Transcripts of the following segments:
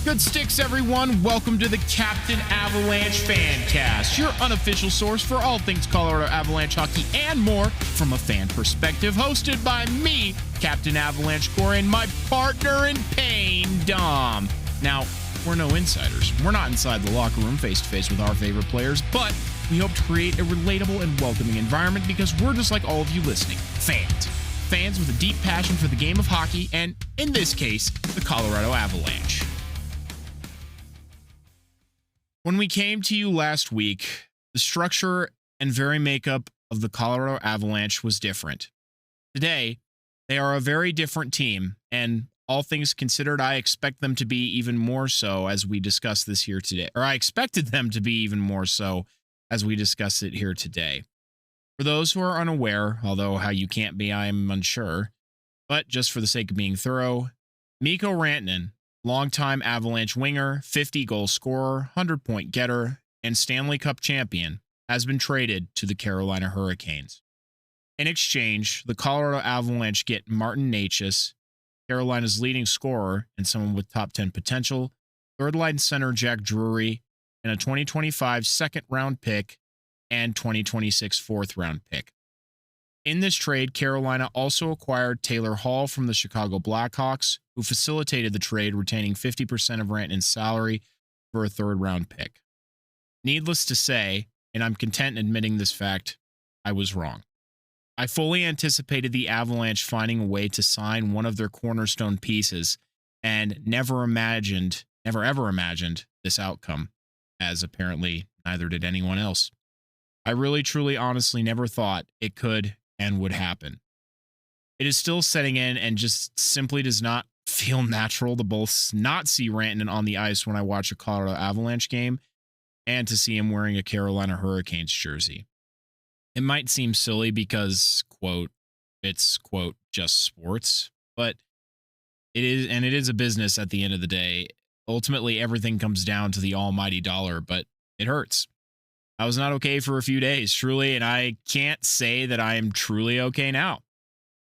Good sticks, everyone. Welcome to the Captain Avalanche Fancast, your unofficial source for all things Colorado Avalanche hockey and more from a fan perspective, hosted by me, Captain Avalanche Corey, and my partner in pain, Dom. Now, we're no insiders. We're not inside the locker room face-to-face with our favorite players, but we hope to create a relatable and welcoming environment because we're just like all of you listening, fans. Fans with a deep passion for the game of hockey and, in this case, the Colorado Avalanche. When we came to you last week, the structure and very makeup of the Colorado Avalanche was different. Today, they are a very different team, and all things considered, I expect them to be even more so as we discuss this here today. Or I expected them to be even more so as we discuss it here today. For those who are unaware, although how you can't be, I am unsure, but just for the sake of being thorough, Mikko Rantanen, longtime Avalanche winger, 50-goal scorer, 100-point getter, and Stanley Cup champion, has been traded to the Carolina Hurricanes. In exchange, the Colorado Avalanche get Martin Necas, Carolina's leading scorer and someone with top 10 potential, third-line center Jack Drury, and a 2025 second-round pick and 2026 fourth-round pick. In this trade, Carolina also acquired Taylor Hall from the Chicago Blackhawks, who facilitated the trade, retaining 50% of Rantanen's salary for a third-round pick. Needless to say, and I'm content admitting this fact, I was wrong. I fully anticipated the Avalanche finding a way to sign one of their cornerstone pieces and never ever imagined this outcome, as apparently neither did anyone else. I really, truly, honestly never thought it could and would happen. It is still setting in and just simply does not feel natural to both not see Rantanen on the ice when I watch a Colorado Avalanche game and to see him wearing a Carolina Hurricanes jersey. It might seem silly because, quote, it's, quote, just sports, but it is a business at the end of the day. Ultimately, everything comes down to the almighty dollar, but it hurts. I was not okay for a few days, truly, and I can't say that I am truly okay now.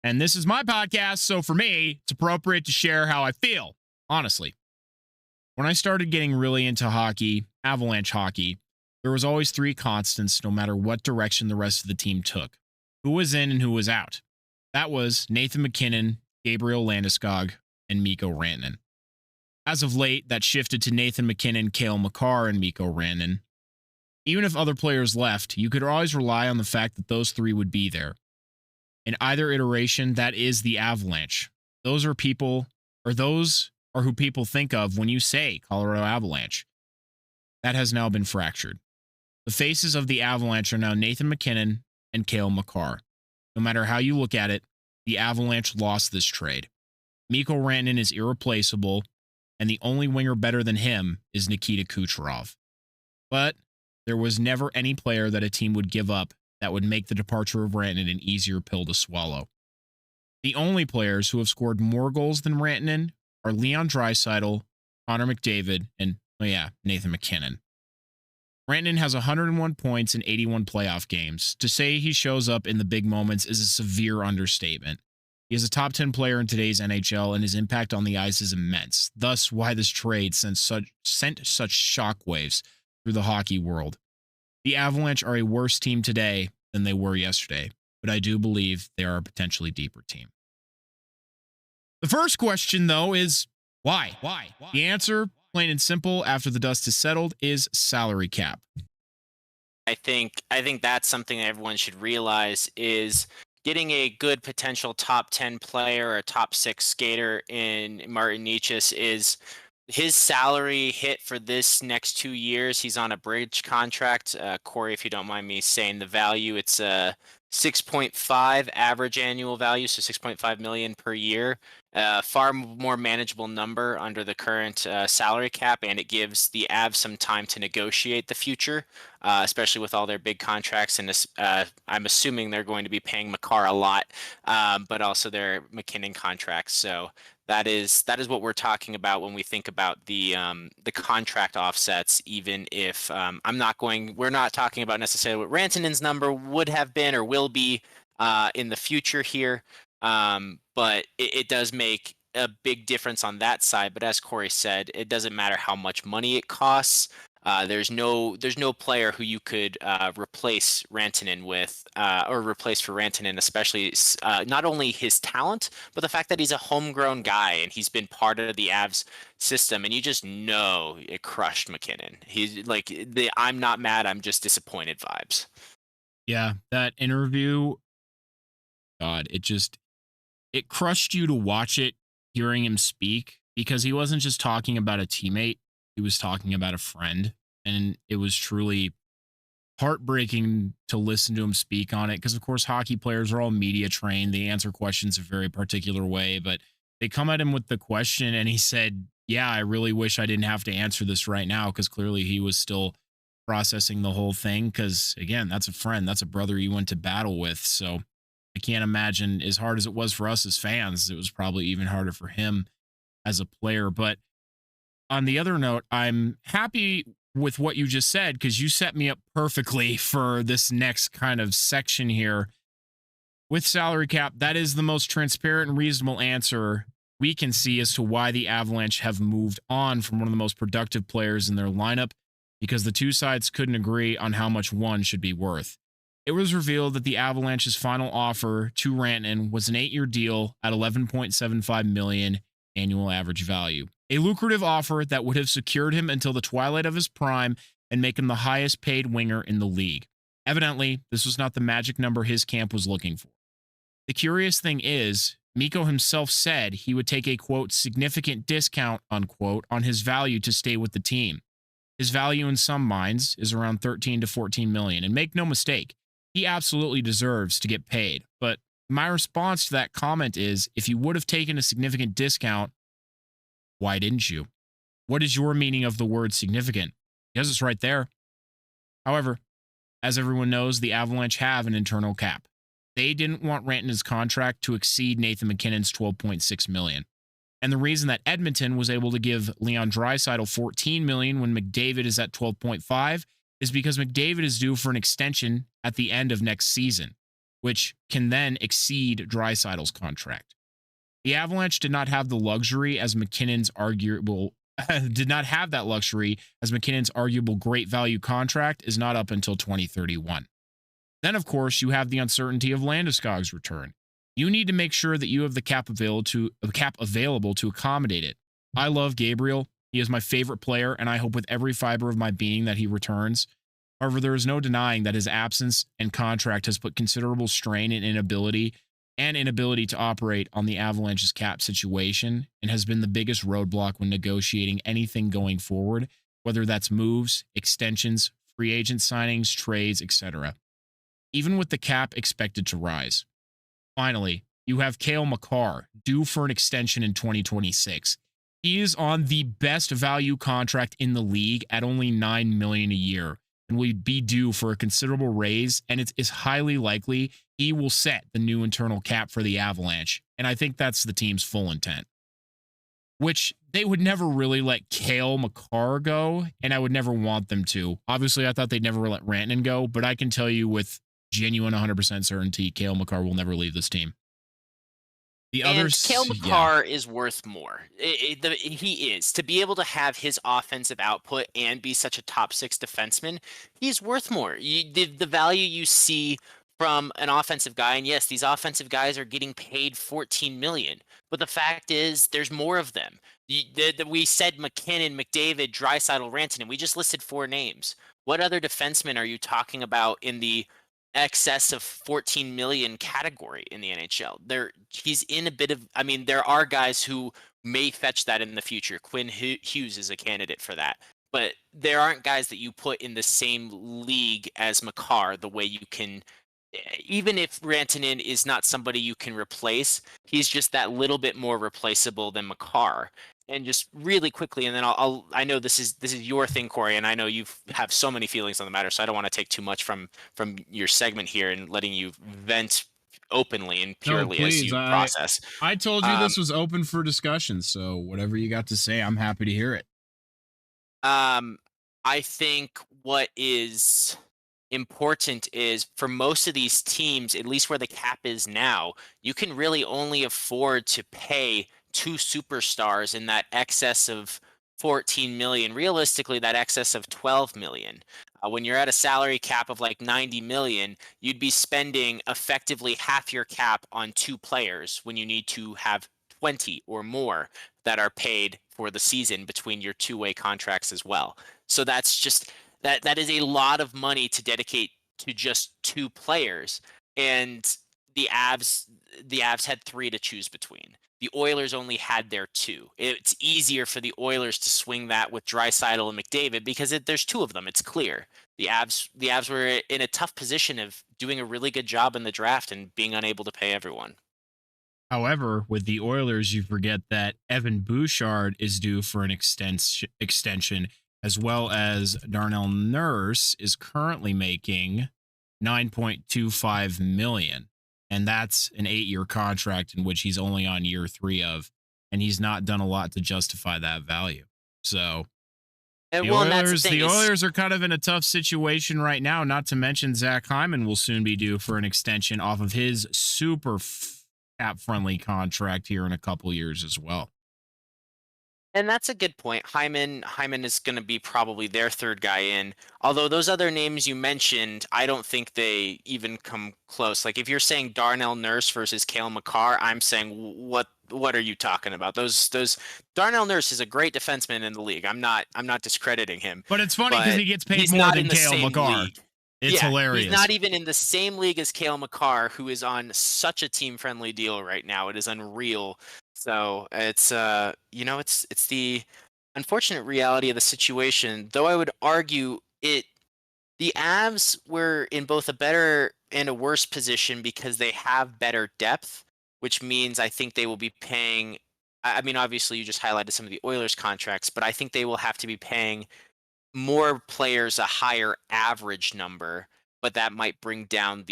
And this is my podcast, so for me, it's appropriate to share how I feel, honestly. When I started getting really into hockey, Avalanche hockey, there was always three constants no matter what direction the rest of the team took. Who was in and who was out. That was Nathan MacKinnon, Gabriel Landeskog, and Mikko Rantanen. As of late, that shifted to Nathan MacKinnon, Cale Makar, and Mikko Rantanen. Even if other players left, you could always rely on the fact that those three would be there. In either iteration, that is the Avalanche. Those are who people think of when you say Colorado Avalanche. That has now been fractured. The faces of the Avalanche are now Nathan MacKinnon and Cale Makar. No matter how you look at it, the Avalanche lost this trade. Mikko Rantanen is irreplaceable, and the only winger better than him is Nikita Kucherov. But there was never any player that a team would give up that would make the departure of Rantanen an easier pill to swallow. The only players who have scored more goals than Rantanen are Leon Draisaitl, Connor McDavid, and, Nathan MacKinnon. Rantanen has 101 points in 81 playoff games. To say he shows up in the big moments is a severe understatement. He is a top 10 player in today's NHL, and his impact on the ice is immense. Thus, why this trade sent such shockwaves through the hockey world. The Avalanche are a worse team today than they were yesterday, but I do believe they are a potentially deeper team. The first question, though, is why? The answer, plain and simple, after the dust has settled, is salary cap. I think that's something that everyone should realize is getting a good potential top 10 player or top 6 skater in Martin Necas is his salary hit for this next 2 years. He's on a bridge contract. Corey, if you don't mind me saying the value, it's a 6.5 average annual value, so 6.5 million per year. Far more manageable number under the current salary cap, and it gives the Avs some time to negotiate the future, especially with all their big contracts. And I'm assuming they're going to be paying Makar a lot, but also their MacKinnon contracts. So that is what we're talking about when we think about the contract offsets. Even if we're not talking about necessarily what Rantanen's number would have been or will be in the future here. But it does make a big difference on that side. But as Corey said, it doesn't matter how much money it costs. There's no player who you could replace Rantanen with, or replace for Rantanen, especially not only his talent, but the fact that he's a homegrown guy and he's been part of the Avs system, and you just know it crushed McKinnon. He's like the "I'm not mad, I'm just disappointed" vibes. Yeah, that interview, God, it crushed you to watch it, hearing him speak, because he wasn't just talking about a teammate, he was talking about a friend. And it was truly heartbreaking to listen to him speak on it, because, of course, hockey players are all media trained. They answer questions a very particular way, but they come at him with the question, and he said, yeah, I really wish I didn't have to answer this right now, because clearly he was still processing the whole thing. Because, again, that's a friend, that's a brother you went to battle with. So I can't imagine, as hard as it was for us as fans, it was probably even harder for him as a player. But on the other note, I'm happy with what you just said, because you set me up perfectly for this next kind of section here. With salary cap, that is the most transparent and reasonable answer we can see as to why the Avalanche have moved on from one of the most productive players in their lineup, because the two sides couldn't agree on how much one should be worth. It was revealed that the Avalanche's final offer to Rantanen was an 8-year deal at $11.75 million annual average value. A lucrative offer that would have secured him until the twilight of his prime and make him the highest paid winger in the league. Evidently, this was not the magic number his camp was looking for. The curious thing is, Mikko himself said he would take a, quote, significant discount, unquote, on his value to stay with the team. His value in some minds is around 13 to 14 million. And make no mistake, he absolutely deserves to get paid. But my response to that comment is, if you would have taken a significant discount, why didn't you? What is your meaning of the word significant? Because it's right there. However, as everyone knows, the Avalanche have an internal cap. They didn't want Rantanen's contract to exceed Nathan MacKinnon's $12.6 million. And the reason that Edmonton was able to give Leon Draisaitl $14 million when McDavid is at $12.5 is because McDavid is due for an extension at the end of next season, which can then exceed Draisaitl's contract. The Avalanche did not have the luxury as McKinnon's arguable great value contract is not up until 2031. Then, of course, you have the uncertainty of Landeskog's return. You need to make sure that you have the cap available to accommodate it. I love Gabriel. He is my favorite player, and I hope with every fiber of my being that he returns. However, there is no denying that his absence and contract has put considerable strain and inability to operate on the Avalanche's cap situation, and has been the biggest roadblock when negotiating anything going forward, whether that's moves, extensions, free agent signings, trades, etc. Even with the cap expected to rise. Finally, you have Cale Makar, due for an extension in 2026. He is on the best value contract in the league at only $9 million a year, and will be due for a considerable raise, and it is highly likely he will set the new internal cap for the Avalanche, and I think that's the team's full intent. Which they would never really let Cale Makar go, and I would never want them to. Obviously, I thought they'd never let Rantanen go, but I can tell you with genuine 100% certainty, Cale Makar will never leave this team. The others, Cale Makar is worth more. He is. To be able to have his offensive output and be such a top 6 defenseman, he's worth more. The value you see from an offensive guy, and yes, these offensive guys are getting paid $14 million, but the fact is there's more of them. We said McKinnon, McDavid, Draisaitl, Rantanen. We just listed 4 names. What other defensemen are you talking about in the excess of 14 million category in the NHL? He's in a bit of, there are guys who may fetch that in the future. Quinn Hughes is a candidate for that, but there aren't guys that you put in the same league as Makar the way you can. Even if Rantanen is not somebody you can replace, he's just that little bit more replaceable than Makar. And just really quickly, and then I know this is your thing, Corey, and I know you have so many feelings on the matter, so I don't want to take too much from your segment here and letting you vent openly and purely as you process. I told you this was open for discussion, so whatever you got to say, I'm happy to hear it. I think what is important is for most of these teams, at least where the cap is now, you can really only afford to pay two superstars in that excess of 14 million, realistically that excess of 12 million. When you're at a salary cap of like 90 million, you'd be spending effectively half your cap on two players when you need to have 20 or more that are paid for the season between your two-way contracts as well. So that's just that is a lot of money to dedicate to just two players. And the Avs had three to choose between. The Oilers only had their two. It's easier for the Oilers to swing that with Draisaitl and McDavid because there's two of them. It's clear. The Avs were in a tough position of doing a really good job in the draft and being unable to pay everyone. However, with the Oilers, you forget that Evan Bouchard is due for an extension, as well as Darnell Nurse is currently making $9.25 million. And that's an 8-year contract in which he's only on year 3 of, and he's not done a lot to justify that value. So the Oilers are kind of in a tough situation right now, not to mention Zach Hyman will soon be due for an extension off of his super cap-friendly contract here in a couple years as well. And that's a good point. Hyman is going to be probably their third guy in. Although those other names you mentioned, I don't think they even come close. Like if you're saying Darnell Nurse versus Cale Makar, I'm saying what are you talking about? Those Darnell Nurse is a great defenseman in the league. I'm not discrediting him. But it's funny because he gets paid more than Cale Makar. It's hilarious. He's not even in the same league as Cale Makar, who is on such a team-friendly deal right now. It is unreal. So it's it's the unfortunate reality of the situation. Though I would argue the Avs were in both a better and a worse position because they have better depth, which means I think they will be paying. I mean, obviously, you just highlighted some of the Oilers contracts, but I think they will have to be paying more players a higher average number, but that might bring down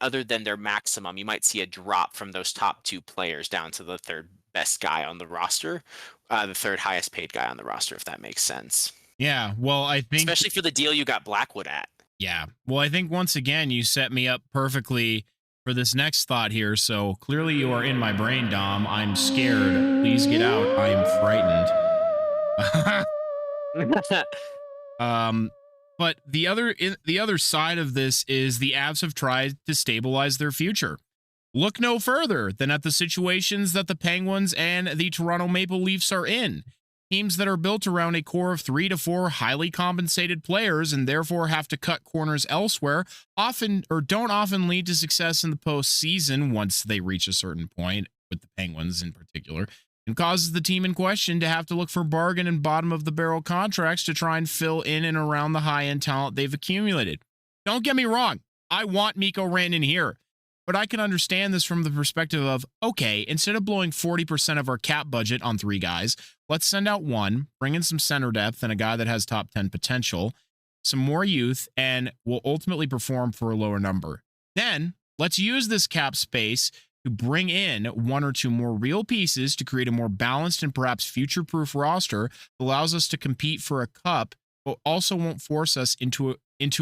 other than their maximum, you might see a drop from those top two players down to the third best guy on the roster, the third highest paid guy on the roster, if that makes sense. Yeah, well, I think especially for the deal you got Blackwood at. Yeah, well, I think once again you set me up perfectly for this next thought here. So clearly you are in my brain, Dom. I'm scared. Please get out. I am frightened. But the other side of this is the Avs have tried to stabilize their future. Look no further than at the situations that the Penguins and the Toronto Maple Leafs are in. Teams that are built around a core of 3 to 4 highly compensated players and therefore have to cut corners elsewhere don't often lead to success in the postseason once they reach a certain point, with the Penguins in particular, and causes the team in question to have to look for bargain and bottom of the barrel contracts to try and fill in and around the high-end talent they've accumulated. Don't get me wrong. I want Mikko Rantanen here, but I can understand this from the perspective of, okay, instead of blowing 40% of our cap budget on 3 guys, let's send out 1, bring in some center depth and a guy that has top 10 potential, some more youth, and will ultimately perform for a lower number. Then let's use this cap space to bring in 1 or 2 more real pieces to create a more balanced and perhaps future-proof roster that allows us to compete for a cup, but also won't force us into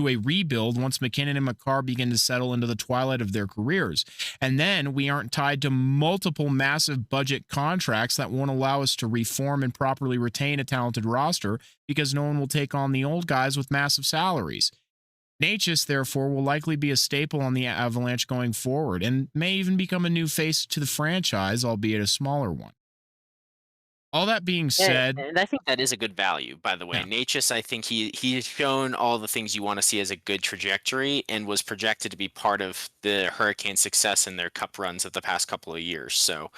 a rebuild once McKinnon and Makar begin to settle into the twilight of their careers. And then we aren't tied to multiple massive budget contracts that won't allow us to reform and properly retain a talented roster because no one will take on the old guys with massive salaries. Necas, therefore, will likely be a staple on the Avalanche going forward and may even become a new face to the franchise, albeit a smaller one. All that being said... And I think that is a good value, by the way. Yeah. Necas, I think he's shown all the things you want to see as a good trajectory and was projected to be part of the Hurricane success in their cup runs of the past couple of years. So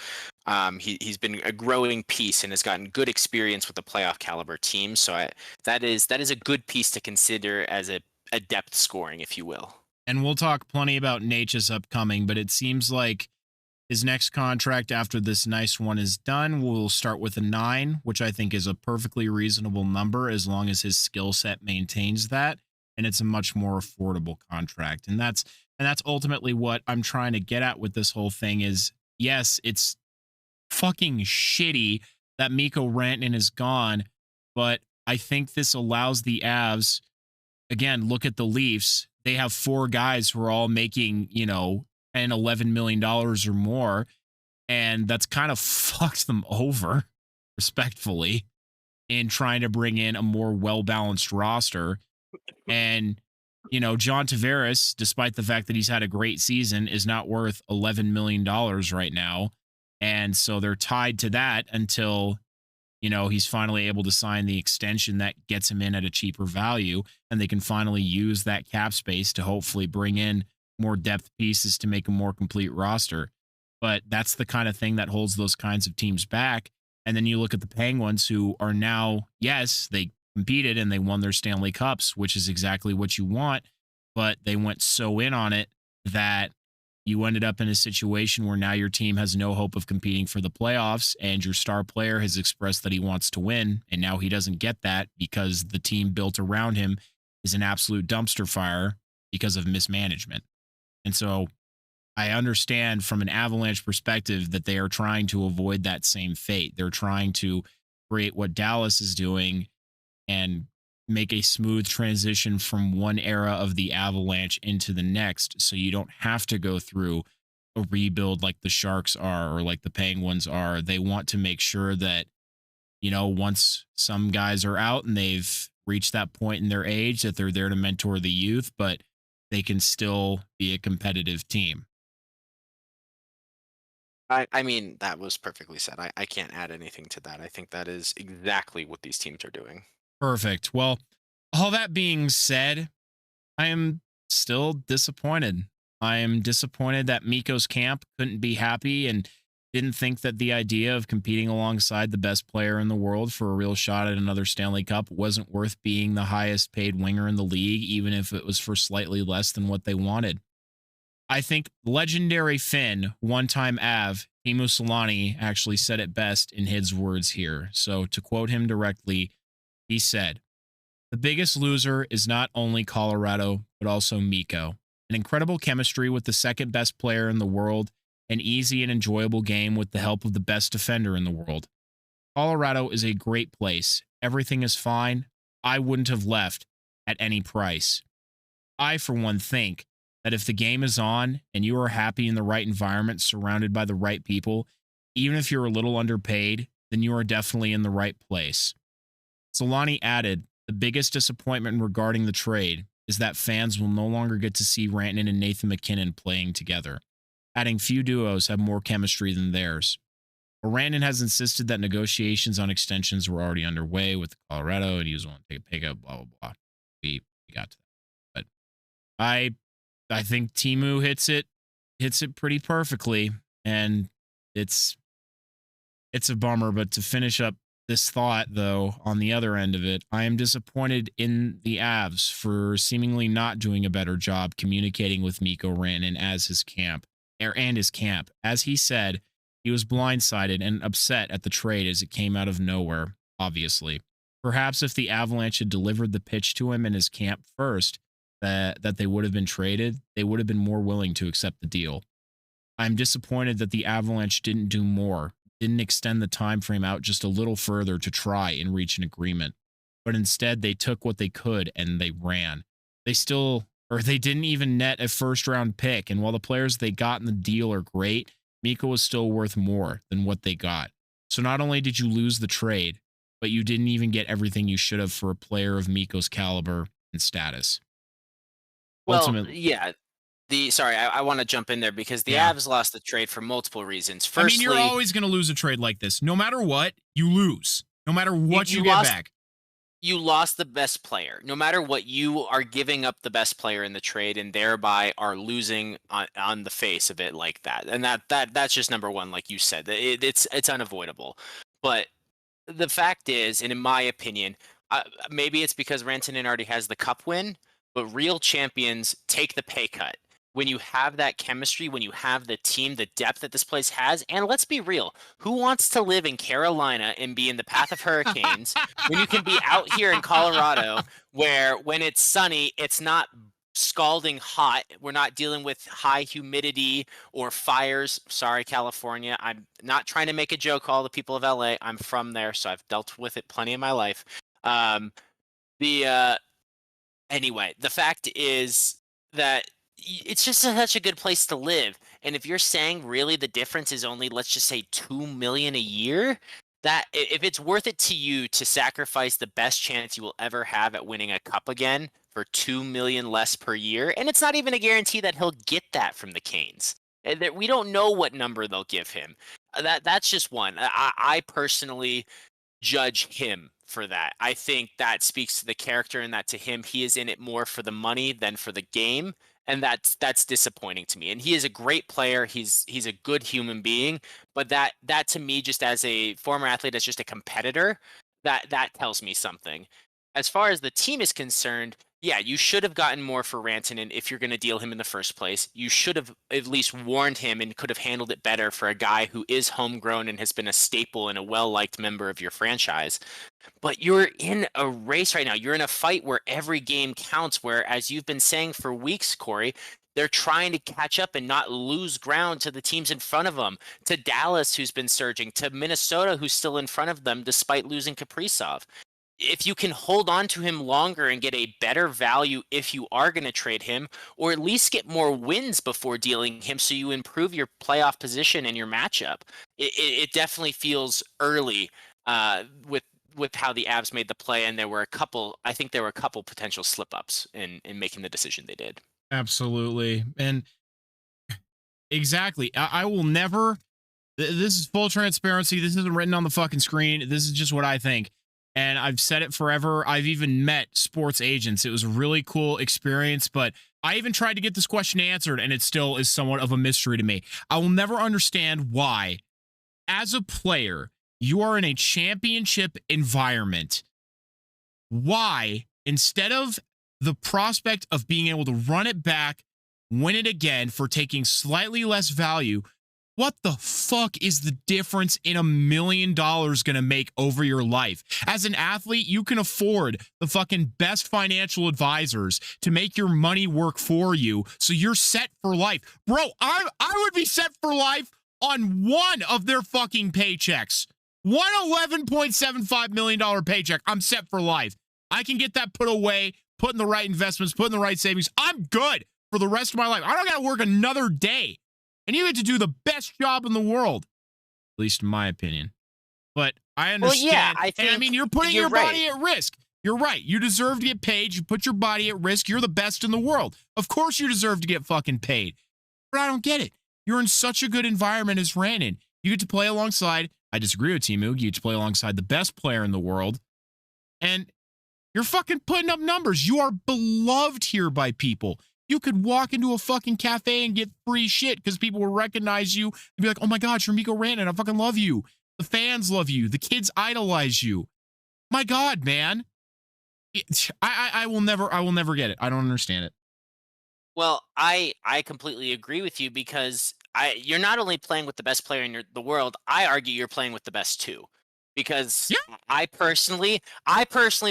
he's been a growing piece and has gotten good experience with the playoff caliber team. So that is a good piece to consider as a depth scoring, if you will. And we'll talk plenty about Necas upcoming, but it seems like his next contract after this nice one is done will start with a 9, which I think is a perfectly reasonable number as long as his skill set maintains that, and it's a much more affordable contract. And that's ultimately what I'm trying to get at with this whole thing is, yes, it's fucking shitty that Mikko Rantanen is gone, but I think this allows the Avs, again, look at the Leafs. They have 4 guys who are all making, $10, $11 million or more. And that's kind of fucked them over, respectfully, in trying to bring in a more well-balanced roster. And, John Tavares, despite the fact that he's had a great season, is not worth $11 million right now. And so they're tied to that until, he's finally able to sign the extension that gets him in at a cheaper value. And they can finally use that cap space to hopefully bring in more depth pieces to make a more complete roster. But that's the kind of thing that holds those kinds of teams back. And then you look at the Penguins, who are now, yes, they competed and they won their Stanley Cups, which is exactly what you want. But they went so in on it that you ended up in a situation where now your team has no hope of competing for the playoffs, and your star player has expressed that he wants to win. And now he doesn't get that because the team built around him is an absolute dumpster fire because of mismanagement. And so I understand from an Avalanche perspective that they are trying to avoid that same fate. They're trying to create what Dallas is doing and make a smooth transition from one era of the Avalanche into the next, so you don't have to go through a rebuild like the Sharks are or like the Penguins are. They want to make sure that, once some guys are out and they've reached that point in their age, that they're there to mentor the youth, but they can still be a competitive team. I mean, that was perfectly said. I can't add anything to that. I think that is exactly what these teams are doing. Perfect. Well, all that being said, I am still disappointed. I am disappointed that Mikko's camp couldn't be happy and didn't think that the idea of competing alongside the best player in the world for a real shot at another Stanley Cup wasn't worth being the highest paid winger in the league, even if it was for slightly less than what they wanted. I think legendary Finn, one-time Av, Teemu Selanne, actually said it best in his words here. So to quote him directly, he said, "The biggest loser is not only Colorado, but also Mikko. An incredible chemistry with the second best player in the world, an easy and enjoyable game with the help of the best defender in the world. Colorado is a great place. Everything is fine. I wouldn't have left at any price. I, for one, think that if the game is on and you are happy in the right environment, surrounded by the right people, even if you're a little underpaid, then you are definitely in the right place." Selanne added, "The biggest disappointment regarding the trade is that fans will no longer get to see Rantanen and Nathan MacKinnon playing together, adding few duos have more chemistry than theirs. But Rantanen has insisted that negotiations on extensions were already underway with Colorado and he was willing to take a pay cut, blah, blah, blah." We got to that. But I think Teemu hits it pretty perfectly, and it's a bummer. But to finish up this thought, though, on the other end of it, I am disappointed in the Avs for seemingly not doing a better job communicating with Mikko Rantanen as his camp. As he said, he was blindsided and upset at the trade as it came out of nowhere, obviously. Perhaps if the Avalanche had delivered the pitch to him in his camp first, that they would have been traded, they would have been more willing to accept the deal. I'm disappointed that the Avalanche didn't do more, didn't extend the time frame out just a little further to try and reach an agreement. But instead, they took what they could and they ran. They didn't even net a first-round pick, and while the players they got in the deal are great, Mikko was still worth more than what they got. So not only did you lose the trade, but you didn't even get everything you should have for a player of Mikko's caliber and status. Well, Ultimately, yeah. I want to jump in there because the Yeah. Avs lost the trade for multiple reasons. I mean, you're Firstly, always going to lose a trade like this. No matter what, you lose. No matter what you you get lost back. you lost the best player. No matter what, you are giving up the best player in the trade and thereby are losing on the face of it like that. And that's just number one, like you said. It's unavoidable. But the fact is, and in my opinion, maybe it's because Rantanen already has the cup win, but real champions take the pay cut. When you have that chemistry, when you have the team, the depth that this place has, and let's be real, who wants to live in Carolina and be in the path of hurricanes when you can be out here in Colorado where when it's sunny, it's not scalding hot. We're not dealing with high humidity or fires. Sorry, California. I'm not trying to make a joke, all the people of LA. I'm from there, so I've dealt with it plenty in my life. The Anyway, the fact is that it's just such a good place to live. And if you're saying really the difference is only, let's just say, $2 million a year, that if it's worth it to you to sacrifice the best chance you will ever have at winning a cup again for $2 million less per year, and it's not even a guarantee that he'll get that from the Canes. We don't know what number they'll give him. That's just one. I personally judge him for that. I think that speaks to the character, and that to him, he is in it more for the money than for the game, and that's disappointing to me. And he is a great player. He's a good human being, but that to me, just as a former athlete, as just a competitor, that tells me something. As far as the team is concerned, yeah, you should have gotten more for Rantanen if you're going to deal him in the first place. You should have at least warned him and could have handled it better for a guy who is homegrown and has been a staple and a well-liked member of your franchise. But you're in a race right now. You're in a fight where every game counts, where, as you've been saying for weeks, Corey, they're trying to catch up and not lose ground to the teams in front of them, to Dallas, who's been surging, to Minnesota, who's still in front of them despite losing Kaprizov. If you can hold on to him longer and get a better value if you are going to trade him, or at least get more wins before dealing him so you improve your playoff position and your matchup, it definitely feels early with how the Avs made the play, and there were a couple potential slip-ups in making the decision they did. Absolutely. And exactly. I will never, this is full transparency. This isn't written on the fucking screen. This is just what I think. And I've said it forever. I've even met sports agents. It was a really cool experience, but I even tried to get this question answered, and it still is somewhat of a mystery to me. I will never understand why, as a player, you are in a championship environment, why, instead of the prospect of being able to run it back, win it again for taking slightly less value, what the fuck is the difference in $1 million going to make over your life? As an athlete, you can afford the fucking best financial advisors to make your money work for you, so you're set for life. Bro, I would be set for life on one of their fucking paychecks. One $11.75 million paycheck. I'm set for life. I can get that put away, put in the right investments, put in the right savings. I'm good for the rest of my life. I don't got to work another day. And you get to do the best job in the world, at least in my opinion. But I understand. Well, yeah, I mean, you're putting your body at risk. You're right. You deserve to get paid. You put your body at risk. You're the best in the world. Of course you deserve to get fucking paid. But I don't get it. You're in such a good environment as Rantanen. You get to play alongside, I disagree with Timu, you get to play alongside the best player in the world. And you're fucking putting up numbers. You are beloved here by people. You could walk into a fucking cafe and get free shit because people will recognize you and be like, oh my God, you're Mikko Rantanen. I fucking love you. The fans love you. The kids idolize you. My God, man. I will never get it. I don't understand it. Well, I completely agree with you, because you're not only playing with the best player in the world, I argue you're playing with the best too. Because yeah. I personally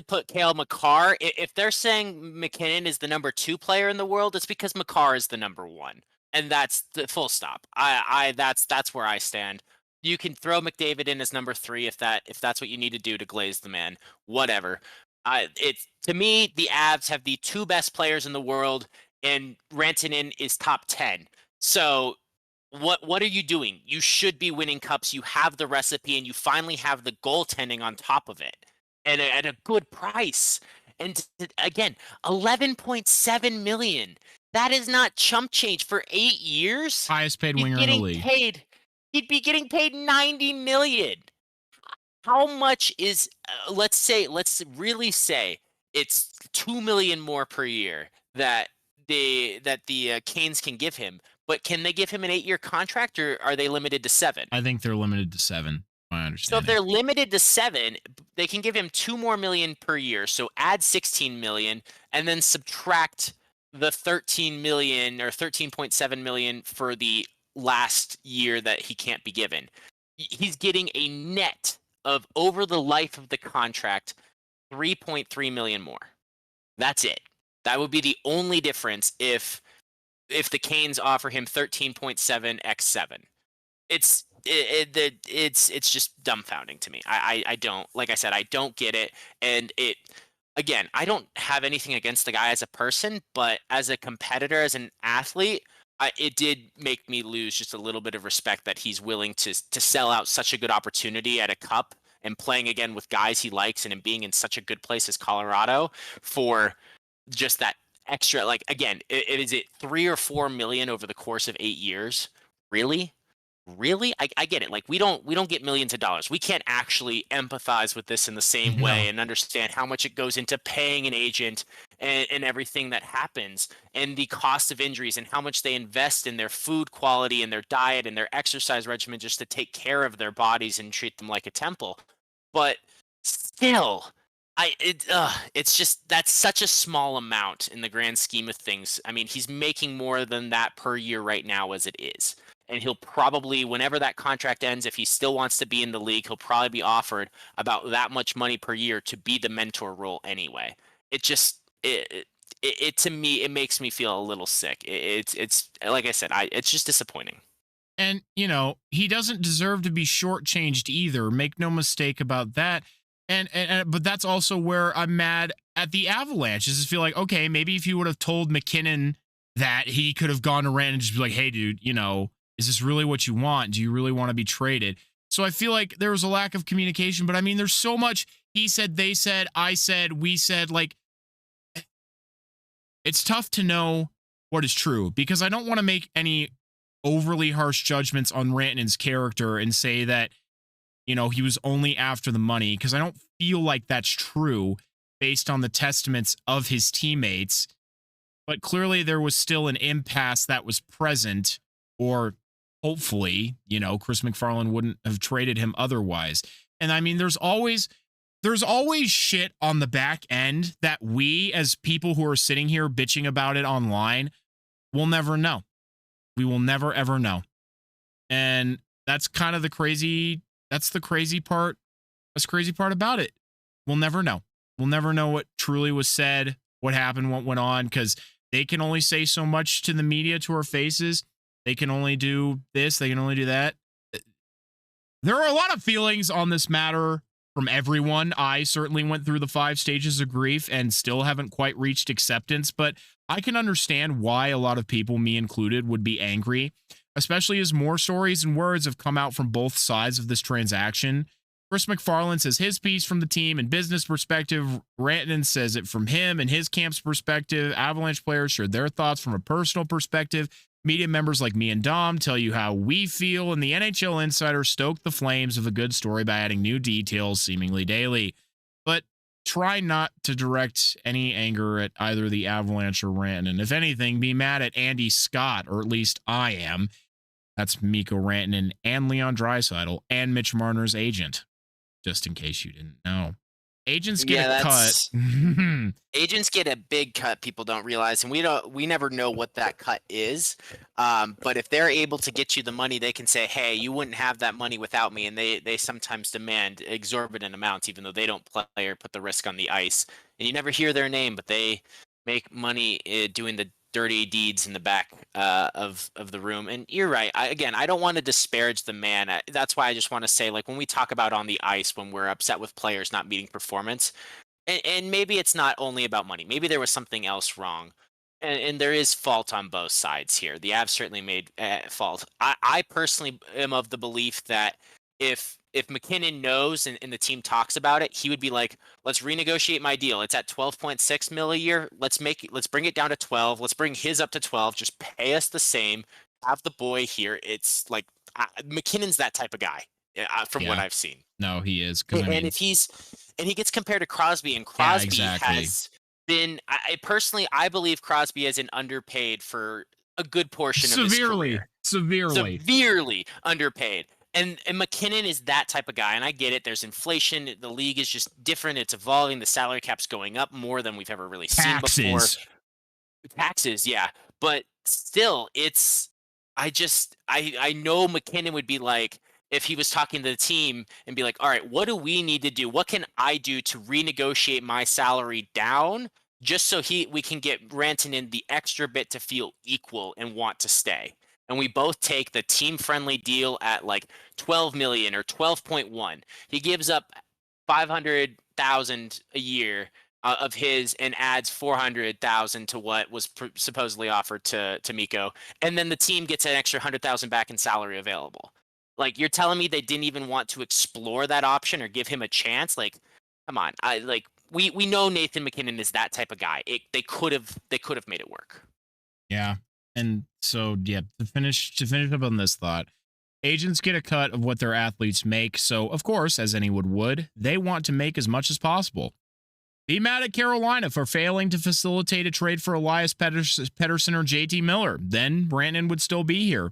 put Cale Makar. If they're saying McKinnon is the number 2 player in the world, it's because Makar is the number 1, and that's the full stop. That's where I stand. You can throw McDavid in as number 3 if that's what you need to do to glaze the man. Whatever. It's, to me, the Avs have the 2 best players in the world, and Rantanen is top 10. So what are you doing? You should be winning cups. You have the recipe, and you finally have the goaltending on top of it, and at a good price. And again, $11.7 million. That is not chump change for 8 years. Highest paid winger in the league. He'd be getting paid $90 million. How much is? Let's really say it's $2 million more per year that the Canes can give him. But can they give him an 8-year contract, or are they limited to 7? I think they're limited to 7. I understand. So if they're limited to 7, they can give him $2 more million per year. So add $16 million, and then subtract the $13 million or $13.7 million for the last year that he can't be given. He's getting a net of, over the life of the contract, $3.3 million more. That's it. That would be the only difference if the Canes offer him 13.7 x 7. It's just dumbfounding to me. I don't, like I said, I don't get it. And again, I don't have anything against the guy as a person, but as a competitor, as an athlete, it did make me lose just a little bit of respect that he's willing to sell out such a good opportunity at a cup and playing again with guys he likes and being in such a good place as Colorado for just that extra. Like again, is it 3 or 4 million over the course of 8 years? Really? Really? I get it. Like we don't get millions of dollars. We can't actually empathize with this in the same way No. and understand how much it goes into paying an agent and everything that happens and the cost of injuries and how much they invest in their food quality and their diet and their exercise regimen just to take care of their bodies and treat them like a temple. But still, it's just that's such a small amount in the grand scheme of things. I mean, he's making more than that per year right now as it is. And he'll probably, whenever that contract ends, if he still wants to be in the league, he'll probably be offered about that much money per year to be the mentor role anyway. It just it to me it makes me feel a little sick. It's like I said, it's just disappointing. And, he doesn't deserve to be shortchanged either. Make no mistake about that. But that's also where I'm mad at the Avalanche. Is I feel like, okay, maybe if you would have told McKinnon that, he could have gone around and just be like, hey, dude, is this really what you want? Do you really want to be traded? So I feel like there was a lack of communication. But I mean, there's so much he said, they said, I said, we said. Like, it's tough to know what is true because I don't want to make any overly harsh judgments on Rantanen's character and say that, he was only after the money, because I don't feel like that's true based on the testaments of his teammates. But clearly there was still an impasse that was present, or hopefully, Chris MacFarland wouldn't have traded him otherwise. And I mean, there's always shit on the back end that we, as people who are sitting here bitching about it online, will never know. We will never, ever know. And that's kind of the crazy part. That's the crazy part about it. We'll never know. We'll never know what truly was said, what happened, what went on, because they can only say so much to the media, to our faces. They can only do this. They can only do that. There are a lot of feelings on this matter from everyone. I certainly went through the 5 stages of grief and still haven't quite reached acceptance, but I can understand why a lot of people, me included, would be angry, especially as more stories and words have come out from both sides of this transaction. Chris MacFarland says his piece from the team and business perspective. Rantanen says it from him and his camp's perspective. Avalanche players shared their thoughts from a personal perspective. Media members like me and Dom tell you how we feel, and the NHL insider stoked the flames of a good story by adding new details seemingly daily. But try not to direct any anger at either the Avalanche or Rantanen. If anything, be mad at Andy Scott, or at least I am. That's Mikko Rantanen and Leon Draisaitl and Mitch Marner's agent, just in case you didn't know. Agents get a cut. Agents get a big cut. People don't realize, and we never know what that cut is. But if they're able to get you the money, they can say, "Hey, you wouldn't have that money without me." And they sometimes demand exorbitant amounts, even though they don't play or put the risk on the ice. And you never hear their name, but they make money doing the dirty deeds in the back of the room. And you're right. I don't want to disparage the man. That's why I just want to say, like, when we talk about on the ice, when we're upset with players not meeting performance, and maybe it's not only about money. Maybe there was something else wrong. And there is fault on both sides here. The Avs certainly made fault. I personally am of the belief that if McKinnon knows and the team talks about it, he would be like, let's renegotiate my deal. It's at 12.6 mil a year. Let's bring it down to 12. Let's bring his up to 12. Just pay us the same. Have the boy here. It's like McKinnon's that type of guy from what I've seen. No, he is. And he gets compared to Crosby, and Crosby has been. I believe Crosby has been underpaid for a good portion of his career. Severely underpaid. And McKinnon is that type of guy, and I get it. There's inflation. The league is just different. It's evolving. The salary cap's going up more than we've ever really seen before. Taxes, yeah. But still, I know McKinnon would be like, if he was talking to the team and be like, all right, what do we need to do? What can I do to renegotiate my salary down just so we can get Rantanen the extra bit to feel equal and want to stay? And we both take the team-friendly deal at like 12 million or 12.1. He gives up 500,000 a year of his and adds 400,000 to what was supposedly offered to Mikko, and then the team gets an extra 100,000 back in salary available. Like, you're telling me they didn't even want to explore that option or give him a chance? Like, come on. We know Nathan MacKinnon is that type of guy. They could have made it work. Yeah. And so, yeah, to finish up on this thought, agents get a cut of what their athletes make. So, of course, as anyone would, they want to make as much as possible. Be mad at Carolina for failing to facilitate a trade for Elias Pettersson or JT Miller. Then Rantanen would still be here.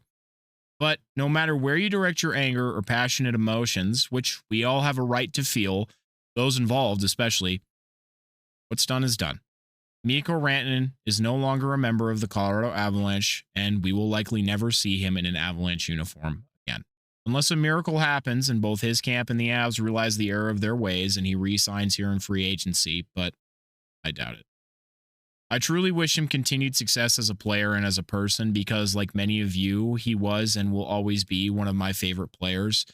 But no matter where you direct your anger or passionate emotions, which we all have a right to feel, those involved especially, what's done is done. Mikko Rantanen is no longer a member of the Colorado Avalanche, and we will likely never see him in an Avalanche uniform again. Unless a miracle happens and both his camp and the Avs realize the error of their ways and he re-signs here in free agency, but I doubt it. I truly wish him continued success as a player and as a person because, like many of you, he was and will always be one of my favorite players.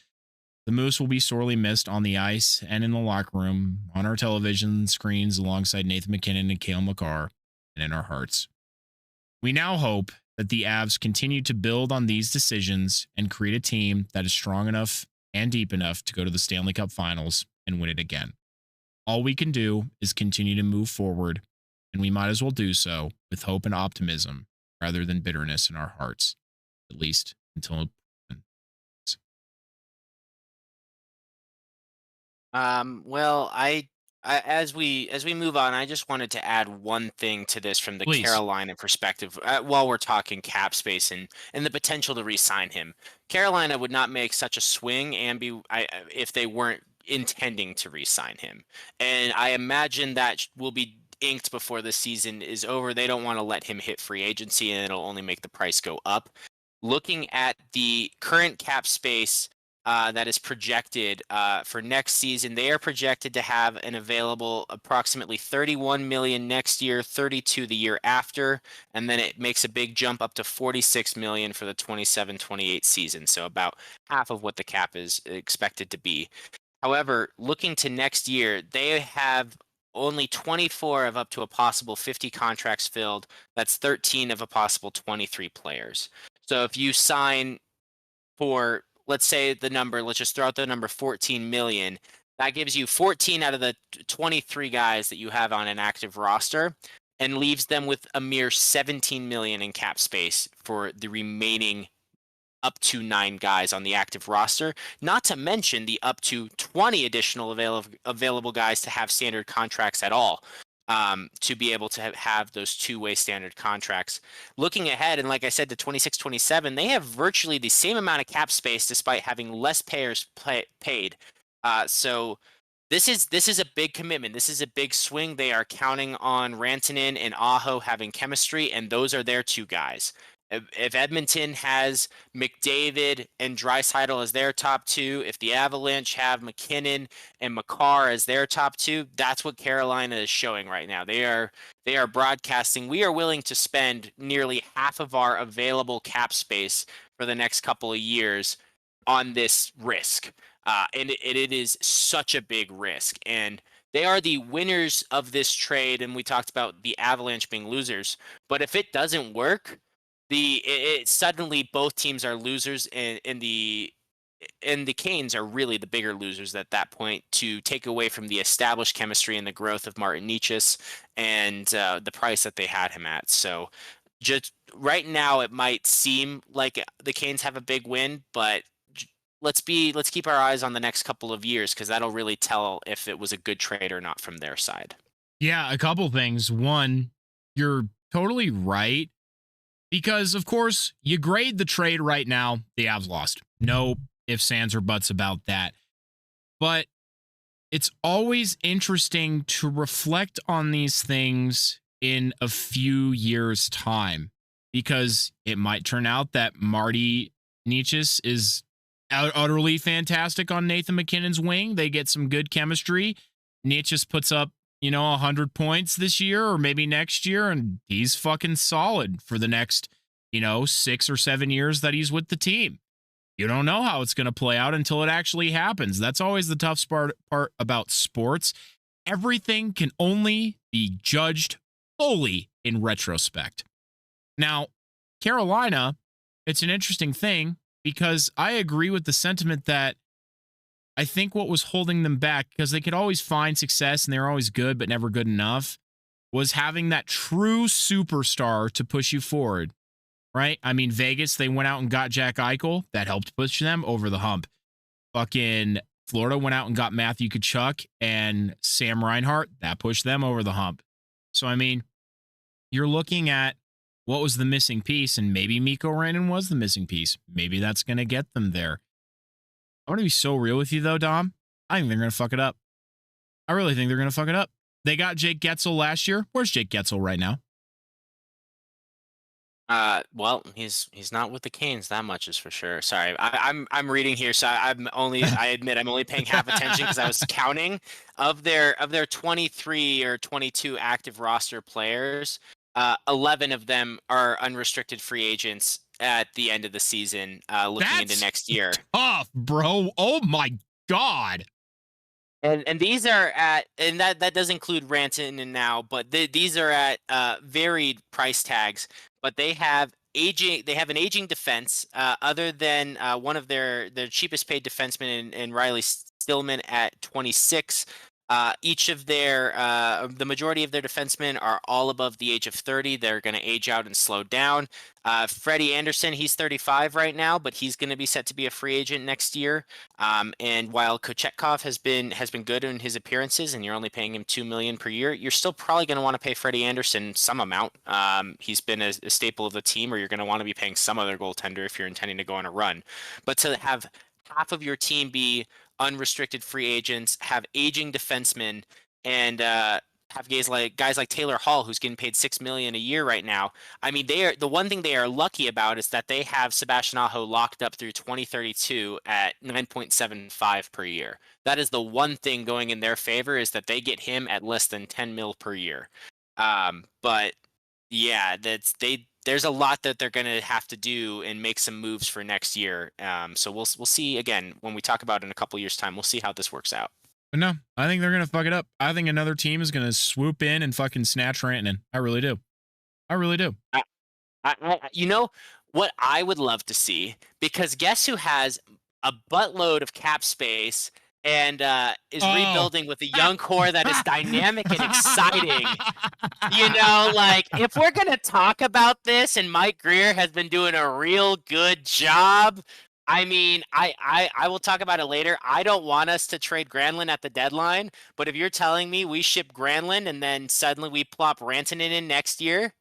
The Moose will be sorely missed on the ice and in the locker room, on our television screens alongside Nathan MacKinnon and Cale Makar, and in our hearts. We now hope that the Avs continue to build on these decisions and create a team that is strong enough and deep enough to go to the Stanley Cup Finals and win it again. All we can do is continue to move forward, and we might as well do so with hope and optimism rather than bitterness in our hearts, at least until. Well, as we move on, I just wanted to add one thing to this from the Please. Carolina perspective. While we're talking cap space and the potential to re-sign him, Carolina would not make such a swing if they weren't intending to re-sign him, and I imagine that will be inked before the season is over. They don't want to let him hit free agency, and it'll only make the price go up. Looking at the current cap space that is projected for next season, they are projected to have an available approximately 31 million next year, 32 the year after, and then it makes a big jump up to 46 million for the 27-28 season. So about half of what the cap is expected to be. However, looking to next year, they have only 24 of up to a possible 50 contracts filled. That's 13 of a possible 23 players. So if you sign for, let's say let's just throw out the number 14 million. That gives you 14 out of the 23 guys that you have on an active roster and leaves them with a mere 17 million in cap space for the remaining up to 9 guys on the active roster, not to mention the up to 20 additional available guys to have standard contracts at all, to be able to have those two-way standard contracts. Looking ahead, and like I said, to 26-27, they have virtually the same amount of cap space despite having less payers paid. So this is a big commitment. This is a big swing. They are counting on Rantanen and Aho having chemistry, and those are their 2 guys. If Edmonton has McDavid and Draisaitl as their top 2, if the Avalanche have MacKinnon and Makar as their top 2, that's what Carolina is showing right now. They are broadcasting, we are willing to spend nearly half of our available cap space for the next couple of years on this risk. And it is such a big risk. And they are the winners of this trade, and we talked about the Avalanche being losers. But if it doesn't work, suddenly both teams are losers, and the Canes are really the bigger losers at that point, to take away from the established chemistry and the growth of Martin Necas and the price that they had him at. So just right now, it might seem like the Canes have a big win, but let's keep our eyes on the next couple of years, because that'll really tell if it was a good trade or not from their side. Yeah, a couple things. One, you're totally right. Because, of course, you grade the trade right now, the Avs lost. No ifs, ands, or buts about that. But it's always interesting to reflect on these things in a few years' time. Because it might turn out that Marty Necas is utterly fantastic on Nathan MacKinnon's wing. They get some good chemistry. Necas puts up 100 points this year or maybe next year, and he's fucking solid for the next, 6 or 7 years that he's with the team. You don't know how it's going to play out until it actually happens. That's always the tough part about sports. everything can only be judged fully in retrospect. Now, Carolina, it's an interesting thing because I agree with the sentiment that I think what was holding them back, because they could always find success and they're always good, but never good enough, was having that true superstar to push you forward, right? I mean, Vegas, they went out and got Jack Eichel. That helped push them over the hump. Fucking Florida went out and got Matthew Tkachuk and Sam Reinhart. That pushed them over the hump. So, I mean, you're looking at what was the missing piece, and maybe Mikko Rantanen was the missing piece. Maybe that's going to get them there. I'm going to be so real with you, though, Dom. I think they're going to fuck it up. I really think they're going to fuck it up. They got Jake Getzel last year. Where's Jake Getzel right now? Well, he's not with the Canes, that much is for sure. Sorry, I'm reading here, so I admit I'm only paying half attention because I was counting of their 23 or 22 active roster players. 11 of them are unrestricted free agents at the end of the season, looking into next year. Tough, bro. Oh my God. And these are at, and that does include Rantanen now, but these are at varied price tags. But they have an aging defense, other than one of their cheapest paid defensemen in Riley Stillman at 26. Each of the majority of their defensemen are all above the age of 30. They're going to age out and slow down. Freddie Anderson, he's 35 right now, but he's going to be set to be a free agent next year. And while Kochetkov has been good in his appearances, and you're only paying him $2 million per year, you're still probably going to want to pay Freddie Anderson some amount. He's been a staple of the team, or you're going to want to be paying some other goaltender if you're intending to go on a run. But to have half of your team be unrestricted free agents, have aging defensemen, and have guys like Taylor Hall, who's getting paid $6 million a year right now. I mean, the one thing they are lucky about is that they have Sebastian Aho locked up through 2032 at $9.75 per year. That is the one thing going in their favor, is that they get him at less than $10 million per year. But yeah, there's a lot that they're going to have to do and make some moves for next year. So we'll see again when we talk about it in a couple years' time. We'll see how this works out. But no, I think they're going to fuck it up. I think another team is going to swoop in and fucking snatch Rantanen. I really do. I really do. You know what I would love to see? Because guess who has a buttload of cap space and is rebuilding with a young core that is dynamic and exciting. You know, like, if we're going to talk about this and Mike Greer has been doing a real good job, I mean, I will talk about it later. I don't want us to trade Granlund at the deadline, but if you're telling me we ship Granlund and then suddenly we plop Rantanen in next year,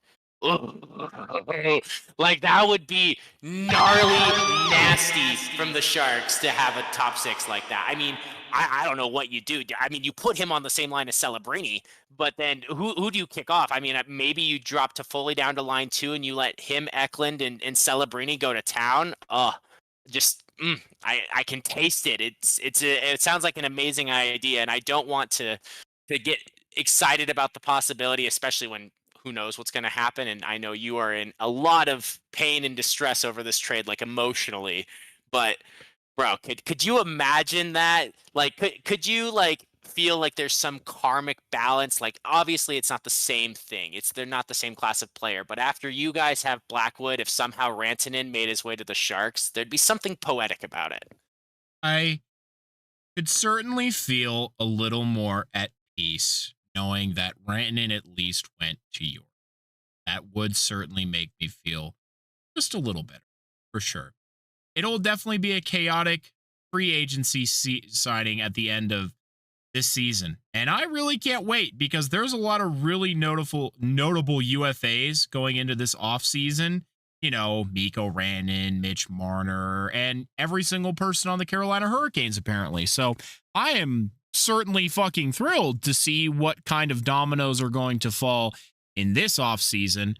like, that would be gnarly nasty from the Sharks to have a top six like that. I mean, I don't know what you do. I mean, you put him on the same line as Celebrini, but then who do you kick off? I mean, maybe you drop Toffoli down to line 2 and you let him, Eklund, and Celebrini go to town. I can taste it. It sounds like an amazing idea, and I don't want to get excited about the possibility, especially when who knows what's going to happen. And I know you are in a lot of pain and distress over this trade, like emotionally. But bro, could you imagine that? Like, could you like feel like there's some karmic balance? Like, obviously it's not the same thing. They're not the same class of player. But after you guys have Blackwood, if somehow Rantanen made his way to the Sharks, there'd be something poetic about it. I could certainly feel a little more at peace knowing that Rantanen at least went to York. That would certainly make me feel just a little better, for sure. It'll definitely be a chaotic free agency signing at the end of this season. And I really can't wait, because there's a lot of really notable UFAs going into this offseason. You know, Mikko Rantanen, Mitch Marner, and every single person on the Carolina Hurricanes, apparently. So I am certainly fucking thrilled to see what kind of dominoes are going to fall in this offseason.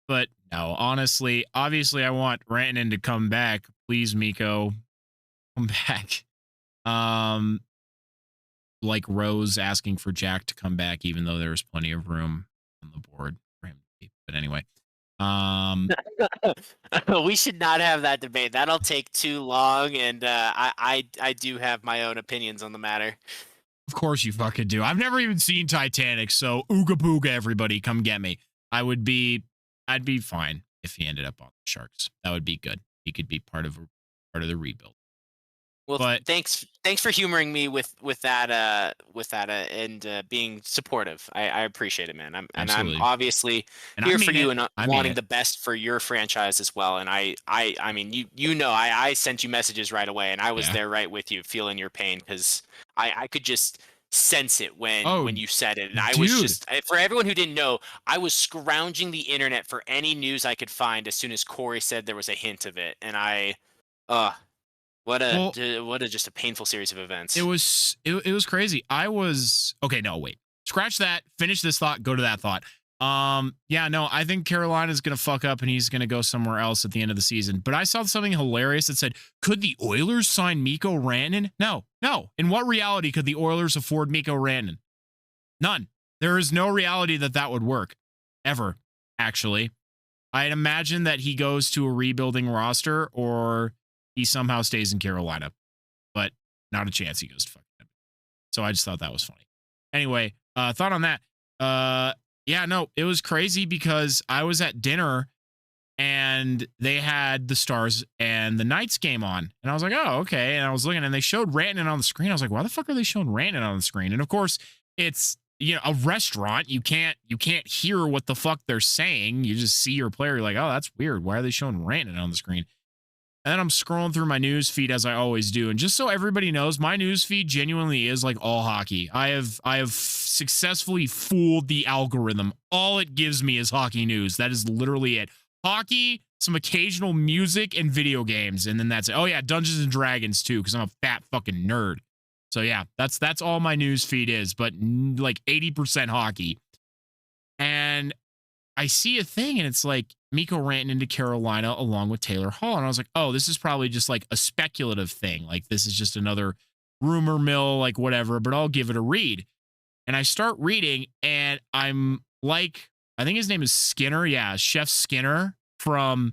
But no, honestly, obviously I want Rantanen to come back. Please, Mikko, come back. Like Rose asking for Jack to come back, even though there was plenty of room on the board for him to be. But anyway, we should not have that debate. That'll take too long, and I do have my own opinions on the matter. Of course you fucking do. I've never even seen Titanic, so ooga booga, everybody, come get me. I'd be fine if he ended up on the Sharks. That would be good. He could be part of the rebuild. Well, But thanks for humoring me with that and being supportive. I appreciate it, man. I'm absolutely. obviously And I here for mean you it. and I mean wanting it. the best for your franchise as well. And I mean I sent you messages right away, and I was Yeah. there right with you, feeling your pain, because I could just sense it Oh, when you said it, and I was dude. just, for everyone who didn't know, I was scrounging the internet for any news I could find as soon as Corey said there was a hint of it, and uh what Well, a just a painful series of events. it was crazy. Okay, no, wait. Scratch that. Finish this thought. Go to that thought. Yeah, no, I think Carolina's gonna fuck up and he's gonna go somewhere else at the end of the season. But I saw something hilarious that said, could the Oilers sign Mikko Rantanen? No. In what reality could the Oilers afford Mikko Rantanen? None. There is no reality that would work. Ever, actually. I'd imagine that he goes to a rebuilding roster or he somehow stays in Carolina. But not a chance he goes to fucking them. So I just thought that was funny. Anyway, thought on that. Yeah, no, it was crazy because I was at dinner and they had the Stars and the Knights game on. And I was like, oh, okay. And I was looking and they showed Rantanen on the screen. I was like, why the fuck are they showing Rantanen on the screen? And of course, it's, a restaurant. You can't hear what the fuck they're saying. You just see your player. You're like, oh, that's weird. Why are they showing Rantanen on the screen? And then I'm scrolling through my news feed as I always do. And just so everybody knows, my news feed genuinely is like all hockey. I have successfully fooled the algorithm. All it gives me is hockey news. That is literally it. Hockey, some occasional music, and video games. And then that's it. Oh yeah, Dungeons and Dragons too, because I'm a fat fucking nerd. So yeah, that's all my news feed is, but like 80% hockey. And I see a thing and it's like Mikko Rantanen to Carolina along with Taylor Hall. And I was like, oh, this is probably just like a speculative thing. Like this is just another rumor mill, like whatever, but I'll give it a read. And I start reading and I'm like, I think his name is Skinner. Yeah, Chef Skinner from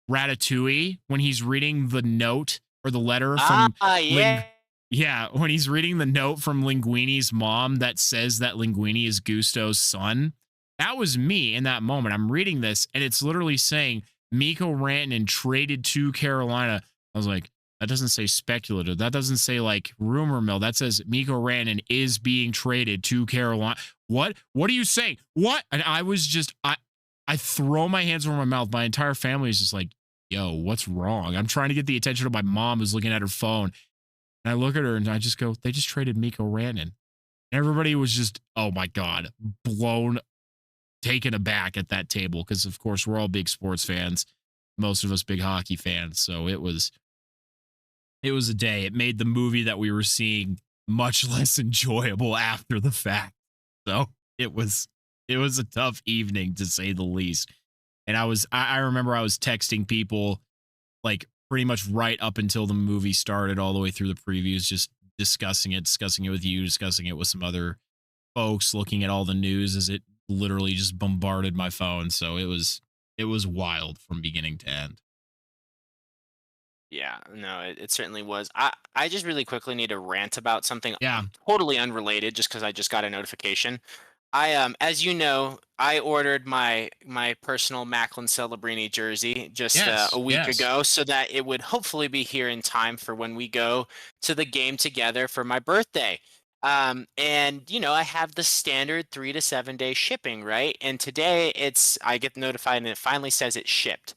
Ratatouille when he's reading the note or the letter from Yeah. Yeah, when he's reading the note from Linguini's mom that says that Linguini is Gusto's son. That was me in that moment. I'm reading this, and it's literally saying Mikko Rantanen traded to Carolina. I was like, that doesn't say speculative. That doesn't say like rumor mill. That says Mikko Rantanen is being traded to Carolina. What? What are you saying? What? And I was just, I throw my hands over my mouth. My entire family is just like, yo, what's wrong? I'm trying to get the attention of my mom who's looking at her phone. And I look at her and I just go, they just traded Mikko Rantanen. And everybody was just, oh my God, taken aback at that table. Because of course we're all big sports fans. Most of us big hockey fans. So it was a day. It made the movie that we were seeing much less enjoyable after the fact. So it was a tough evening to say the least. And I remember I was texting people like pretty much right up until the movie started, all the way through the previews, just discussing it with you, discussing it with some other folks, looking at all the news as it literally just bombarded my phone. So it was wild from beginning to end. Yeah, no, it certainly was. I just really quickly need to rant about something Yeah. totally unrelated, just because I just got a notification. As you know, I ordered my personal Macklin Celebrini jersey just a week ago, so that it would hopefully be here in time for when we go to the game together for my birthday. And I have the standard 3 to 7 day shipping, right? And today I get notified and it finally says it's shipped.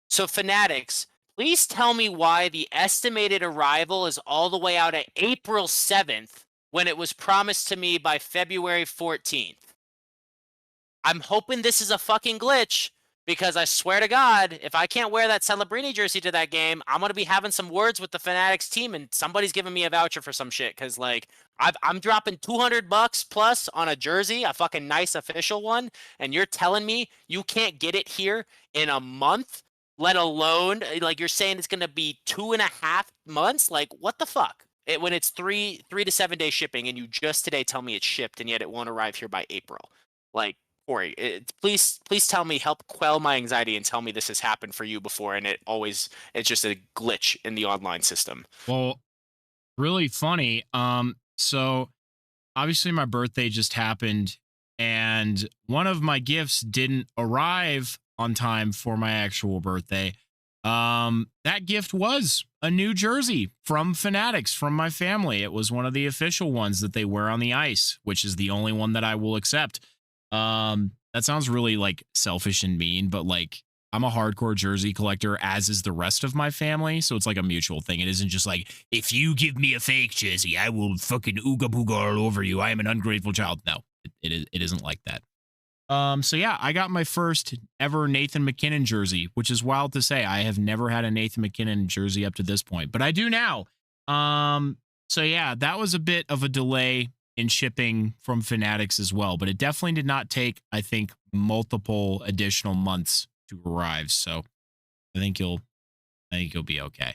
So Fanatics, please tell me why the estimated arrival is all the way out at April 7th when it was promised to me by February 14th. I'm hoping this is a fucking glitch, because I swear to God, if I can't wear that Celebrini jersey to that game, I'm going to be having some words with the Fanatics team and somebody's giving me a voucher for some shit, because like I'm dropping $200 plus on a jersey, a fucking nice official one, and you're telling me you can't get it here in a month, let alone like you're saying it's going to be 2.5 months? Like what the fuck? When it's 3 to 7 day shipping and you just today tell me it's shipped and yet it won't arrive here by April. Like, Corey, please tell me, help quell my anxiety and tell me this has happened for you before and it's just a glitch in the online system. Well, really funny. So obviously my birthday just happened, and one of my gifts didn't arrive on time for my actual birthday. That gift was a new jersey from Fanatics from my family. It was one of the official ones that they wear on the ice, which is the only one that I will accept. That sounds really like selfish and mean, but like I'm a hardcore jersey collector, as is the rest of my family. So it's like a mutual thing. It isn't just like, if you give me a fake jersey, I will fucking ooga booga all over you. I am an ungrateful child. No, it isn't like that. So yeah, I got my first ever Nathan MacKinnon jersey, which is wild to say. I have never had a Nathan MacKinnon jersey up to this point, but I do now. So yeah, that was a bit of a delay in shipping from Fanatics as well, but it definitely did not take, I think, multiple additional months to arrive. So I think you'll be okay.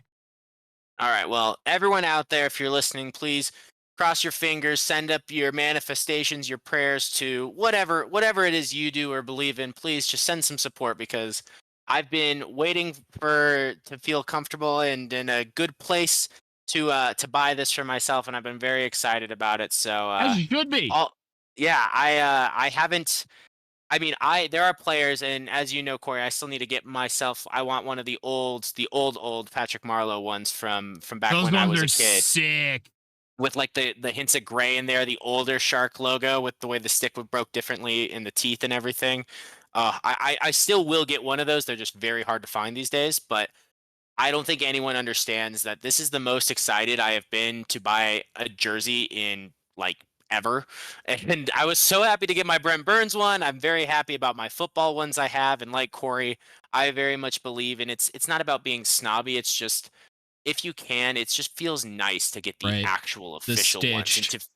All right. Well, everyone out there, if you're listening, please cross your fingers, send up your manifestations, your prayers to whatever it is you do or believe in. Please just send some support, because I've been waiting to feel comfortable and in a good place to buy this for myself, and I've been very excited about it. So As you should be. I haven't. I mean, there are players, and as you know, Corey, I still need to get myself. I want one of the old Patrick Marleau ones from back Those when I was a ones are kid, sick. with like the hints of gray in there, the older Shark logo with the way the stick broke differently in the teeth and everything. I still will get one of those. They're just very hard to find these days, but I don't think anyone understands that this is the most excited I have been to buy a jersey in like ever. And I was so happy to get my Brent Burns one. I'm very happy about my football ones I have. And like Corey, I very much believe, and it's not about being snobby. It's just, if you can, it just feels nice to get the Right. actual The official ones, and stitched.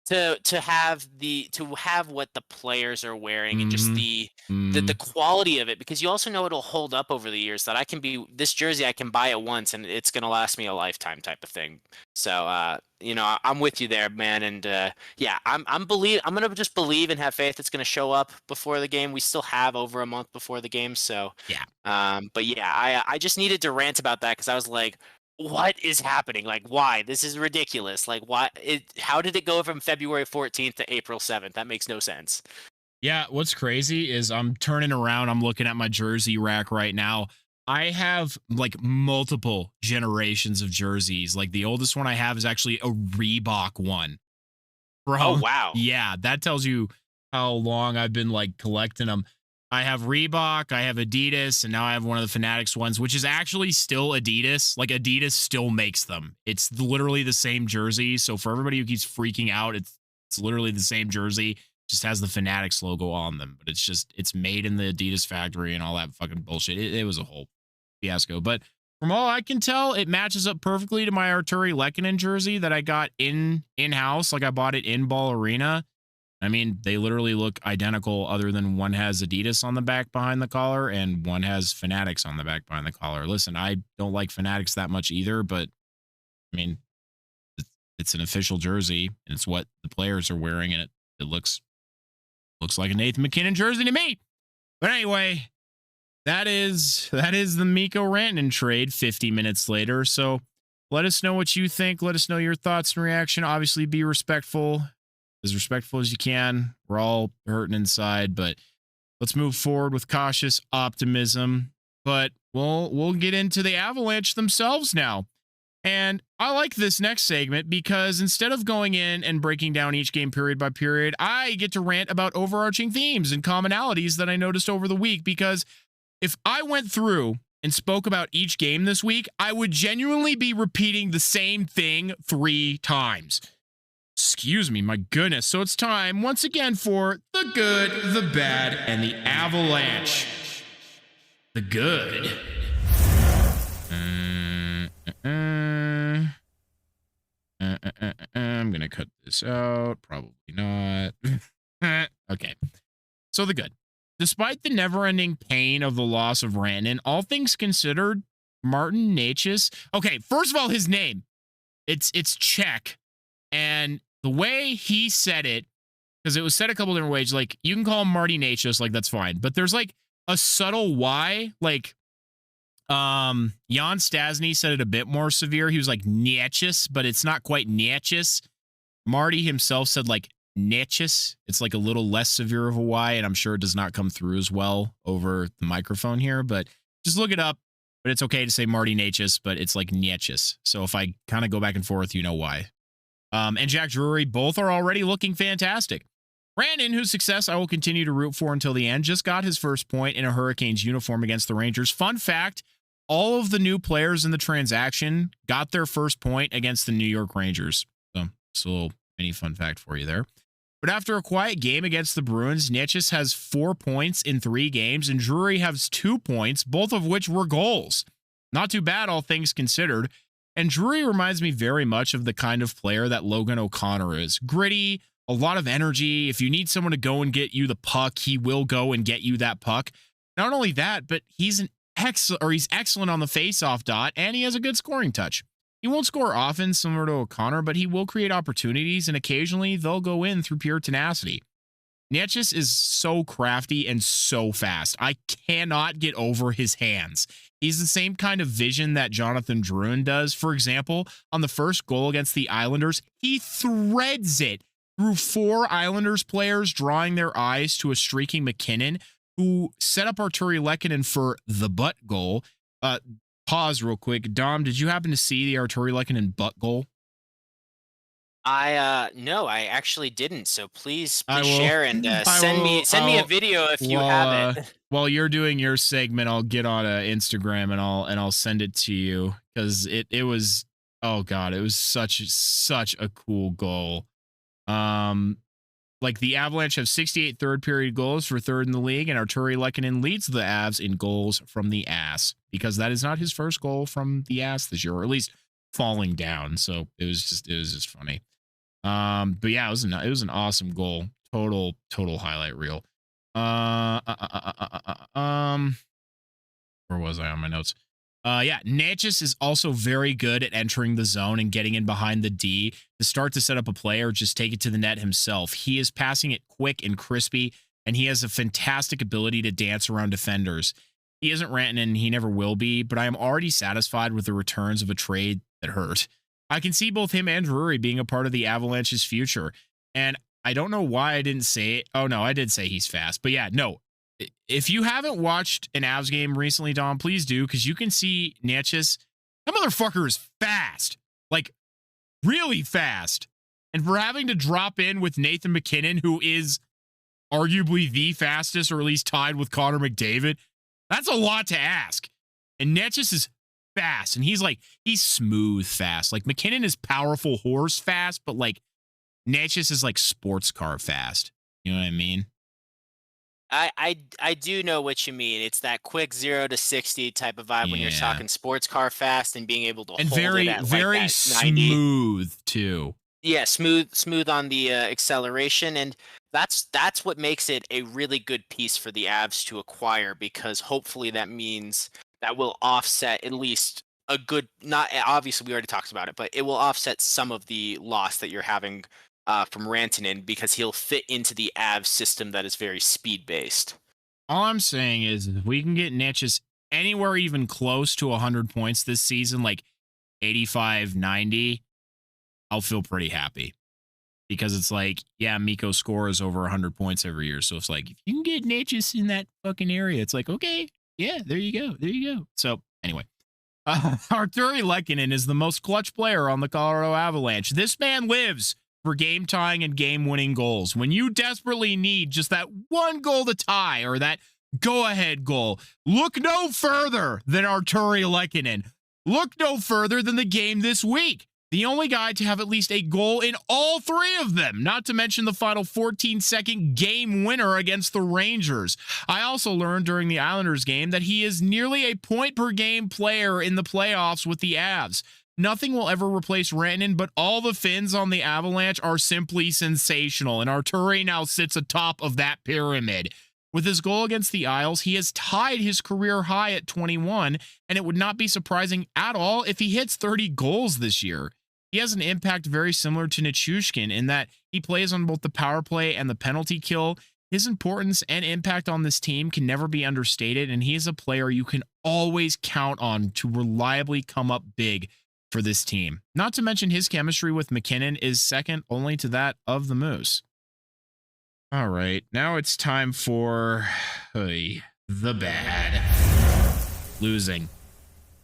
to have what the players are wearing, and just the quality of it, because you also know it'll hold up over the years. That this jersey I can buy it once and it's gonna last me a lifetime type of thing. So I'm with you there, man. And yeah, I'm gonna just believe and have faith it's gonna show up before the game. We still have over a month before the game, so yeah. but yeah, I just needed to rant about that, because I was like, what is happening? Like, why? This is ridiculous. Like, why? How did it go from February 14th to April 7th? That makes no sense. Yeah, what's crazy is I'm turning around, I'm looking at my jersey rack right now. I have like multiple generations of jerseys. Like the oldest one I have is actually a Reebok one. Oh, wow. Yeah, that tells you how long I've been like collecting them. I have Reebok, I have Adidas, and now I have one of the Fanatics ones, which is actually still Adidas. Like Adidas still makes them. It's literally the same jersey. So for everybody who keeps freaking out, it's literally the same jersey. Just has the Fanatics logo on them, but it's made in the Adidas factory and all that fucking bullshit. It was a whole fiasco. But from all I can tell, it matches up perfectly to my Arturi Lehkonen jersey that I got in-house. Like I bought it in Ball Arena. I mean, they literally look identical, other than one has Adidas on the back behind the collar and one has Fanatics on the back behind the collar. Listen, I don't like Fanatics that much either, but I mean, it's an official jersey and it's what the players are wearing, and it looks like a Nathan MacKinnon jersey to me. But anyway, that is the Mikko Rantanen trade 50 minutes later. So let us know what you think. Let us know your thoughts and reaction. Obviously, be respectful as you can. We're all hurting inside, but let's move forward with cautious optimism. But we'll get into the Avalanche themselves now. And I like this next segment because instead of going in and breaking down each game period by period, I get to rant about overarching themes and commonalities that I noticed over the week. Because if I went through and spoke about each game this week, I would genuinely be repeating the same thing 3 times. Excuse me, my goodness. So it's time once again for the good, the bad, and the Avalanche. The good. I'm going to cut this out. Probably not. Okay. So the good. Despite the never-ending pain of the loss of Rantanen, all things considered, Martin Necas. Okay, first of all, his name. It's Czech. And the way he said it, because it was said a couple different ways, like you can call him Marty Necas, like that's fine. But there's like a subtle Y, like Jan Stasny said it a bit more severe. He was like Necas, but it's not quite Necas. Marty himself said like Necas. It's like a little less severe of a Y, and I'm sure it does not come through as well over the microphone here, but just look it up. But it's okay to say Marty Necas, but it's like Necas. So if I kind of go back and forth, you know why. And Jack Drury, both are already looking fantastic. Brandon, whose success I will continue to root for until the end, just got his first point in a Hurricanes uniform against the Rangers. Fun fact, all of the new players in the transaction got their first point against the New York Rangers. So it's a little mini fun fact for you there. But after a quiet game against the Bruins, Necas has 4 points in 3 games, and Drury has 2 points, both of which were goals. Not too bad, all things considered. And Drury reminds me very much of the kind of player that Logan O'Connor is. Gritty, a lot of energy. If you need someone to go and get you the puck, he will go and get you that puck. Not only that, but he's excellent on the face-off dot, and he has a good scoring touch. He won't score often, similar to O'Connor, but he will create opportunities, and occasionally they'll go in through pure tenacity. Necas is so crafty and so fast. I cannot get over his hands. He's the same kind of vision that Jonathan Drouin does. For example, on the first goal against the Islanders, he threads it through 4 Islanders players, drawing their eyes to a streaking McKinnon, who set up Arturi Lehkonen for the butt goal. Pause real quick. Dom, did you happen to see the Arturi Lehkonen butt goal? No, I actually didn't. So please share and send me a video if you have it. While you're doing your segment, I'll get on Instagram and I'll send it to you, because it was, oh god, it was such a cool goal. Like the Avalanche have 68 third period goals for third in the league, and Arturi Lehkonen leads the Avs in goals from the ass, because that is not his first goal from the ass this year, or at least falling down. So it was just funny. But yeah, it was an awesome goal. Total highlight reel. Where was I on my notes? Yeah, Necas is also very good at entering the zone and getting in behind the D to start to set up a play or just take it to the net himself. He is passing it quick and crispy, and he has a fantastic ability to dance around defenders. He isn't Rantanen, he never will be, but I am already satisfied with the returns of a trade that hurt. I can see both him and Drury being a part of the Avalanche's future, and I don't know why I didn't say it. Oh, no, I did say he's fast, but yeah, no. If you haven't watched an Avs game recently, Dom, please do, because you can see Necas. That motherfucker is fast, like really fast. And for having to drop in with Nathan MacKinnon, who is arguably the fastest, or at least tied with Connor McDavid, that's a lot to ask. And Necas is fast, and he's smooth fast. Like MacKinnon is powerful horse fast, but like Necas is like sports car fast. You know what I mean? I do know what you mean. It's that quick 0 to 60 type of vibe when you're talking sports car fast and being able to and hold very it at very like that 90. Smooth too. Yeah, smooth on the acceleration, and that's what makes it a really good piece for the Avs to acquire, because hopefully that means that will offset at least a good, not obviously we already talked about it, but it will offset some of the loss that you're having from Rantanen, because he'll fit into the Avs system that is very speed based. All I'm saying is, if we can get Necas anywhere even close to 100 points this season, like 85, 90, I'll feel pretty happy, because it's like, yeah, Mikko scores over 100 points every year. So it's like, if you can get Necas in that fucking area, it's like, okay, yeah, there you go. So anyway, Arturi Lehkonen is the most clutch player on the Colorado Avalanche. This man lives for game tying and game winning goals. When you desperately need just that one goal to tie, or that go ahead goal, look no further than Arturi Lehkonen. Look no further than the game this week. The only guy to have at least a goal in all 3 of them, not to mention the final 14-second game winner against the Rangers. I also learned during the Islanders game that he is nearly a point-per-game player in the playoffs with the Avs. Nothing will ever replace Rantanen, but all the Finns on the Avalanche are simply sensational, and Arturi now sits atop of that pyramid. With his goal against the Isles, he has tied his career high at 21, and it would not be surprising at all if he hits 30 goals this year. He has an impact very similar to Nichushkin in that he plays on both the power play and the penalty kill. His importance and impact on this team can never be understated, and he is a player you can always count on to reliably come up big for this team. Not to mention his chemistry with McKinnon is second only to that of the Moose. All right, now it's time for the bad. Losing.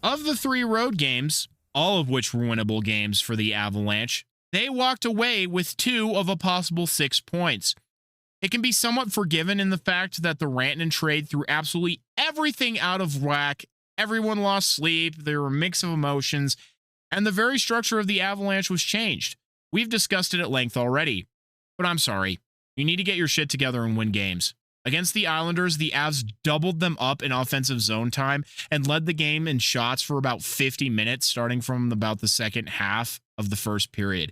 Of the 3 road games, all of which were winnable games for the Avalanche, they walked away with 2 of a possible 6 points. It can be somewhat forgiven in the fact that the Rantanen trade threw absolutely everything out of whack. Everyone lost sleep, there were a mix of emotions, and the very structure of the Avalanche was changed. We've discussed it at length already, but I'm sorry. You need to get your shit together and win games. Against the Islanders, the Avs doubled them up in offensive zone time and led the game in shots for about 50 minutes, starting from about the second half of the first period.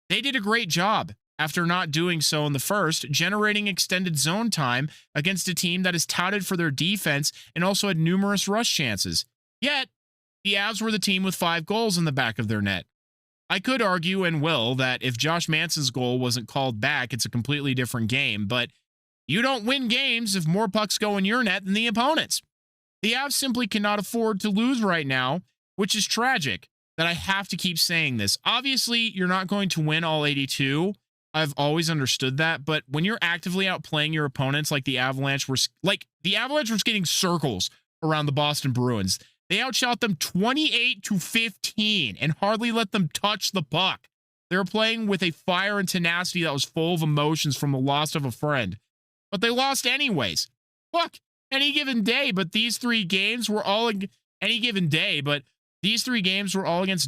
They did a great job after not doing so in the first, generating extended zone time against a team that is touted for their defense and also had numerous rush chances. Yet, the Avs were the team with 5 goals in the back of their net. I could argue and will that if Josh Manson's goal wasn't called back, it's a completely different game, but you don't win games if more pucks go in your net than the opponent's. The Avs simply cannot afford to lose right now, which is tragic that I have to keep saying this. Obviously, you're not going to win all 82. I've always understood that, but when you're actively outplaying your opponents like the Avalanche was getting circles around the Boston Bruins. They outshot them 28-15 and hardly let them touch the puck. They were playing with a fire and tenacity that was full of emotions from the loss of a friend. But they lost anyways. Look, any given day, but these 3 games were all against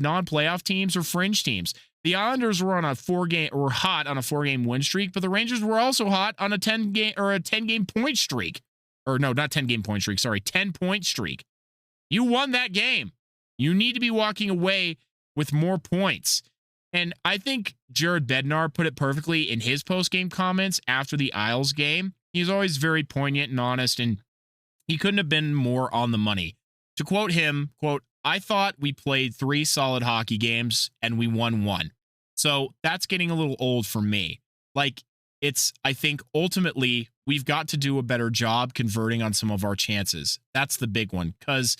non-playoff teams or fringe teams. The Islanders were hot on a 4-game win streak, but the Rangers were also hot on a 10-game point streak. Or no, not 10-game point streak, sorry, 10-point streak. You won that game. You need to be walking away with more points. And I think Jared Bednar put it perfectly in his post-game comments after the Isles game. He's always very poignant and honest, and he couldn't have been more on the money. To quote him, quote, "I thought we played 3 solid hockey games and we won 1. So that's getting a little old for me. I think ultimately we've got to do a better job converting on some of our chances. That's the big one, because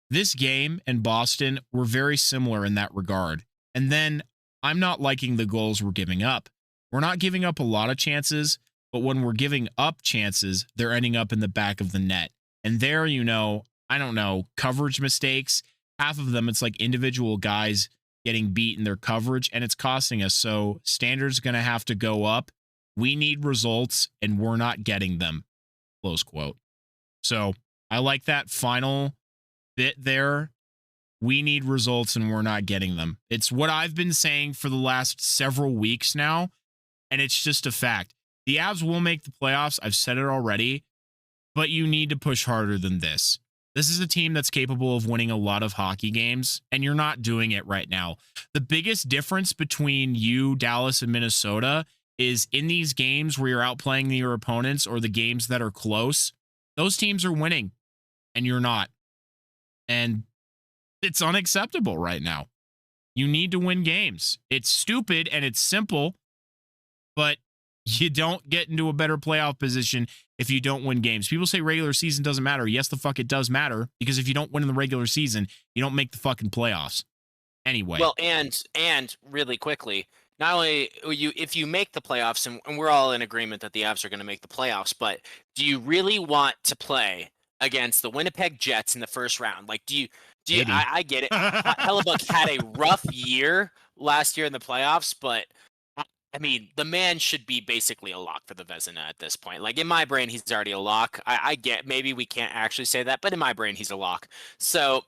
this game and Boston were very similar in that regard. And then I'm not liking the goals we're giving up. We're not giving up a lot of chances, but when we're giving up chances, they're ending up in the back of the net. And there, coverage mistakes. Half of them, it's like individual guys getting beat in their coverage, and it's costing us. So standards going to have to go up. We need results, and we're not getting them. Close quote. So I like that final bit there. We need results, and we're not getting them. It's what I've been saying for the last several weeks now, and it's just a fact. The Avs will make the playoffs. I've said it already, but you need to push harder than this. This is a team that's capable of winning a lot of hockey games, and you're not doing it right now. The biggest difference between you, Dallas, and Minnesota is in these games where you're outplaying your opponents or the games that are close, those teams are winning, and you're not. And it's unacceptable right now. You need to win games. It's stupid and it's simple, but you don't get into a better playoff position if you don't win games. People say regular season doesn't matter. Yes, the fuck it does matter, because if you don't win in the regular season, you don't make the fucking playoffs. Anyway. Well, and really quickly, not only if you make the playoffs, and we're all in agreement that the Avs are going to make the playoffs, but do you really want to play against the Winnipeg Jets in the first round? Like, do you? I get it. Hellebuck had a rough year last year in the playoffs, but I mean, the man should be basically a lock for the Vezina at this point. Like, in my brain, he's already a lock. I get maybe we can't actually say that, but in my brain, he's a lock. So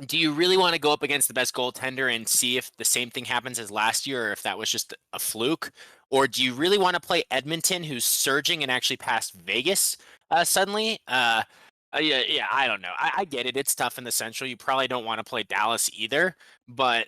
do you really want to go up against the best goaltender and see if the same thing happens as last year, or if that was just a fluke? Or do you really want to play Edmonton, who's surging and actually passed Vegas suddenly? Yeah, I don't know. I get it. It's tough in the Central. You probably don't want to play Dallas either, but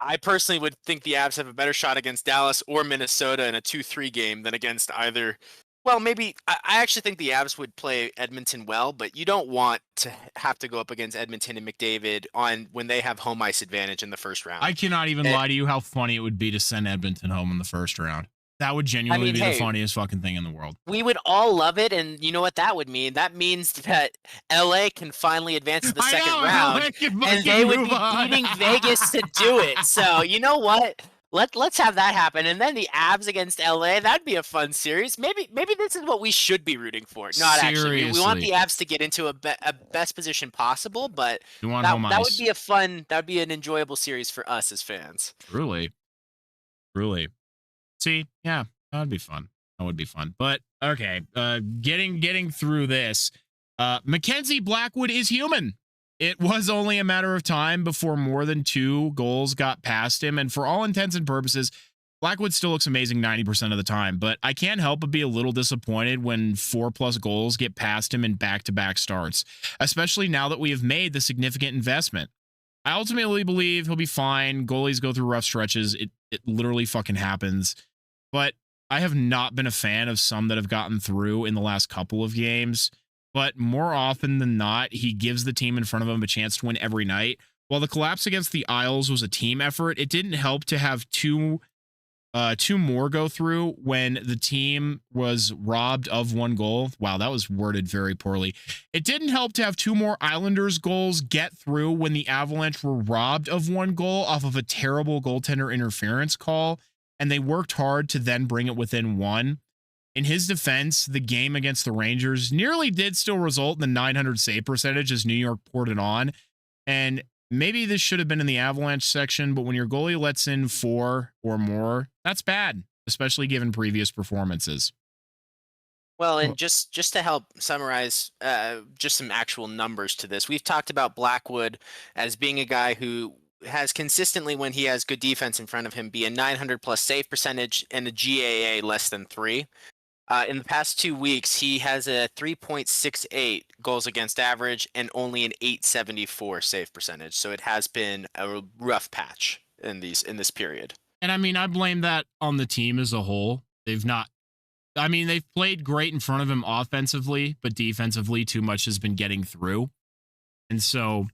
I personally would think the Avs have a better shot against Dallas or Minnesota in a 2-3 game than against either. Well, maybe I actually think the Avs would play Edmonton well, but you don't want to have to go up against Edmonton and McDavid when they have home ice advantage in the first round. I cannot even lie to you how funny it would be to send Edmonton home in the first round. That would genuinely be the hey, funniest fucking thing in the world. we would all love it, and you know what that would mean? That means that LA can finally advance to the second round, and they would be beating Vegas to do it. So you know what? Let's have that happen, and then the Avs against LA. That'd be a fun series. Maybe this is what we should be rooting for. Not actually. We want the Avs to get into a best position possible, but that would be a fun. That would be an enjoyable series for us as fans. Truly. See, yeah, that would be fun. But okay, getting through this. Mackenzie Blackwood is human. It was only a matter of time before more than 2 goals got past him. And for all intents and purposes, Blackwood still looks amazing 90% of the time. But I can't help but be a little disappointed when 4+ goals get past him in back-to-back starts, especially now that we have made the significant investment. I ultimately believe he'll be fine. Goalies go through rough stretches. It literally fucking happens. But I have not been a fan of some that have gotten through in the last couple of games. But more often than not, he gives the team in front of him a chance to win every night. While the collapse against the Isles was a team effort, it didn't help to have two more go through when the team was robbed of 1 goal. Wow, that was worded very poorly. It didn't help to have 2 more Islanders goals get through when the Avalanche were robbed of 1 goal off of a terrible goaltender interference call, and they worked hard to then bring it within 1. In his defense, the game against the Rangers nearly did still result in the 900 save percentage as New York poured it on. And maybe this should have been in the Avalanche section, but when your goalie lets in 4 or more, that's bad, especially given previous performances. Well, and just to help summarize just some actual numbers to this, we've talked about Blackwood as being a guy who has consistently, when he has good defense in front of him, be a 900+ save percentage and a GAA less than 3. In the past 2 weeks, he has a 3.68 goals against average and only an 874 save percentage. So it has been a rough patch in this period. And I mean, I blame that on the team as a whole. They've played great in front of him offensively, but defensively, too much has been getting through. And so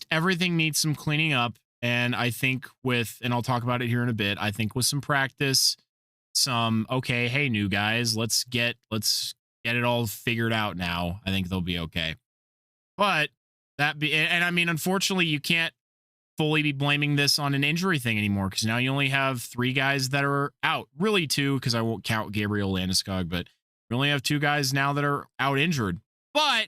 everything needs some cleaning up. And I think and I'll talk about it here in a bit, I think with some practice, hey, new guys, let's get it all figured out now. I think they'll be okay. But unfortunately, you can't fully be blaming this on an injury thing anymore, because now you only have 3 guys that are out. Really 2, because I won't count Gabriel Landeskog, but we only have 2 guys now that are out injured. But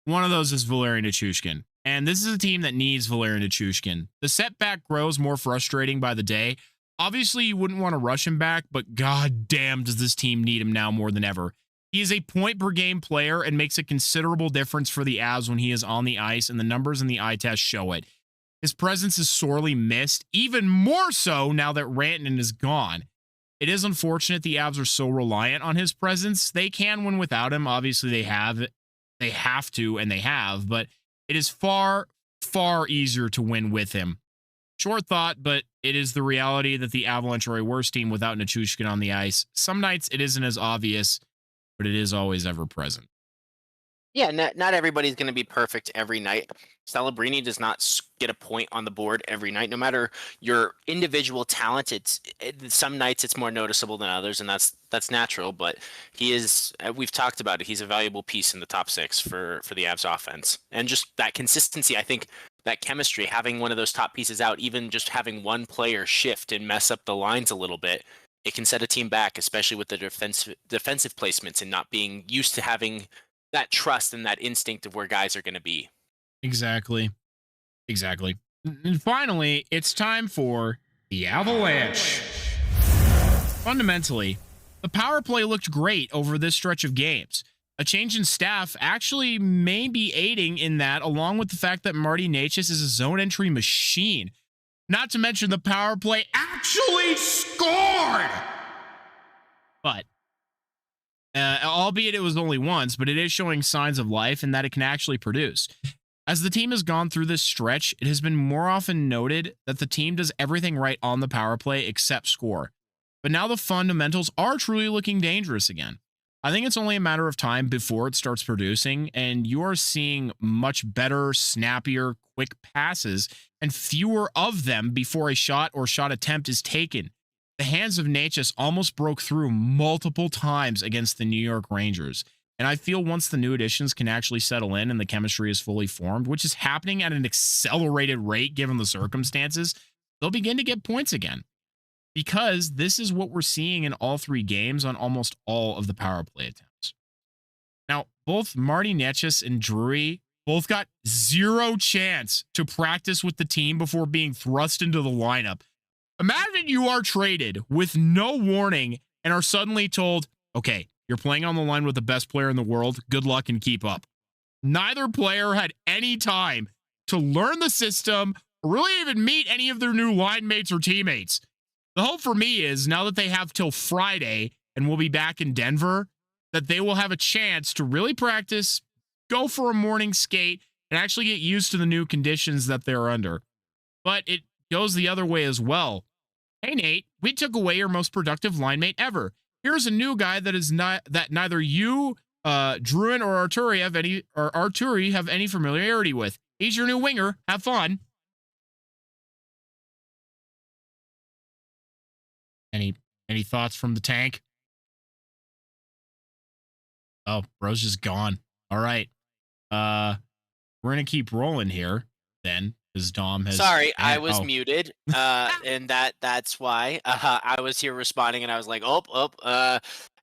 one of those is Valerian Nichushkin. And this is a team that needs Valerian Nichushkin. The setback grows more frustrating by the day. Obviously, you wouldn't want to rush him back, but god damn does this team need him now more than ever. He is a point-per-game player and makes a considerable difference for the Avs when he is on the ice, and the numbers in the eye test show it. His presence is sorely missed, even more so now that Rantanen is gone. It is unfortunate the Avs are so reliant on his presence. They can win without him. Obviously, they have to, and they have, but it is far, far easier to win with him. Short thought, but it is the reality that the Avalanche are a worse team without Nichushkin on the ice. Some nights it isn't as obvious, but it is always ever present. Yeah, not everybody's going to be perfect every night. Celebrini does not get a point on the board every night. No matter your individual talent, some nights it's more noticeable than others, and that's natural. But he is, we've talked about it, he's a valuable piece in the top 6 for the Avs offense. And just that consistency, I think, that chemistry, having one of those top pieces out, even just having one player shift and mess up the lines a little bit, it can set a team back, especially with the defensive placements and not being used to having that trust and that instinct of where guys are going to be. Exactly. And finally, it's time for the Avalanche. Fundamentally, the power play looked great over this stretch of games. A change in staff actually may be aiding in that, along with the fact that Marty Necas is a zone entry machine. Not to mention the power play actually scored! But, albeit it was only once, but it is showing signs of life and that it can actually produce. As the team has gone through this stretch, it has been more often noted that the team does everything right on the power play except score. But now the fundamentals are truly looking dangerous again. I think it's only a matter of time before it starts producing, and you are seeing much better, snappier, quick passes and fewer of them before a shot or shot attempt is taken. the hands of Necas almost broke through multiple times against the New York Rangers. And I feel once the new additions can actually settle in and the chemistry is fully formed, which is happening at an accelerated rate given the circumstances, they'll begin to get points again. Because this is what we're seeing in all 3 games on almost all of the power play attempts. Now, both Marty Necas and Drury both got 0 chance to practice with the team before being thrust into the lineup. Imagine you are traded with no warning and are suddenly told, okay, you're playing on the line with the best player in the world. Good luck and keep up. Neither player had any time to learn the system or really even meet any of their new line mates or teammates. The hope for me is now that they have till Friday and we'll be back in Denver, that they will have a chance to really practice, go for a morning skate, and actually get used to the new conditions that they're under. But it goes the other way as well. Hey, Nate, we took away your most productive line mate ever. Here's a new guy that neither you, Druin or Arturi have any familiarity with. He's your new winger. Have fun. Any thoughts from the tank? Oh, bro's just gone. All right. We're gonna keep rolling here then, because Dom has. Sorry, I was muted, and that's why I was here responding, and I was like,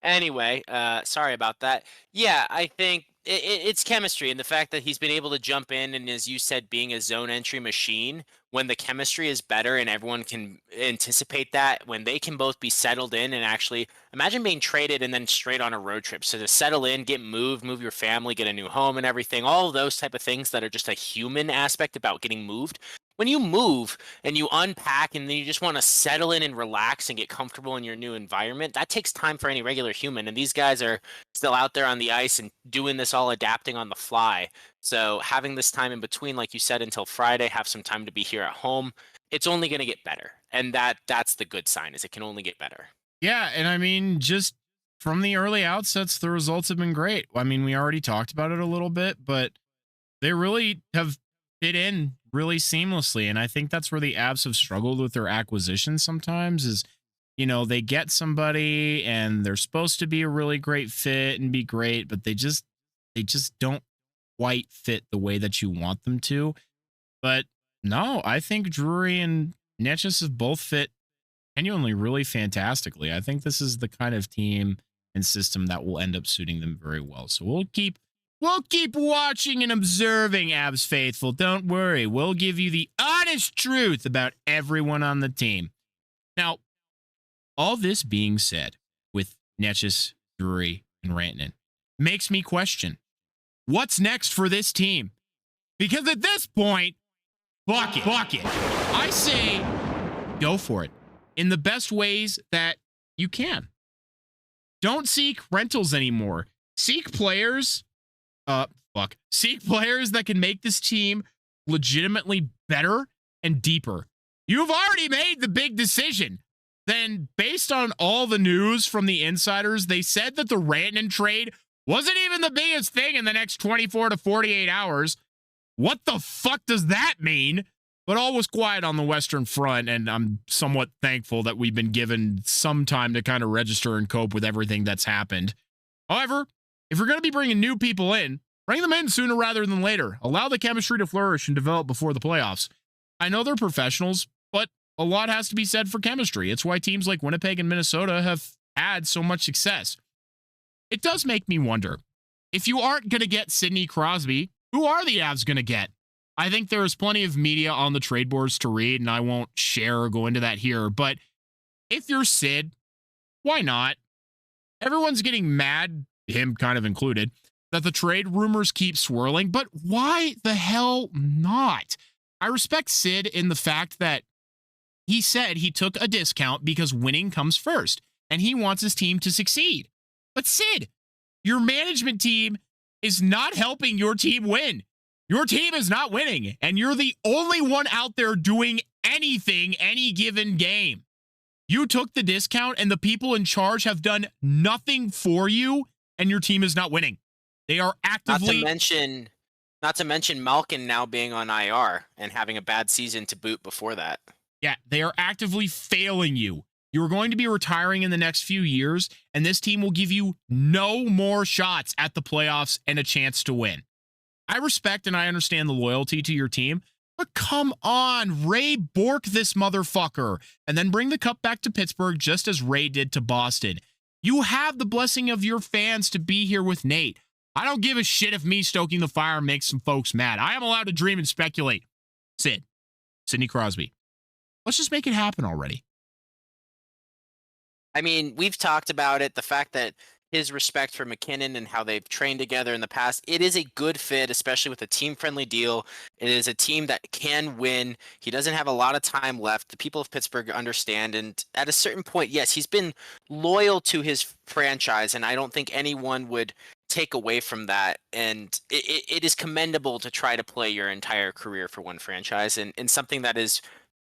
Anyway, sorry about that. Yeah, I think it's chemistry, and the fact that he's been able to jump in and, as you said, being a zone entry machine when the chemistry is better and everyone can anticipate that, when they can both be settled in and actually imagine being traded and then straight on a road trip. So to settle in, get moved, move your family, get a new home and everything, all of those type of things that are just a human aspect about getting moved. When you move and you unpack and then you just want to settle in and relax and get comfortable in your new environment, that takes time for any regular human. And these guys are still out there on the ice and doing this all adapting on the fly. So having this time in between, like you said, until Friday, have some time to be here at home, it's only going to get better. And that's the good sign, is it can only get better. Yeah, and I mean, just from the early outsets, the results have been great. I mean, we already talked about it a little bit, but they really have fit in really seamlessly. And I think that's where the Avs have struggled with their acquisitions sometimes is, you know, they get somebody and they're supposed to be a really great fit and be great, but they just don't quite fit the way that you want them to. But no, I think Drury and Necas have both fit genuinely really fantastically. I think this is the kind of team and system that will end up suiting them very well. So we'll keep watching and observing, Avs Faithful. Don't worry. We'll give you the honest truth about everyone on the team. Now, all this being said, with Necas, Drury, and Rantanen, makes me question, what's next for this team? Because at this point, fuck it. I say go for it in the best ways that you can. Don't seek rentals anymore. Seek players that can make this team legitimately better and deeper. You've already made the big decision. Then, based on all the news from the insiders, they said that the Rantanen trade wasn't even the biggest thing in the next 24 to 48 hours. What the fuck does that mean? But all was quiet on the Western Front, and I'm somewhat thankful that we've been given some time to kind of register and cope with everything that's happened. However, if you're going to be bringing new people in, bring them in sooner rather than later. Allow the chemistry to flourish and develop before the playoffs. I know they're professionals, but a lot has to be said for chemistry. It's why teams like Winnipeg and Minnesota have had so much success. It does make me wonder, if you aren't going to get Sidney Crosby, who are the Avs going to get? I think there is plenty of media on the trade boards to read, and I won't share or go into that here. But if you're Sid, why not? Everyone's getting mad, him kind of included, that the trade rumors keep swirling, but why the hell not? I respect Sid in the fact that he said he took a discount because winning comes first, and he wants his team to succeed. But Sid, your management team is not helping your team win. Your team is not winning, and you're the only one out there doing anything any given game. You took the discount, and the people in charge have done nothing for you, and your team is not winning. They are actively... Not to mention Malkin now being on IR and having a bad season to boot before that. Yeah, they are actively failing you. You're going to be retiring in the next few years, and this team will give you no more shots at the playoffs and a chance to win. I respect and I understand the loyalty to your team, but come on, Ray Bork this motherfucker, and then bring the cup back to Pittsburgh just as Ray did to Boston. You have the blessing of your fans to be here with Nate. I don't give a shit if me stoking the fire makes some folks mad. I am allowed to dream and speculate. Sidney Crosby. Let's just make it happen already. I mean, we've talked about it, the fact that his respect for McKinnon and how they've trained together in the past, it is a good fit, especially with a team-friendly deal. It is a team that can win. He doesn't have a lot of time left. The people of Pittsburgh understand, and at a certain point, yes, he's been loyal to his franchise, and I don't think anyone would take away from that. And it is commendable to try to play your entire career for one franchise, and something that is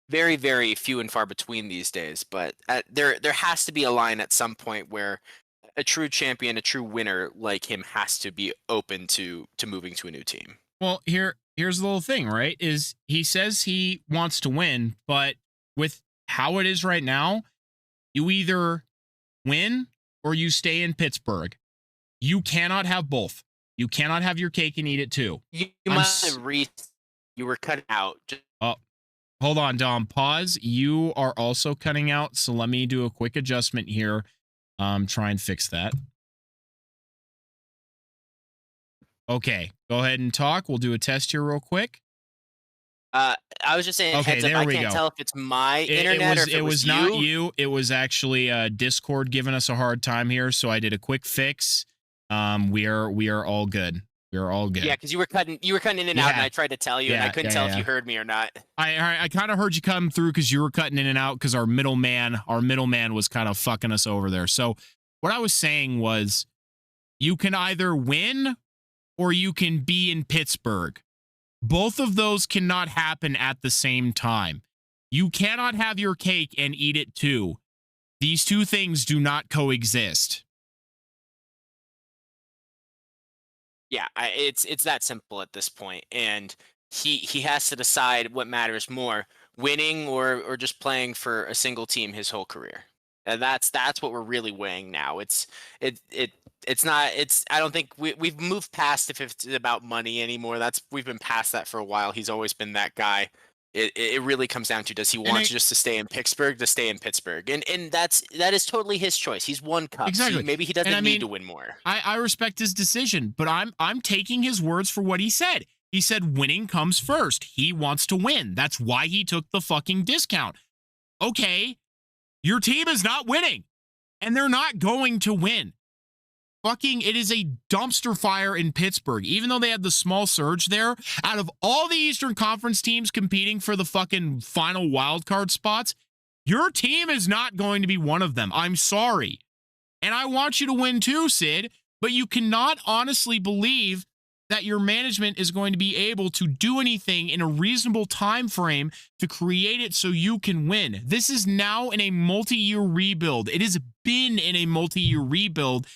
very, very few and far between these days. But there has to be a line at some point where a true champion, a true winner like him has to be open to moving to a new team. Well, here's the little thing, right? Is he says he wants to win, but with how it is right now, you either win or you stay in Pittsburgh. You cannot have both. You cannot have your cake and eat it too. You must have you were cut out. Oh, hold on, Dom. Pause. You are also cutting out, so let me do a quick adjustment here. Try and fix that. Okay, go ahead and talk. We'll do a test here real quick. I was just saying, okay, heads up, there we I can't go. tell if it's my internet or if it was not you. It was actually Discord giving us a hard time here, so I did a quick fix. We are all good. We're all good. Yeah, because you were cutting in and out, and I tried to tell you, and I couldn't tell if you heard me or not. I kind of heard you come through because you were cutting in and out because our middleman was kind of fucking us over there. So what I was saying was, you can either win or you can be in Pittsburgh. Both of those cannot happen at the same time. You cannot have your cake and eat it too. These two things do not coexist. Yeah, it's that simple at this point, and he has to decide what matters more: winning or just playing for a single team his whole career. And that's what we're really weighing now. It's not. I don't think we've moved past if it's about money anymore. We've been past that for a while. He's always been that guy. It really comes down to, does he want just to stay in Pittsburgh, and that is totally his choice. He's won cups. Exactly. Maybe he doesn't need to win more. I respect his decision, but I'm taking his words for what he said. He said winning comes first. He wants to win. That's why he took the fucking discount. Okay, your team is not winning, and they're not going to win. It is a dumpster fire in Pittsburgh. Even though they had the small surge there, out of all the Eastern Conference teams competing for the fucking final wild card spots, your team is not going to be one of them. I'm sorry. And I want you to win too, Sid, but you cannot honestly believe that your management is going to be able to do anything in a reasonable time frame to create it so you can win. This is now in a multi-year rebuild. It has been in a multi-year rebuild,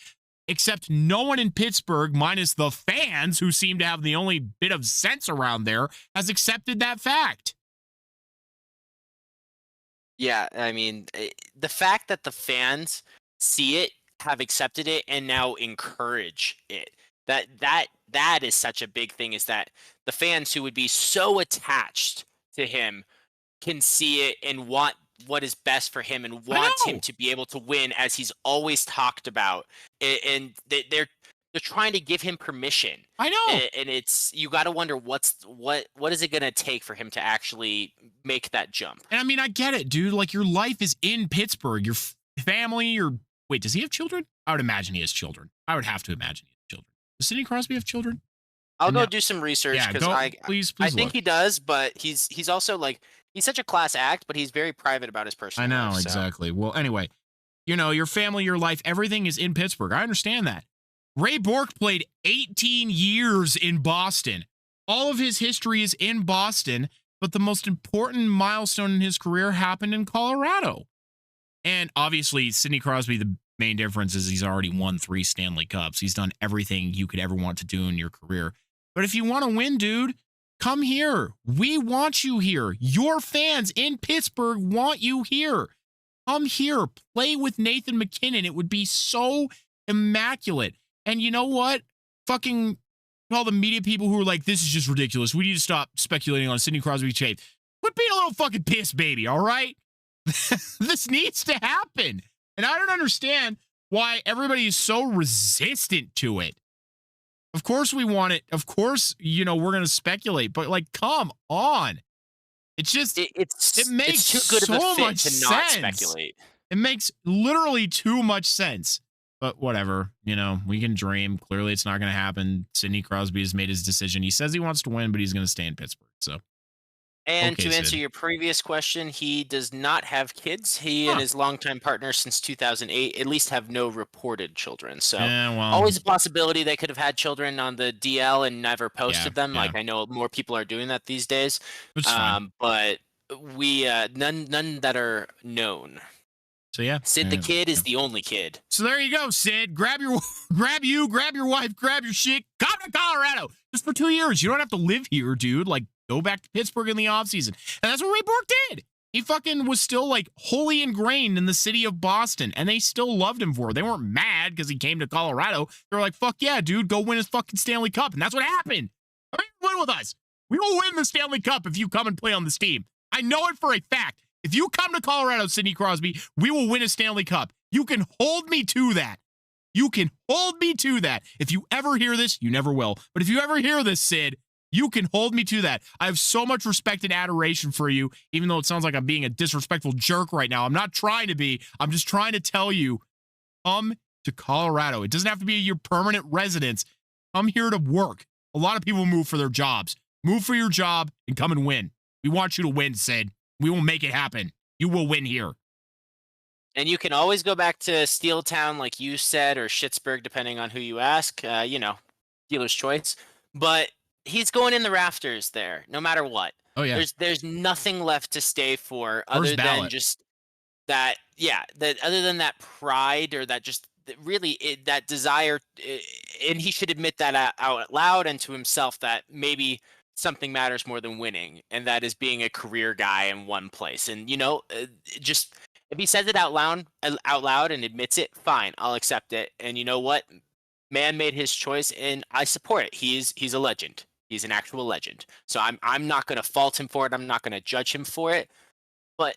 except no one in Pittsburgh, minus the fans who seem to have the only bit of sense around there, has accepted that fact. Yeah, I mean, the fact that the fans see it, have accepted it, and now encourage it, that is such a big thing, is that the fans who would be so attached to him can see it and want what is best for him and want him to be able to win, as he's always talked about, and they're trying to give him permission. I know, and it's, you got to wonder what is it gonna take for him to actually make that jump. And I mean, I get it, dude. Like, your life is in Pittsburgh. Your family. Wait, does he have children? I would imagine he has children. I would have to imagine he has children. Does Sidney Crosby have children? I'll go do some research, because please I think look. he does, but he's also like, he's such a class act, but he's very private about his personal life. I know, exactly. Well, anyway, your family, your life, everything is in Pittsburgh. I understand that. Ray Bork played 18 years in Boston. All of his history is in Boston, but the most important milestone in his career happened in Colorado. And obviously, Sidney Crosby, the main difference is he's already won 3 Stanley Cups. He's done everything you could ever want to do in your career. But if you want to win, dude, come here. We want you here. Your fans in Pittsburgh want you here. Come here, play with Nathan MacKinnon. It would be so immaculate. And you know what? Fucking all the media people who are like, this is just ridiculous. We need to stop speculating on Sidney Crosby's trade. Quit being a little fucking piss baby, all right? This needs to happen. And I don't understand why everybody is so resistant to it. Of course we want it. Of course, we're going to speculate, but like, come on. It's just, it makes too good so of a fit much to not sense. speculate. It makes literally too much sense. But whatever, we can dream. Clearly, it's not going to happen. Sidney Crosby has made his decision. He says he wants to win, but he's going to stay in Pittsburgh. So, and okay, to answer Sid. your previous question, he does not have kids. He and his longtime partner since 2008 at least have no reported children. So, always a possibility they could have had children on the DL and never posted them. Like I know more people are doing that these days. But we none that are known. So yeah, Sid the kid is the only kid. So there you go, Sid. Grab your wife, grab your shit, come to Colorado just for 2 years. You don't have to live here, dude. Like, go back to Pittsburgh in the offseason. And that's what Ray Bourque did. He fucking was still like wholly ingrained in the city of Boston, and they still loved him for it. They weren't mad because he came to Colorado. They were like, fuck yeah, dude, go win his fucking Stanley Cup. And that's what happened. Come here, win with us. We will win the Stanley Cup if you come and play on this team. I know it for a fact. If you come to Colorado, Sidney Crosby, we will win a Stanley Cup. You can hold me to that. You can hold me to that. If you ever hear this, you never will. But if you ever hear this, Sid, you can hold me to that. I have so much respect and adoration for you, even though it sounds like I'm being a disrespectful jerk right now. I'm not trying to be. I'm just trying to tell you, come to Colorado. It doesn't have to be your permanent residence. Come here to work. A lot of people move for their jobs. Move for your job and come and win. We want you to win, Sid. We will make it happen. You will win here. And you can always go back to Steeltown, like you said, or Schittsburg, depending on who you ask. Dealer's choice. But he's going in the rafters there, no matter what. Oh, yeah. There's nothing left to stay for other than just that. Yeah, other than that pride or that just really that desire. And he should admit that out loud and to himself that maybe something matters more than winning, and that is being a career guy in one place. And just if he says it out loud and admits it, fine, I'll accept it. And you know what, man made his choice, and I support it. He's a legend. He's an actual legend. So I'm not going to fault him for it. I'm not going to judge him for it. But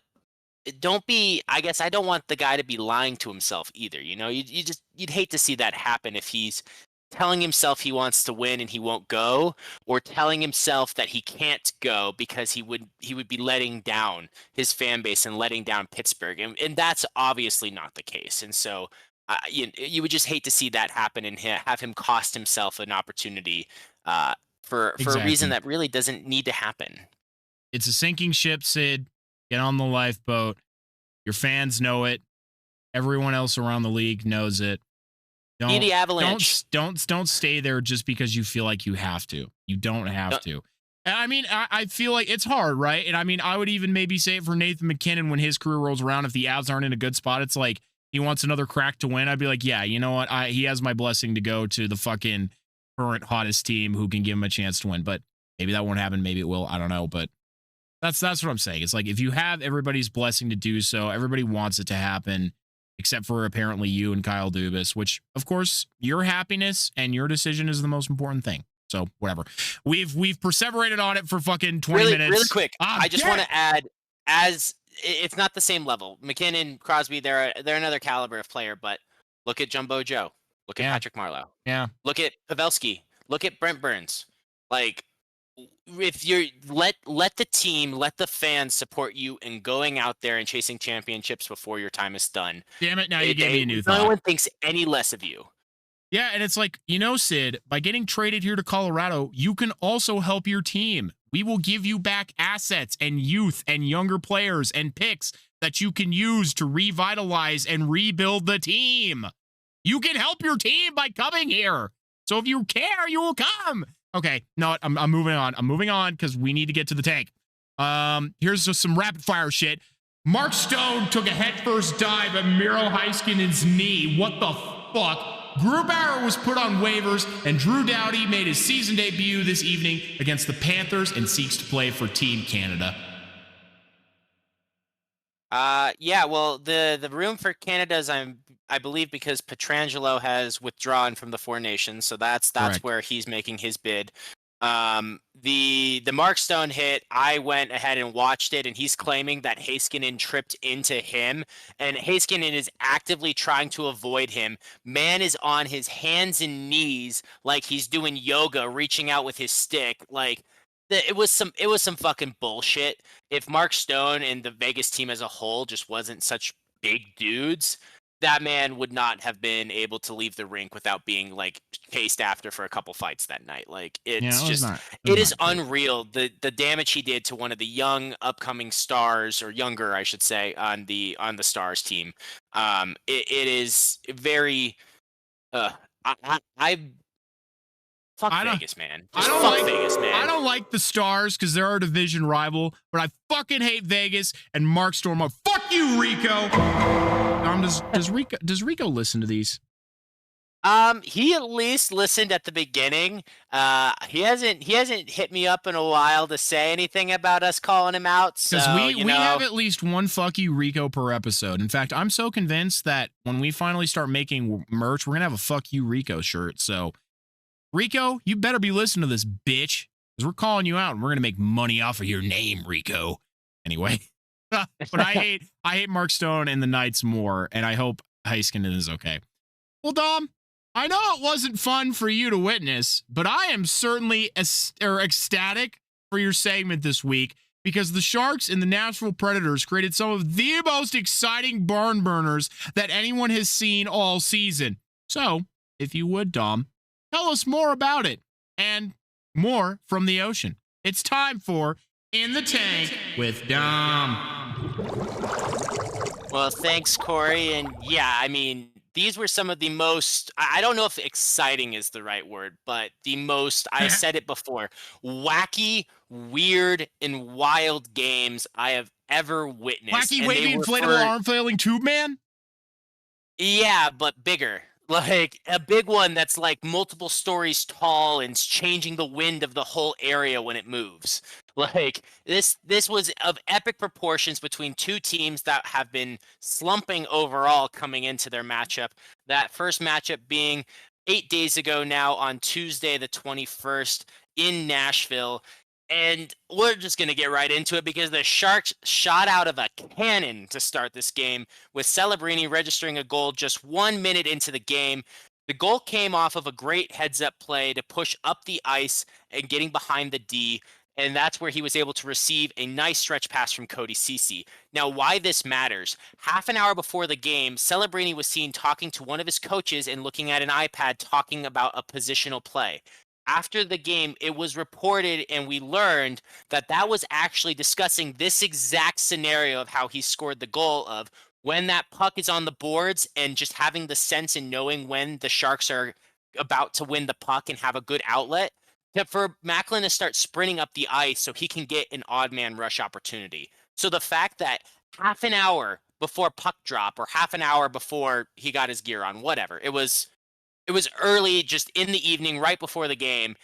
I guess I don't want the guy to be lying to himself either. You'd hate to see that happen if he's telling himself he wants to win and he won't go, or telling himself that he can't go because he would be letting down his fan base and letting down Pittsburgh, and that's obviously not the case. And so you would just hate to see that happen and have him cost himself an opportunity for a reason that really doesn't need to happen. It's a sinking ship, Sid. Get on the lifeboat. Your fans know it. Everyone else around the league knows it. Be the Avalanche. Don't stay there just because you feel like you have to. You don't have to. And I mean, I feel like it's hard, right? And I mean, I would even maybe say it for Nathan MacKinnon when his career rolls around. If the Avs aren't in a good spot, it's like he wants another crack to win. I'd be like, yeah, you know what? He has my blessing to go to the fucking current hottest team who can give him a chance to win. But maybe that won't happen. Maybe it will. I don't know. But that's what I'm saying. It's like if you have everybody's blessing to do so, everybody wants it to happen. Except for apparently you and Kyle Dubas, which, of course, your happiness and your decision is the most important thing. So, whatever. We've perseverated on it for fucking 20 minutes. Really quick. I just want to add, as it's not the same level. MacKinnon, Crosby, they're another caliber of player, but look at Jumbo Joe. Look at Patrick Marleau. Yeah. Look at Pavelski. Look at Brent Burns. Like, if you're let the team, let the fans support you in going out there and chasing championships before your time is done. Damn it! Now you gave me a new thought. No one thinks any less of you. Yeah, and it's like, Sid, by getting traded here to Colorado, you can also help your team. We will give you back assets and youth and younger players and picks that you can use to revitalize and rebuild the team. You can help your team by coming here. So if you care, you will come. Okay, no, I'm moving on. I'm moving on because we need to get to the tank. Here's just some rapid fire shit. Mark Stone took a headfirst dive at Miro Heiskanen's knee. What the fuck? Grubauer was put on waivers, and Drew Doughty made his season debut this evening against the Panthers and seeks to play for Team Canada. Yeah, well, the room for Canada's I believe because Petrangelo has withdrawn from the Four Nations, so that's Correct. where he's making his bid. The Mark Stone hit, I went ahead and watched it, and he's claiming that Heiskanen tripped into him, and Heiskanen is actively trying to avoid him. Man is on his hands and knees like he's doing yoga, reaching out with his stick, like. It was some fucking bullshit. If Mark Stone and the Vegas team as a whole just wasn't such big dudes, that man would not have been able to leave the rink without being like chased after for a couple fights that night. Like Yeah, it's it was just not. It was it is not great. unreal the damage he did to one of the young upcoming stars or younger I should say on the Stars team. It is very uh I fuck I don't. Vegas, man. I Just don't fuck like. Vegas, I man. don't like the Stars because they're our division rival, but I fucking hate Vegas and Mark Stormo. Fuck you, Rico. Does Rico listen to these? He at least listened at the beginning. He hasn't hit me up in a while to say anything about us calling him out. Because So, we have at least one fuck you Rico per episode. In fact, I'm so convinced that when we finally start making merch, we're gonna have a fuck you Rico shirt. So Rico, you better be listening to this, bitch, because we're calling you out and we're gonna make money off of your name, Rico. Anyway, but I hate Mark Stone and the Knights more, and I hope Heiskanen is okay. Well, Dom, I know it wasn't fun for you to witness, but I am certainly ecstatic for your segment this week because the Sharks and the Nashville Predators created some of the most exciting barn burners that anyone has seen all season. So, if you would, Dom, tell us more about it and more from the ocean. It's time for In the Tank with Dom. well, thanks, Corey. And yeah, I mean, these were some of the most, I don't know if exciting is the right word, but the most, I said it before, wacky, weird, and wild games I have ever witnessed. Wacky, And they wavy, were inflatable, for, arm flailing tube man? yeah, but bigger. Like a big one that's like multiple stories tall and changing the wind of the whole area when it moves. Like this was of epic proportions between two teams that have been slumping overall coming into their matchup. That first matchup being 8 days ago now on Tuesday the 21st in Nashville. And we're just going to get right into it because the Sharks shot out of a cannon to start this game, with Celebrini registering a goal just 1 minute into the game. The goal came off of a great heads-up play to push up the ice and getting behind the D, and that's where he was able to receive a nice stretch pass from Cody Ceci. Now, why this matters, half an hour before the game, Celebrini was seen talking to one of his coaches and looking at an iPad talking about a positional play. After the game, it was reported and we learned that that was actually discussing this exact scenario of how he scored the goal of when that puck is on the boards and just having the sense and knowing when the Sharks are about to win the puck and have a good outlet for Macklin to start sprinting up the ice so he can get an odd man rush opportunity. So the fact that half an hour before puck drop or half an hour before he got his gear on, whatever, it was early, just in the evening, right before the game.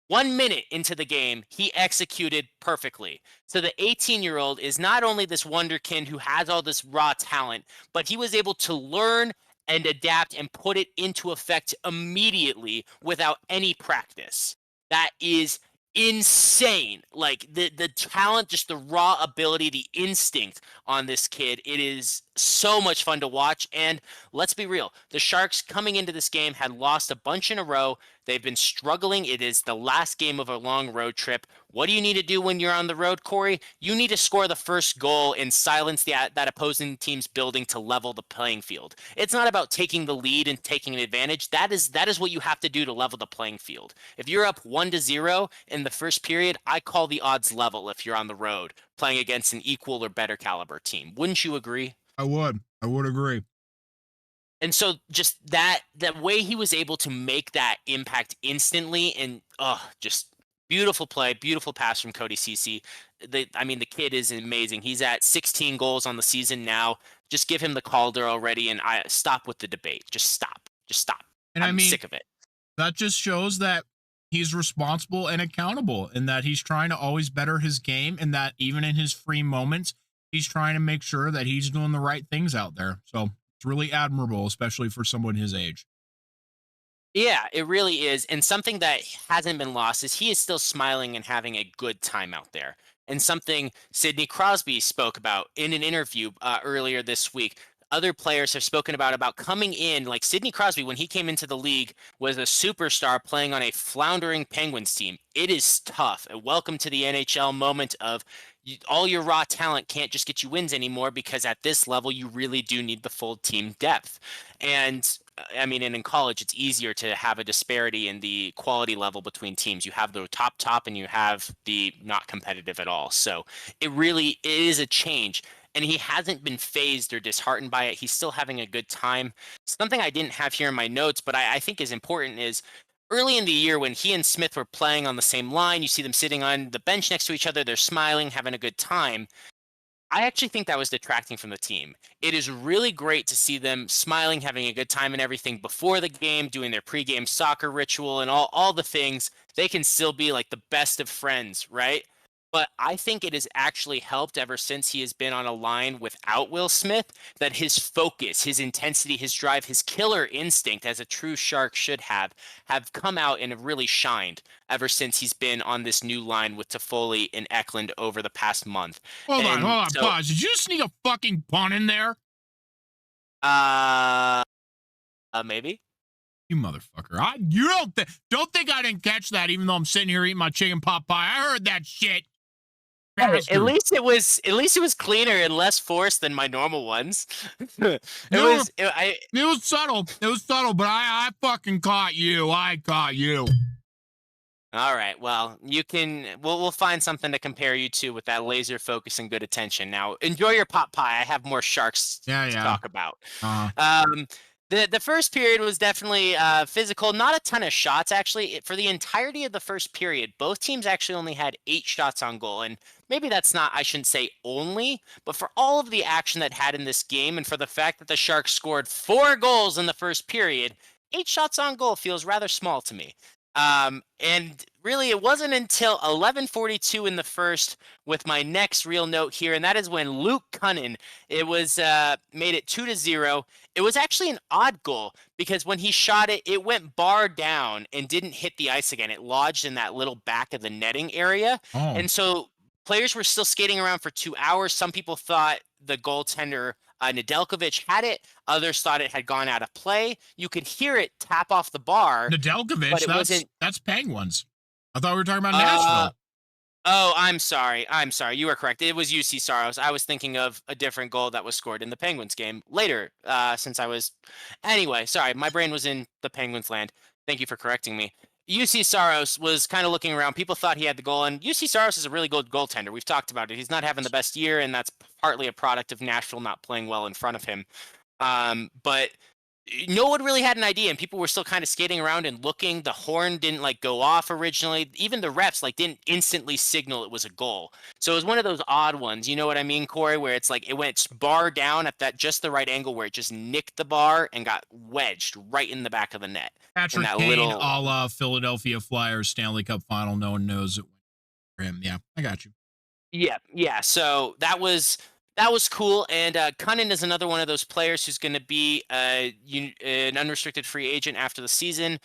1 minute into the game, he executed perfectly. So the 18-year-old is not only this wonderkind who has all this raw talent, but he was able to learn and adapt and put it into effect immediately without any practice. That is insane. Like the talent, just the raw ability, the instinct on this kid. It is so much fun to watch. And let's be real, the Sharks coming into this game had lost a bunch in a row. They've been struggling. It is the last game of a long road trip. What do you need to do when you're on the road, Corey? You need to score the first goal and silence that opposing team's building to level the playing field. It's not about taking the lead and taking an advantage. That is what you have to do to level the playing field. If you're up 1-0 in the first period, I call the odds level if you're on the road playing against an equal or better caliber team. Wouldn't you agree? I would agree. And so just that way he was able to make that impact instantly, and just beautiful play, beautiful pass from Cody Ceci. The kid is amazing. He's at 16 goals on the season now. Just give him the Calder already, and I stop with the debate. Just stop. And I'm sick of it. That just shows that he's responsible and accountable and that he's trying to always better his game and that even in his free moments, he's trying to make sure that he's doing the right things out there. So it's really admirable, especially for someone his age. Yeah, it really is. And something that hasn't been lost is he is still smiling and having a good time out there. And something Sidney Crosby spoke about in an interview earlier this week. Other players have spoken about coming in, like Sidney Crosby, when he came into the league, was a superstar playing on a floundering Penguins team. It is tough. A welcome to the NHL moment of all your raw talent can't just get you wins anymore, because at this level, you really do need the full team depth. And I mean, and in college, it's easier to have a disparity in the quality level between teams. You have the top, and you have the not competitive at all. So it is a change. And he hasn't been phased or disheartened by it. He's still having a good time. Something I didn't have here in my notes, but I think is important, is early in the year when he and Smith were playing on the same line, you see them sitting on the bench next to each other. They're smiling, having a good time. I actually think that was detracting from the team. It is really great to see them smiling, having a good time and everything before the game, doing their pregame soccer ritual and all the things. They can still be like the best of friends, right? But I think it has actually helped ever since he has been on a line without Will Smith, that his focus, his intensity, his drive, his killer instinct, as a true Shark should have come out and have really shined ever since he's been on this new line with Toffoli and Eklund over the past month. Hold on, So, pause. Did you sneak a fucking pun in there? Maybe. You motherfucker. You don't think I didn't catch that, even though I'm sitting here eating my chicken pot pie. I heard that shit. At least it was cleaner and less forced than my normal ones. It was subtle. It was subtle, but I fucking caught you. I caught you. All right. Well, we'll find something to compare you to with that laser focus and good attention. Now, enjoy your pot pie. I have more Sharks to talk about. The first period was definitely physical. Not a ton of shots, actually. For the entirety of the first period, both teams actually only had 8 shots on goal. And maybe that's not, I shouldn't say only, but for all of the action that had in this game, and for the fact that the Sharks scored 4 goals in the first period, 8 shots on goal feels rather small to me. And really, it wasn't until 11:42 in the first with my next real note here, and that is when Luke Cunnin, it was made it 2-0. It was actually an odd goal, because when he shot it, it went bar down and didn't hit the ice again. It lodged in that little back of the netting area. And so players were still skating around for 2 hours. Some people thought the goaltender Nedeljkovic had it. Others thought it had gone out of play. You could hear it tap off the bar. Nedeljkovic, but it wasn't. That's Penguins. I thought we were talking about Nashville. Oh, I'm sorry. You were correct. It was UC Saros. I was thinking of a different goal that was scored in the Penguins game later, since I was. Anyway, sorry. My brain was in the Penguins land. Thank you for correcting me. UC Saros was kind of looking around. People thought he had the goal, and UC Saros is a really good goaltender. We've talked about it. He's not having the best year, and that's partly a product of Nashville not playing well in front of him. But no one really had an idea, and people were still kind of skating around and looking. The horn didn't go off originally. Even the refs didn't instantly signal it was a goal. So it was one of those odd ones. You know what I mean, Corey? Where it's it went bar down at that just the right angle where it just nicked the bar and got wedged right in the back of the net. Patrick Kane, a la Philadelphia Flyers Stanley Cup Final. No one knows it for him. Yeah, I got you. Yeah. So that was cool. And Cunnin is another one of those players who's going to be an unrestricted free agent after the season.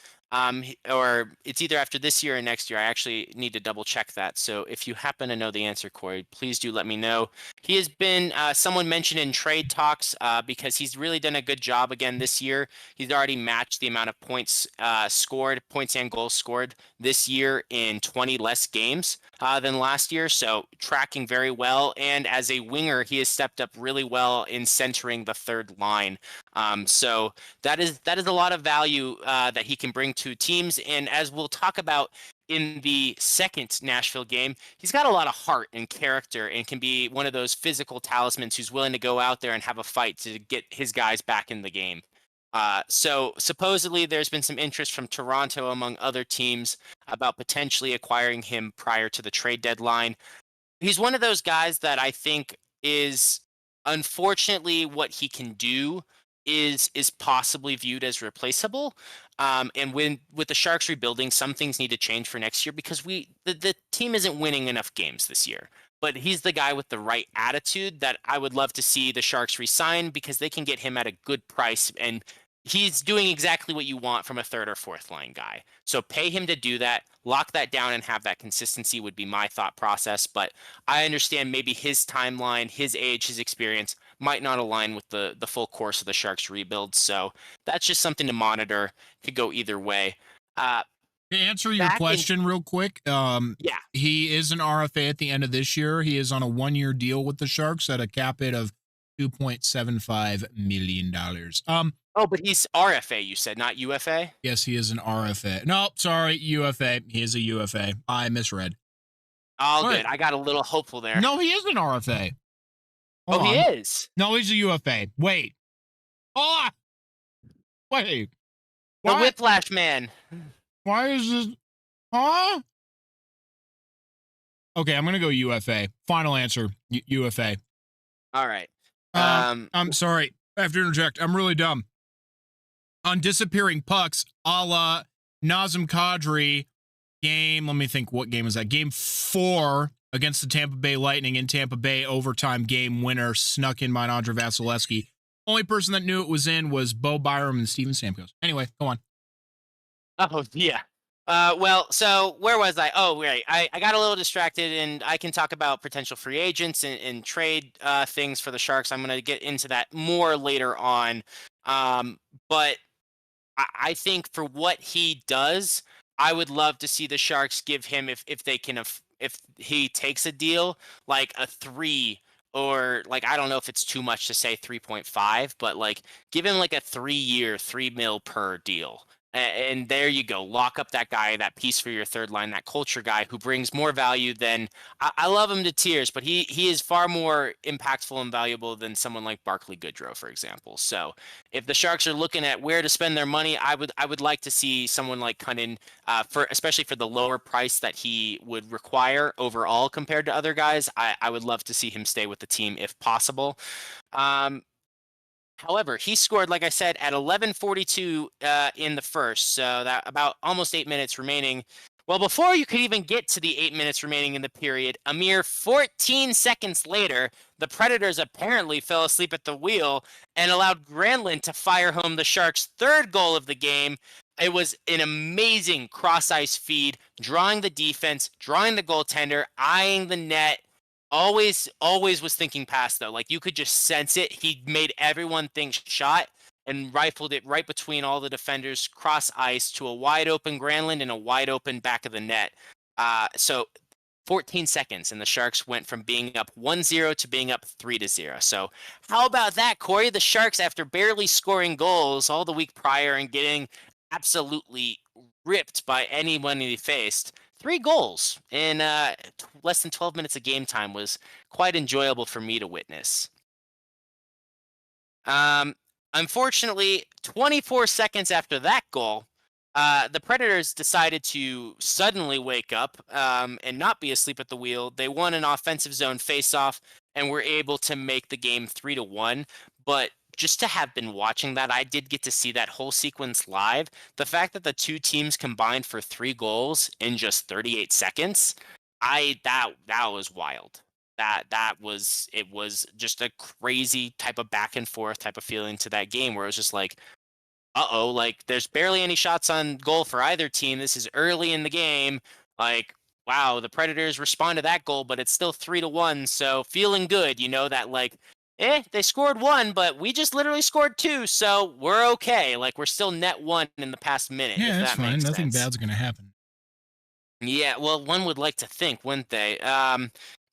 Or it's either after this year or next year. I actually need to double check that. So if you happen to know the answer, Corey, please do let me know. He has been someone mentioned in trade talks because he's really done a good job again this year. He's already matched the amount of points scored, points and goals scored this year in 20 less games than last year. So tracking very well. And as a winger, he has stepped up really well in centering the third line. So that is a lot of value that he can bring to teams. And as we'll talk about in the second Nashville game, he's got a lot of heart and character and can be one of those physical talismans who's willing to go out there and have a fight to get his guys back in the game. So supposedly there's been some interest from Toronto, among other teams, about potentially acquiring him prior to the trade deadline. He's one of those guys that I think is, unfortunately, what he can do is possibly viewed as replaceable. And with the Sharks rebuilding, some things need to change for next year, because the team isn't winning enough games this year. but he's the guy with the right attitude that I would love to see the Sharks re-sign because they can get him at a good price, and he's doing exactly what you want from a third or fourth line guy. So pay him to do that, lock that down, and have that consistency would be my thought process. But I understand maybe his timeline, his age, his experience might not align with the full course of the Sharks rebuild. So that's just something to monitor. Could go either way. To answer your question real quick, Yeah. he is an RFA at the end of this year. He is on a 1-year deal with the Sharks at a cap hit of $2.75 million. Oh, but he's RFA, you said, not UFA? Yes, he is an RFA. No, sorry, UFA. He is a UFA. I misread. All good. I got a little hopeful there. No, he is an RFA. Hold on. He is? No, he's a UFA. Wait. Oh! Wait. The Whiplash Man. Why is this? Huh? Okay, I'm going to go UFA. Final answer, UFA. All right. I'm sorry. I have to interject. I'm really dumb. On disappearing pucks, a la Nazem Kadri game, let me think, what game was that? Game 4 against the Tampa Bay Lightning in Tampa Bay, overtime game winner, snuck in by Andre Vasilevsky. Only person that knew it was in was Bo Byram and Steven Stamkos. Anyway, go on. Oh, yeah. Well, so where was I? Oh, right. I got a little distracted, and I can talk about potential free agents and trade things for the Sharks. I'm going to get into that more later on. But I think for what he does, I would love to see the Sharks give him, if they can, if he takes a deal, like a 3, or like, I don't know if it's too much to say 3.5, but like give him like a 3-year, $3 million per deal. And there you go. Lock up that guy, that piece for your third line, that culture guy who brings more value than I love him to tears, but he is far more impactful and valuable than someone like Barclay Goodrow, for example. So if the Sharks are looking at where to spend their money, I would like to see someone like Cunnin, especially for the lower price that he would require overall compared to other guys. I would love to see him stay with the team if possible. However, he scored, like I said, at 11:42 in the first, so that about almost 8 minutes remaining. Well, before you could even get to the 8 minutes remaining in the period, a mere 14 seconds later, the Predators apparently fell asleep at the wheel and allowed Granlund to fire home the Sharks' third goal of the game. It was an amazing cross-ice feed, drawing the defense, drawing the goaltender, eyeing the net. Always was thinking pass, though. Like, you could just sense it. He made everyone think shot and rifled it right between all the defenders, cross ice to a wide open Granlund and a wide open back of the net. So 14 seconds, and the Sharks went from being up 1-0 to being up 3-0. So how about that, Corey? The Sharks, after barely scoring goals all the week prior and getting absolutely ripped by anyone they faced, 3 goals in less than 12 minutes of game time was quite enjoyable for me to witness. Unfortunately, 24 seconds after that goal, the Predators decided to suddenly wake up and not be asleep at the wheel. They won an offensive zone faceoff and were able to make the game 3-1. But just to have been watching that, I did get to see that whole sequence live. The fact that the two teams combined for 3 goals in just 38 seconds, that was wild. It was just a crazy type of back and forth type of feeling to that game where it was just like, like there's barely any shots on goal for either team. This is early in the game. Like, wow, the Predators respond to that goal, but it's still 3-1. So feeling good, that like, they scored 1, but we just literally scored 2, so we're okay. Like, we're still net 1 in the past minute. Yeah, that's fine. Nothing sense. bad's gonna happen. Yeah, well, one would like to think, wouldn't they?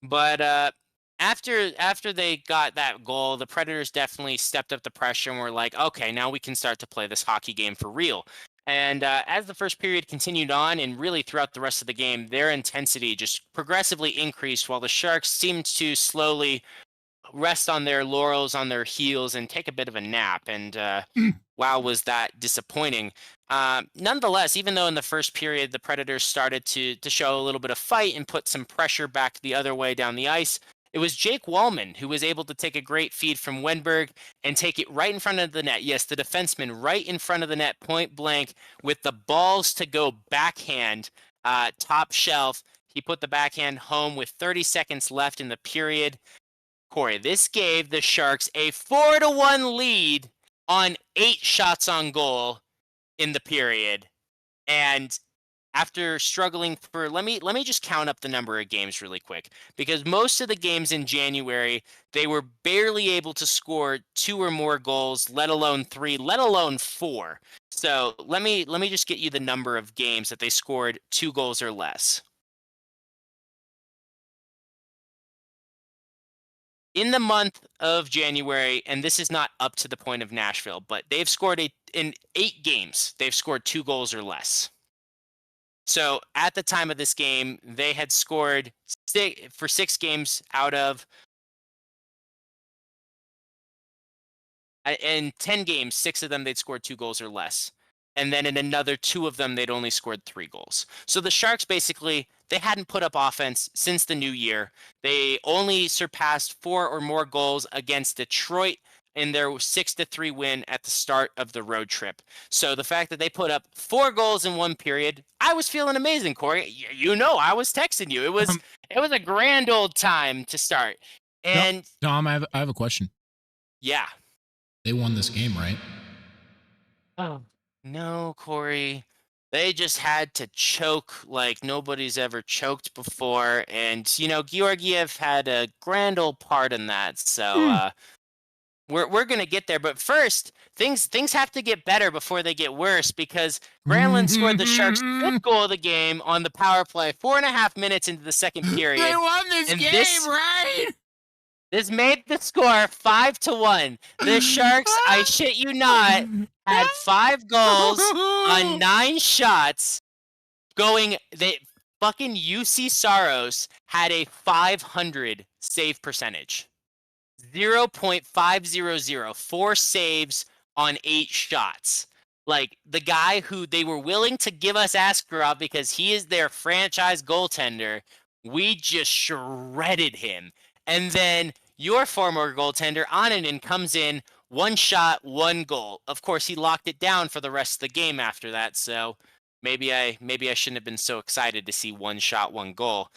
But after they got that goal, the Predators definitely stepped up the pressure and were like, okay, now we can start to play this hockey game for real. And as the first period continued on, and really throughout the rest of the game, their intensity just progressively increased, while the Sharks seemed to slowly rest on their laurels, on their heels, and take a bit of a nap. And wow, was that disappointing. Nonetheless, even though in the first period the Predators started to show a little bit of fight and put some pressure back the other way down the ice, it was Jake Wallman who was able to take a great feed from Wenberg and take it right in front of the net. Yes, the defenseman right in front of the net, point blank, with the balls to go backhand, top shelf, He put the backhand home with 30 seconds left in the period. Corey, this gave the Sharks a 4-1 lead on 8 shots on goal in the period. And after struggling for let me just count up the number of games really quick, because most of the games in January they were barely able to score 2 or more goals, let alone 3, let alone 4. So let me just get you the number of games that they scored 2 goals or less. In the month of January, and this is not up to the point of Nashville, but they've scored in 8 games, they've scored 2 goals or less. So at the time of this game, they had scored for 6 games out of in 10 games, 6 of them they'd scored 2 goals or less. And then in another 2 of them, they'd only scored 3 goals. So the Sharks basically, they hadn't put up offense since the new year. They only surpassed 4 or more goals against Detroit in their 6-3 win at the start of the road trip. So the fact that they put up 4 goals in one period, I was feeling amazing, Corey. You know, I was texting you. It was a grand old time to start. And Dom, I have a question. Yeah. They won this game, right? Oh, no, Corey. They just had to choke like nobody's ever choked before. And, you know, Georgiev had a grand old part in that. So we're going to get there. But first, things have to get better before they get worse, because Granlund scored the Sharks' 5th goal of the game on the power play 4.5 minutes into the second period. They won this game, right? This made the score 5-1. The Sharks, I shit you not, had 5 goals on 9 shots. Fucking UC Saros had a 500 save percentage. 0.500, 4 saves on 8 shots. Like, the guy who they were willing to give us Askarov because he is their franchise goaltender, we just shredded him. And then your former goaltender, Ananen, comes in, 1 shot, 1 goal. Of course, he locked it down for the rest of the game after that, so maybe I shouldn't have been so excited to see 1 shot, 1 goal.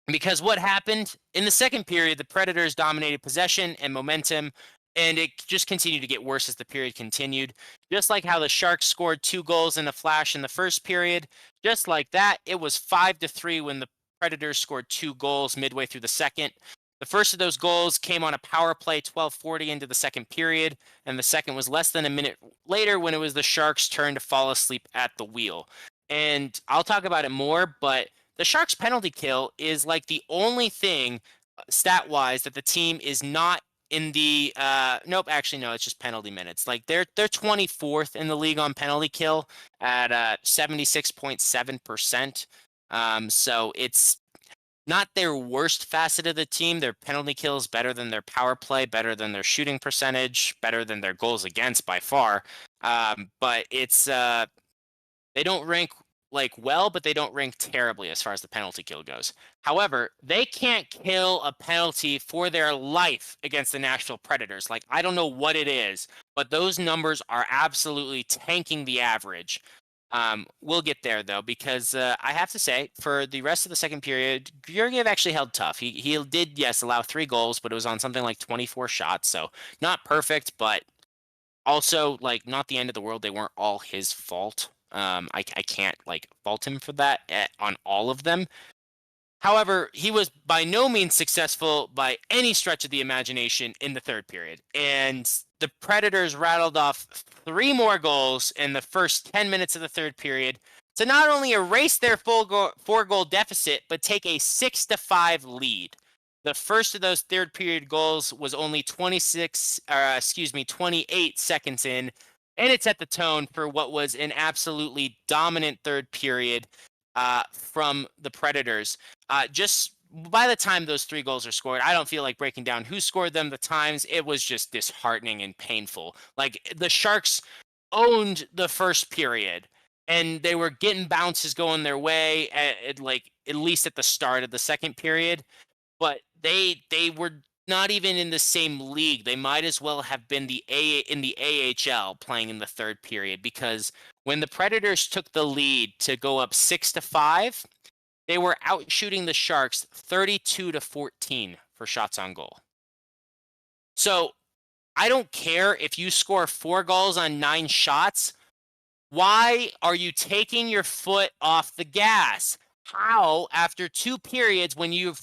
Because what happened in the second period, the Predators dominated possession and momentum, and it just continued to get worse as the period continued. Just like how the Sharks scored 2 goals in a flash in the first period, just like that, it was 5-3 when the Predators scored 2 goals midway through the second. The first of those goals came on a power play 12:40 into the second period, and the second was less than a minute later when it was the Sharks' turn to fall asleep at the wheel. And I'll talk about it more, but the Sharks' penalty kill is like the only thing stat-wise that the team is not in the nope, actually no, it's just penalty minutes. Like they're 24th in the league on penalty kill at 76.7%. So it's not their worst facet of the team. Their penalty kill is better than their power play, better than their shooting percentage, better than their goals against by far. But it's they don't rank like well, but they don't rank terribly as far as the penalty kill goes. However, they can't kill a penalty for their life against the Nashville Predators. Like, I don't know what it is, but those numbers are absolutely tanking the average. We'll get there, though, because I have to say, for the rest of the second period, Georgiev actually held tough. He did, yes, allow 3 goals, but it was on something like 24 shots, so not perfect, but also, like, not the end of the world. They weren't all his fault. I can't, like, fault him for that on all of them. However, he was by no means successful by any stretch of the imagination in the third period. And the Predators rattled off 3 more goals in the first 10 minutes of the third period to not only erase their 4-goal deficit, but take a 6-5 lead. The first of those third period goals was only 28 seconds in, and it set the tone for what was an absolutely dominant third period from the Predators. Just by the time those 3 goals are scored, I don't feel like breaking down who scored them, the times. It was just disheartening and painful. Like, the Sharks owned the first period, and they were getting bounces going their way at least at the start of the second period. But they were not even in the same league. They might as well have been in the AHL playing in the third period, because when the Predators took the lead to go up 6-5, they were out shooting the Sharks 32-14 for shots on goal. So I don't care if you score 4 goals on 9 shots. Why are you taking your foot off the gas? How, after 2 periods, when you've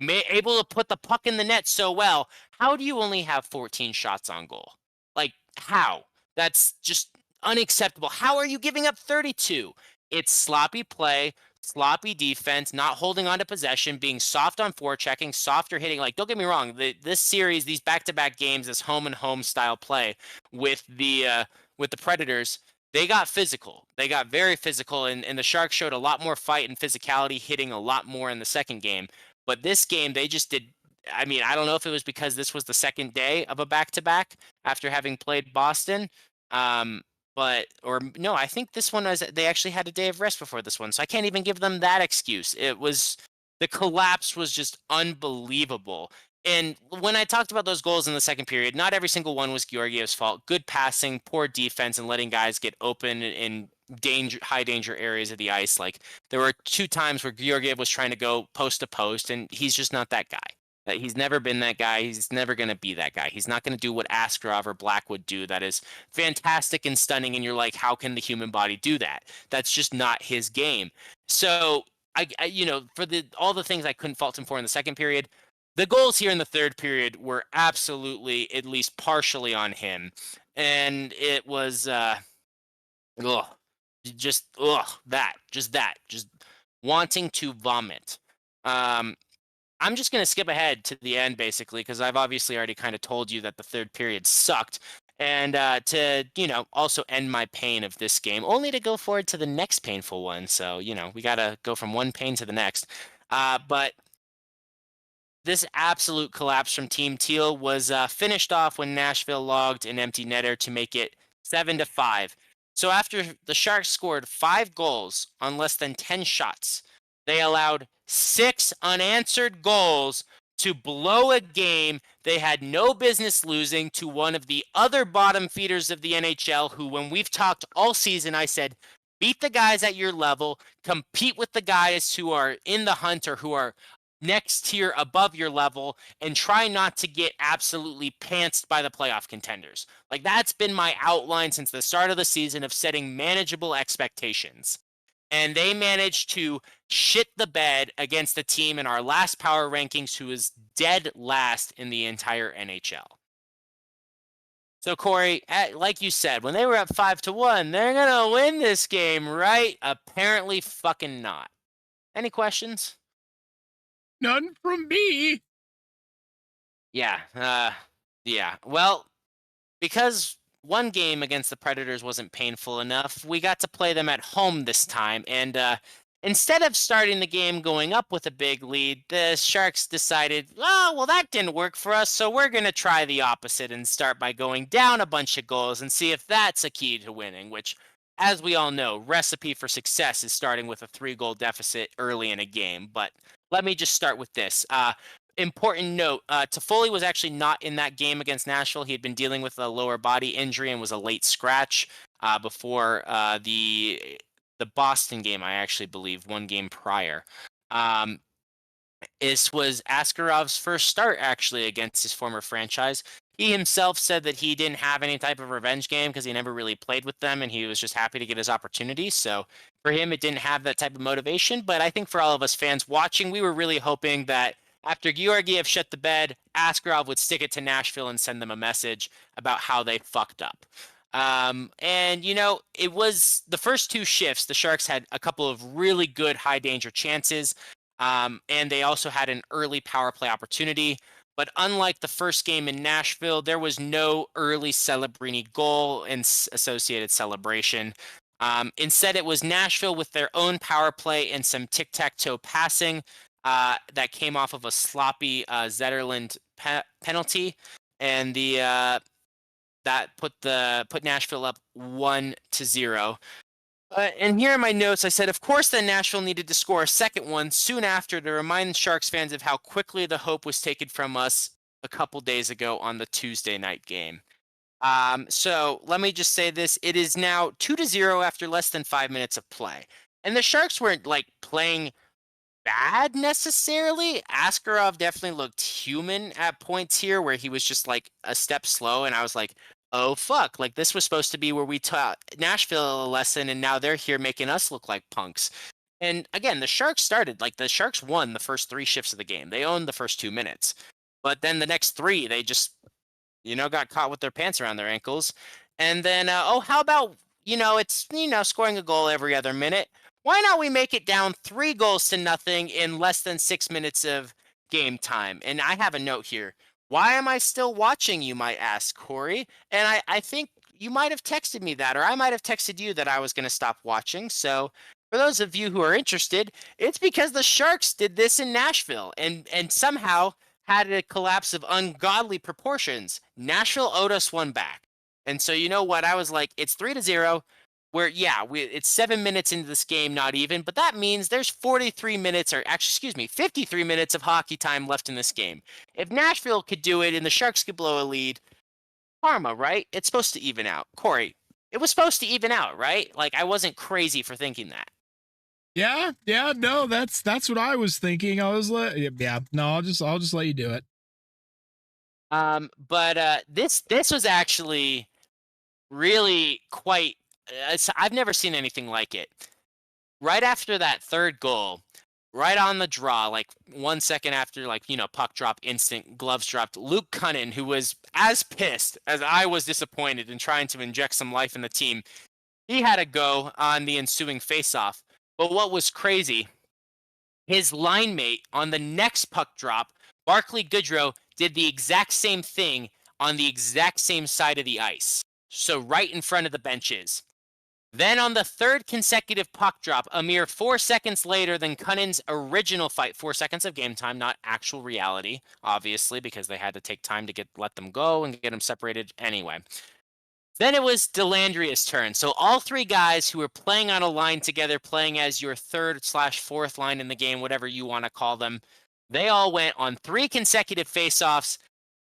able to put the puck in the net so well, how do you only have 14 shots on goal? Like, how? That's just unacceptable. How are you giving up 32? It's sloppy play, sloppy defense, not holding on to possession, being soft on forechecking, softer hitting. Like, don't get me wrong, this series, these back-to-back games, this home and home style play with the Predators, they got physical. They got very physical, and the Sharks showed a lot more fight and physicality, hitting a lot more in the second game. But this game, they just did. I mean, I don't know if it was because this was the second day of a back-to-back after having played Boston. Or no, I think this one was, they actually had a day of rest before this one. So I can't even give them that excuse. The collapse was just unbelievable. And when I talked about those goals in the second period, not every single one was Georgiev's fault. Good passing, poor defense, and letting guys get open in high danger areas of the ice. Like, there were 2 times where Georgiev was trying to go post to post, and he's just not that guy. He's never been that guy. He's never going to be that guy. He's not going to do what Askarov or Blackwood do. That is fantastic and stunning, and you're like, how can the human body do that? That's just not his game. So, I for all the things I couldn't fault him for in the second period, the goals here in the third period were absolutely, at least partially, on him. And it was, just wanting to vomit. I'm just going to skip ahead to the end, basically, because I've obviously already kind of told you that the third period sucked. And to, also end my pain of this game, only to go forward to the next painful one. So, we got to go from one pain to the next. But this absolute collapse from Team Teal was finished off when Nashville logged an empty netter to make it 7-5. So after the Sharks scored 5 goals on less than 10 shots, they allowed 6 unanswered goals to blow a game they had no business losing to one of the other bottom feeders of the NHL, who, when we've talked all season, I said, beat the guys at your level, compete with the guys who are in the hunt or who are next tier above your level, and try not to get absolutely pantsed by the playoff contenders. Like, that's been my outline since the start of the season, of setting manageable expectations. And they managed to shit the bed against the team in our last power rankings who is dead last in the entire NHL. So, Corey, like you said, when they were up 5-1, they're going to win this game, right? Apparently fucking not. Any questions? None from me. Yeah. Well, because one game against the Predators wasn't painful enough, we got to play them at home this time. And instead of starting the game going up with a big lead, the Sharks decided, oh, well, that didn't work for us, so we're going to try the opposite and start by going down a bunch of goals and see if that's a key to winning, which, as we all know, recipe for success is starting with a 3-goal deficit early in a game. But let me just start with this. Important note, Toffoli was actually not in that game against Nashville. He had been dealing with a lower body injury and was a late scratch before the Boston game, I actually believe, one game prior. This was Askarov's first start, actually, against his former franchise. He himself said that he didn't have any type of revenge game because he never really played with them, and he was just happy to get his opportunity. So for him, it didn't have that type of motivation. But I think for all of us fans watching, we were really hoping that after Georgiev shut the bed, Askarov would stick it to Nashville and send them a message about how they fucked up. And, it was the first 2 shifts. The Sharks had a couple of really good high-danger chances, and they also had an early power play opportunity. But unlike the first game in Nashville, there was no early Celebrini goal and associated celebration. Instead, it was Nashville with their own power play and some tic-tac-toe passing that came off of a sloppy Zetterlund penalty, and that put Nashville up 1-0. And here in my notes, I said, of course, then Nashville needed to score a second one soon after to remind Sharks fans of how quickly the hope was taken from us a couple days ago on the Tuesday night game. So let me just say this. It is now 2-0 after less than 5 minutes of play. And the Sharks weren't, playing bad necessarily. Askarov definitely looked human at points here where he was just like a step slow, and I was like, oh fuck, like this was supposed to be where we taught Nashville a lesson, and now they're here making us look like punks. And again, the Sharks won the first 3 shifts of the game. They owned the first 2 minutes. But then the next 3, they just, got caught with their pants around their ankles. And then, how about, it's, scoring a goal every other minute. Why not we make it down 3-0 in less than 6 minutes of game time? And I have a note here. Why am I still watching, you might ask, Corey? And I think you might have texted me that, or I might have texted you that I was going to stop watching. So for those of you who are interested, it's because the Sharks did this in Nashville and somehow had a collapse of ungodly proportions. Nashville owed us one back. And so you know what? I was like, it's 3-0. Where it's 7 minutes into this game, not even, but that means there's 43 minutes, or actually, excuse me, 53 minutes of hockey time left in this game. If Nashville could do it and the Sharks could blow a lead, karma, right? It's supposed to even out. Corey, it was supposed to even out, right? Like I wasn't crazy for thinking that. Yeah, no, that's what I was thinking. I was like, no, I'll just let you do it. But this was actually really quite. I've never seen anything like it. Right after that third goal, right on the draw, like 1 second after, puck drop, instant gloves dropped. Luke Cunnin, who was as pissed as I was disappointed in trying to inject some life in the team, he had a go on the ensuing faceoff. But what was crazy, his line mate on the next puck drop, Barclay Goodrow, did the exact same thing on the exact same side of the ice. So right in front of the benches. Then on the third consecutive puck drop, a mere 4 seconds later than Cunnin's original fight, 4 seconds of game time, not actual reality, obviously, because they had to take time to let them go and get them separated anyway. Then it was Delandria's turn. So all 3 guys who were playing on a line together, playing as your 3rd/4th line in the game, whatever you want to call them, they all went on 3 consecutive faceoffs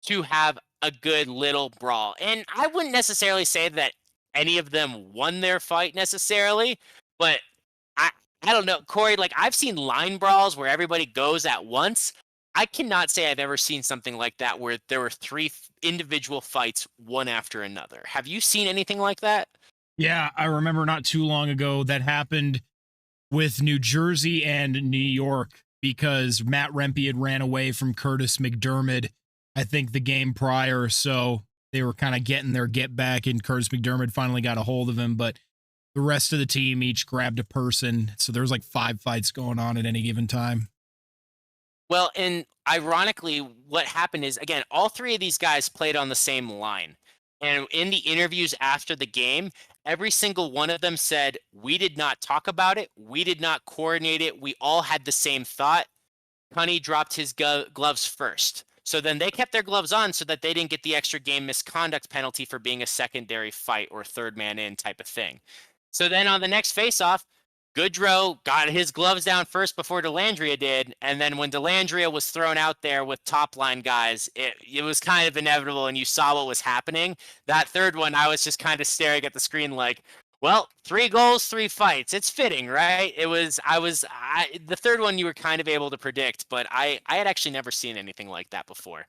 to have a good little brawl. And I wouldn't necessarily say that any of them won their fight necessarily, but I don't know, Corey, like I've seen line brawls where everybody goes at once. I cannot say I've ever seen something like that where there were 3 individual fights one after another. Have you seen anything like that? Yeah, I remember not too long ago that happened with New Jersey and New York because Matt Rempe had ran away from Curtis McDermott, I think the game prior, so they were kind of getting their get back, and Curtis McDermott finally got a hold of him, but the rest of the team each grabbed a person. So there was like 5 fights going on at any given time. Well, and ironically, what happened is, again, all 3 of these guys played on the same line. And in the interviews after the game, every single one of them said, we did not talk about it. We did not coordinate it. We all had the same thought. Cunny dropped his gloves first. So then they kept their gloves on so that they didn't get the extra game misconduct penalty for being a secondary fight or third man in type of thing. So then on the next faceoff, Goodrow got his gloves down first before Delandria did. And then when Delandria was thrown out there with top line guys, it was kind of inevitable and you saw what was happening. That third one, I was just kind of staring at the screen like, well, 3 goals, 3 fights. It's fitting, right? The third one you were kind of able to predict, but I had actually never seen anything like that before.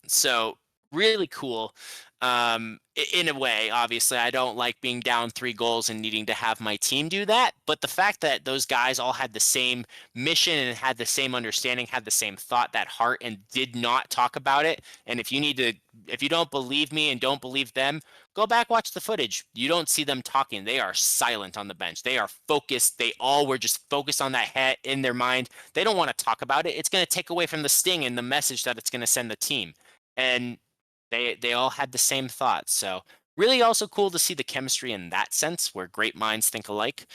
So really cool. In a way, obviously, I don't like being down 3 goals and needing to have my team do that. But the fact that those guys all had the same mission and had the same understanding, had the same thought, that heart, and did not talk about it. And if you don't believe me and don't believe them, go back, watch the footage. You don't see them talking. They are silent on the bench. They are focused. They all were just focused on that head in their mind. They don't want to talk about it. It's going to take away from the sting and the message that it's going to send the team. And they all had the same thoughts. So really also cool to see the chemistry in that sense where great minds think alike.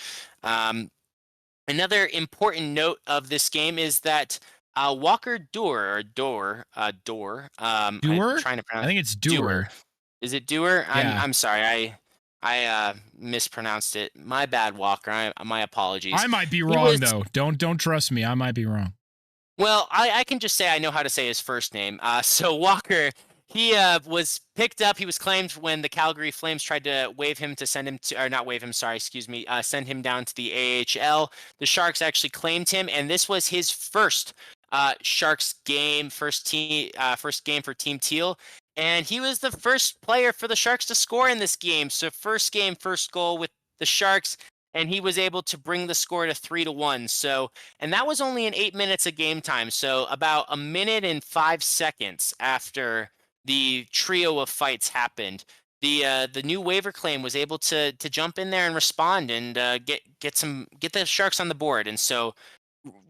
Another important note of this game is that Walker Duer. Dewar? I'm trying to pronounce. I think it's Dewar. Is it Dewar? Yeah. I'm sorry. I mispronounced it. My bad, Walker. My apologies. I might be wrong though. Don't trust me. I might be wrong. Well, I can just say I know how to say his first name. So Walker, He was picked up. He was claimed when the Calgary Flames tried to waive him to send him to, or not waive him, sorry, excuse me, send him down to the AHL. The Sharks actually claimed him, and this was his first Sharks game, first game for Team Teal. And he was the first player for the Sharks to score in this game. So first game, first goal with the Sharks, and he was able to bring the score to 3-1. So, and that was only in 8 minutes of game time. So about a minute and 5 seconds after the trio of fights happened, the new waiver claim was able to jump in there and respond and get the Sharks on the board. And so,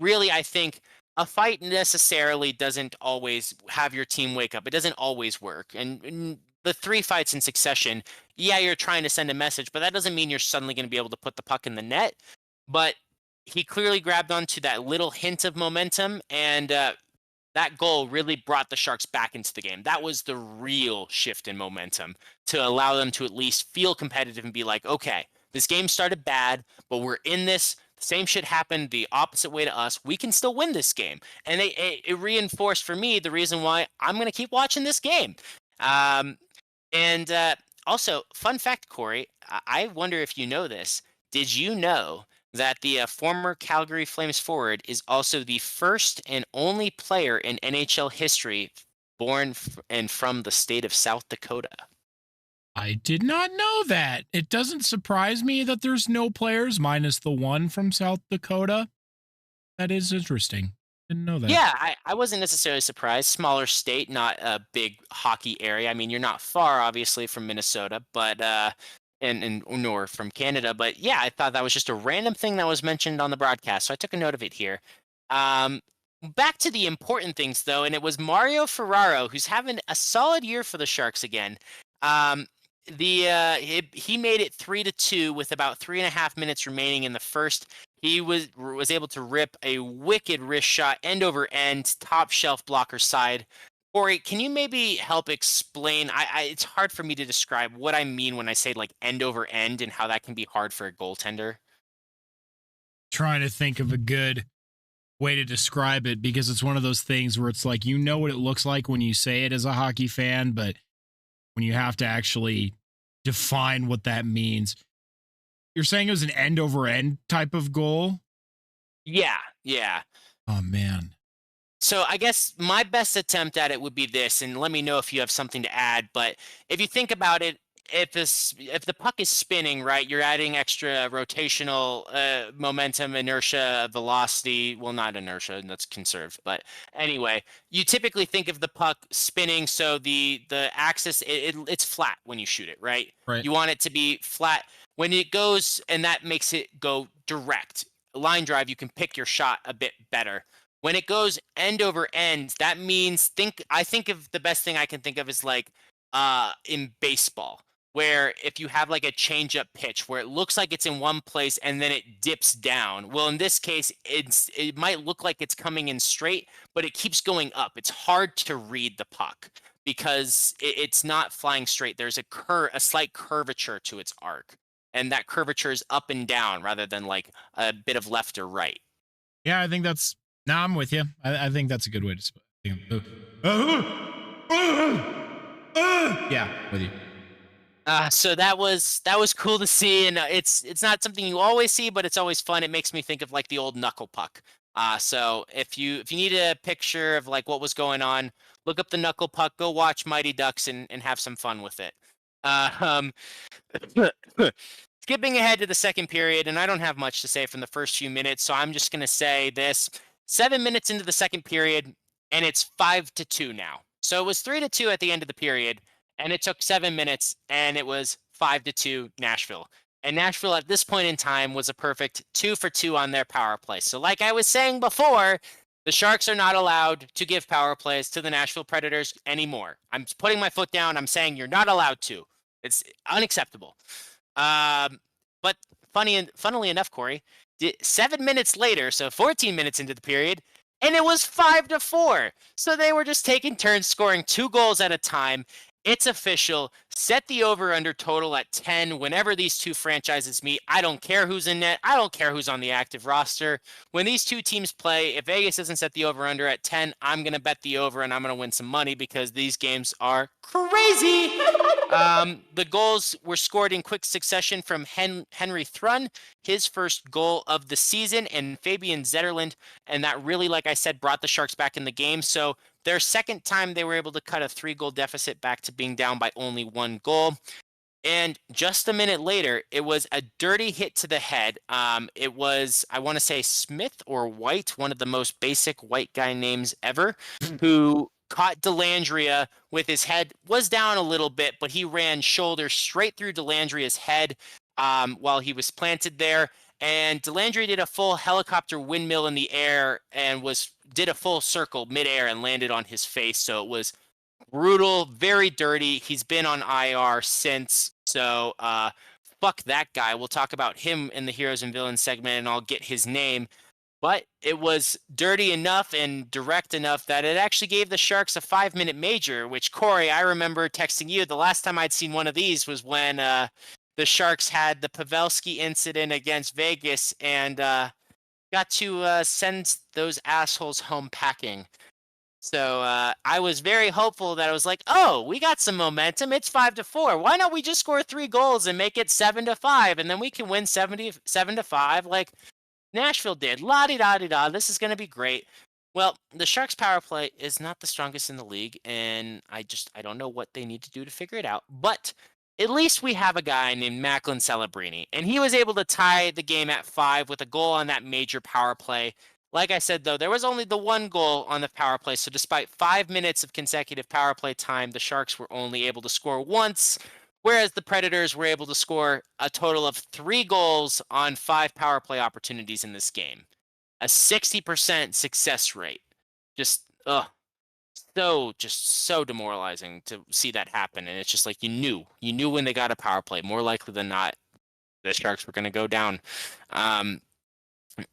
really, I think a fight necessarily doesn't always have your team wake up. It doesn't always work. And the 3 fights in succession, yeah, you're trying to send a message, but that doesn't mean you're suddenly going to be able to put the puck in the net. But he clearly grabbed onto that little hint of momentum, and that goal really brought the Sharks back into the game. That was the real shift in momentum to allow them to at least feel competitive and be like, okay, this game started bad, but we're in this. The same shit happened the opposite way to us. We can still win this game. And it reinforced for me the reason why I'm going to keep watching this game. Also, fun fact, Corey, I wonder if you know this. Did you know that the former Calgary Flames forward is also the first and only player in NHL history born and from the state of South Dakota? I did not know that. It doesn't surprise me that there's no players minus the one from South Dakota. That is interesting. Didn't know that. Yeah, I wasn't necessarily surprised. Smaller state, not a big hockey area. I mean, you're not far, obviously, from Minnesota, but and nor from Canada. But yeah, I thought that was just a random thing that was mentioned on the broadcast, so I took a note of it here. Back to the important things, though, and it was Mario Ferraro, who's having a solid year for the Sharks again. He made it 3-2 with about 3.5 minutes remaining in the first. He was able to rip a wicked wrist shot, end over end, top shelf blocker side. Corey, can you maybe help explain? It's hard for me to describe what I mean when I say like end over end and how that can be hard for a goaltender. Trying to think of a good way to describe it, because it's one of those things where it's like, you know what it looks like when you say it as a hockey fan, but when you have to actually define what that means. You're saying it was an end over end type of goal? Yeah. Oh, man. So I guess my best attempt at it would be this, and let me know if you have something to add. But if you think about it, if the puck is spinning, right, you're adding extra rotational momentum, inertia, velocity. Well, not inertia, that's conserved. But anyway, you typically think of the puck spinning, so the axis it's flat when you shoot it, right? Right. You want it to be flat when it goes, and that makes it go direct. Line drive, you can pick your shot a bit better. When it goes end over end, that means I think of the best thing I can think of is like in baseball, where if you have like a change-up pitch where it looks like it's in one place and then it dips down. Well, in this case, it might look like it's coming in straight, but it keeps going up. It's hard to read the puck because it's not flying straight. There's a slight curvature to its arc, and that curvature is up and down rather than like a bit of left or right. Yeah, I think that's... No, I'm with you. I think that's a good way to... Yeah, with you. So that was cool to see, and it's not something you always see, but it's always fun. It makes me think of like the old knuckle puck. So if you need a picture of like what was going on, look up the knuckle puck, go watch Mighty Ducks, and have some fun with it. Skipping ahead to the second period, and I don't have much to say from the first few minutes, so I'm just gonna say this: 7 minutes into the second period, and it's 5-2 now. So it was 3-2 at the end of the period. And it took 7 minutes, and it was 5-2 Nashville. And Nashville at this point in time was a perfect 2-for-2 on their power play. So like I was saying before, the Sharks are not allowed to give power plays to the Nashville Predators anymore. I'm putting my foot down. I'm saying you're not allowed to. It's unacceptable. But funnily enough, Corey, 7 minutes later, so 14 minutes into the period, and it was 5-4. So they were just taking turns scoring 2 goals at a time. It's official. set the over-under total at 10 whenever these two franchises meet. I don't care who's in net. I don't care who's on the active roster. When these two teams play, if Vegas doesn't set the over-under at 10, I'm going to bet the over and I'm going to win some money because these games are crazy. The goals were scored in quick succession from Henry Thrun, his first goal of the season, and Fabian Zetterlund. And that really, like I said, brought the Sharks back in the game. So their second time they were able to cut a 3-goal deficit back to being down by only 1 goal. And just a minute later, it was a dirty hit to the head. It was, I want to say, Smith or White, one of the most basic white guy names ever, who caught Dellandrea with his head, was down a little bit, but he ran shoulder straight through Dellandrea's head while he was planted there. And Dellandrea did a full helicopter windmill in the air and did a full circle midair and landed on his face. So it was brutal, very dirty. He's been on IR since. So fuck that guy. We'll talk about him in the Heroes and Villains segment, and I'll get his name. But it was dirty enough and direct enough that it actually gave the Sharks a 5-minute major, which, Corey, I remember texting you. The last time I'd seen one of these was when the Sharks had the Pavelski incident against Vegas and got to send those assholes home packing. So I was very hopeful that I was like, oh, we got some momentum. It's 5-4. Why don't we just score 3 goals and make it 7-5, and then we can win 7-5 like Nashville did. La-di-da-di-da. This is going to be great. Well, the Sharks power play is not the strongest in the league, and I don't know what they need to do to figure it out. But at least we have a guy named Macklin Celebrini, and he was able to tie the game at 5 with a goal on that major power play. Like I said, though, there was only the 1 goal on the power play, so despite 5 minutes of consecutive power play time, the Sharks were only able to score once, whereas the Predators were able to score a total of 3 goals on 5 power play opportunities in this game. A 60% success rate. Just so demoralizing to see that happen. And it's just like you knew when they got a power play, more likely than not, the Sharks were going to go down.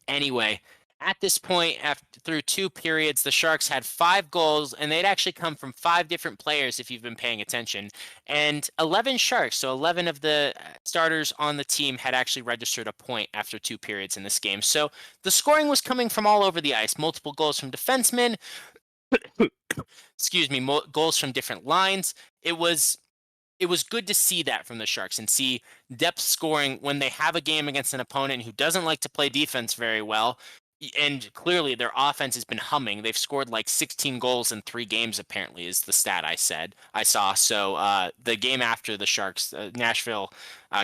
Anyway, at this point, through 2 periods, the Sharks had 5 goals, and they'd actually come from 5 different players if you've been paying attention. And 11 Sharks, so 11 of the starters on the team had actually registered a point after 2 periods in this game. So the scoring was coming from all over the ice. Multiple goals from defensemen, goals from different lines. It was good to see that from the Sharks and see depth scoring when they have a game against an opponent who doesn't like to play defense very well. And clearly their offense has been humming. They've scored like 16 goals in 3 games, apparently, is the stat I saw. So the game after the Sharks, Nashville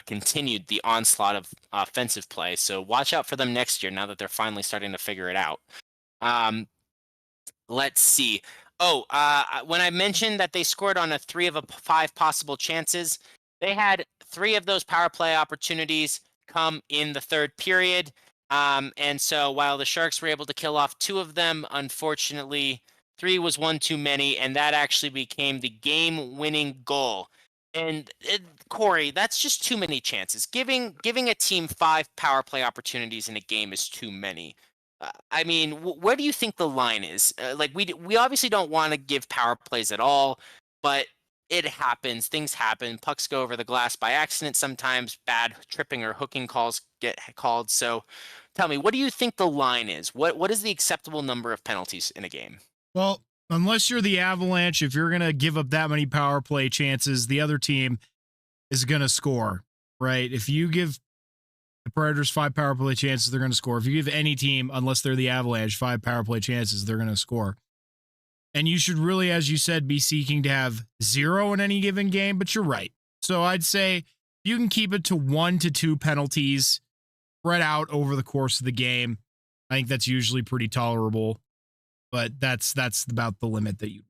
continued the onslaught of offensive play. So watch out for them next year now that they're finally starting to figure it out. Let's see. When I mentioned that they scored on 3 of 5 possible chances, they had 3 of those power play opportunities come in the 3rd period. And so while the Sharks were able to kill off 2 of them, unfortunately, 3 was 1 too many, and that actually became the game-winning goal. And Corey, that's just too many chances. Giving a team 5 power play opportunities in a game is too many. I mean, where do you think the line is? We obviously don't want to give power plays at all, but it happens. Things happen. Pucks go over the glass by accident sometimes. Bad tripping or hooking calls get called. So tell me, what do you think the line is? What is the acceptable number of penalties in a game? Well, unless you're the Avalanche, if you're going to give up that many power play chances, the other team is going to score, right? If you give the Predators 5 power play chances, they're going to score. If you give any team, unless they're the Avalanche, 5 power play chances, they're going to score. And you should really, as you said, be seeking to have 0 in any given game, but you're right. So I'd say you can keep it to 1 to 2 penalties spread out over the course of the game. I think that's usually pretty tolerable, but that's about the limit that you.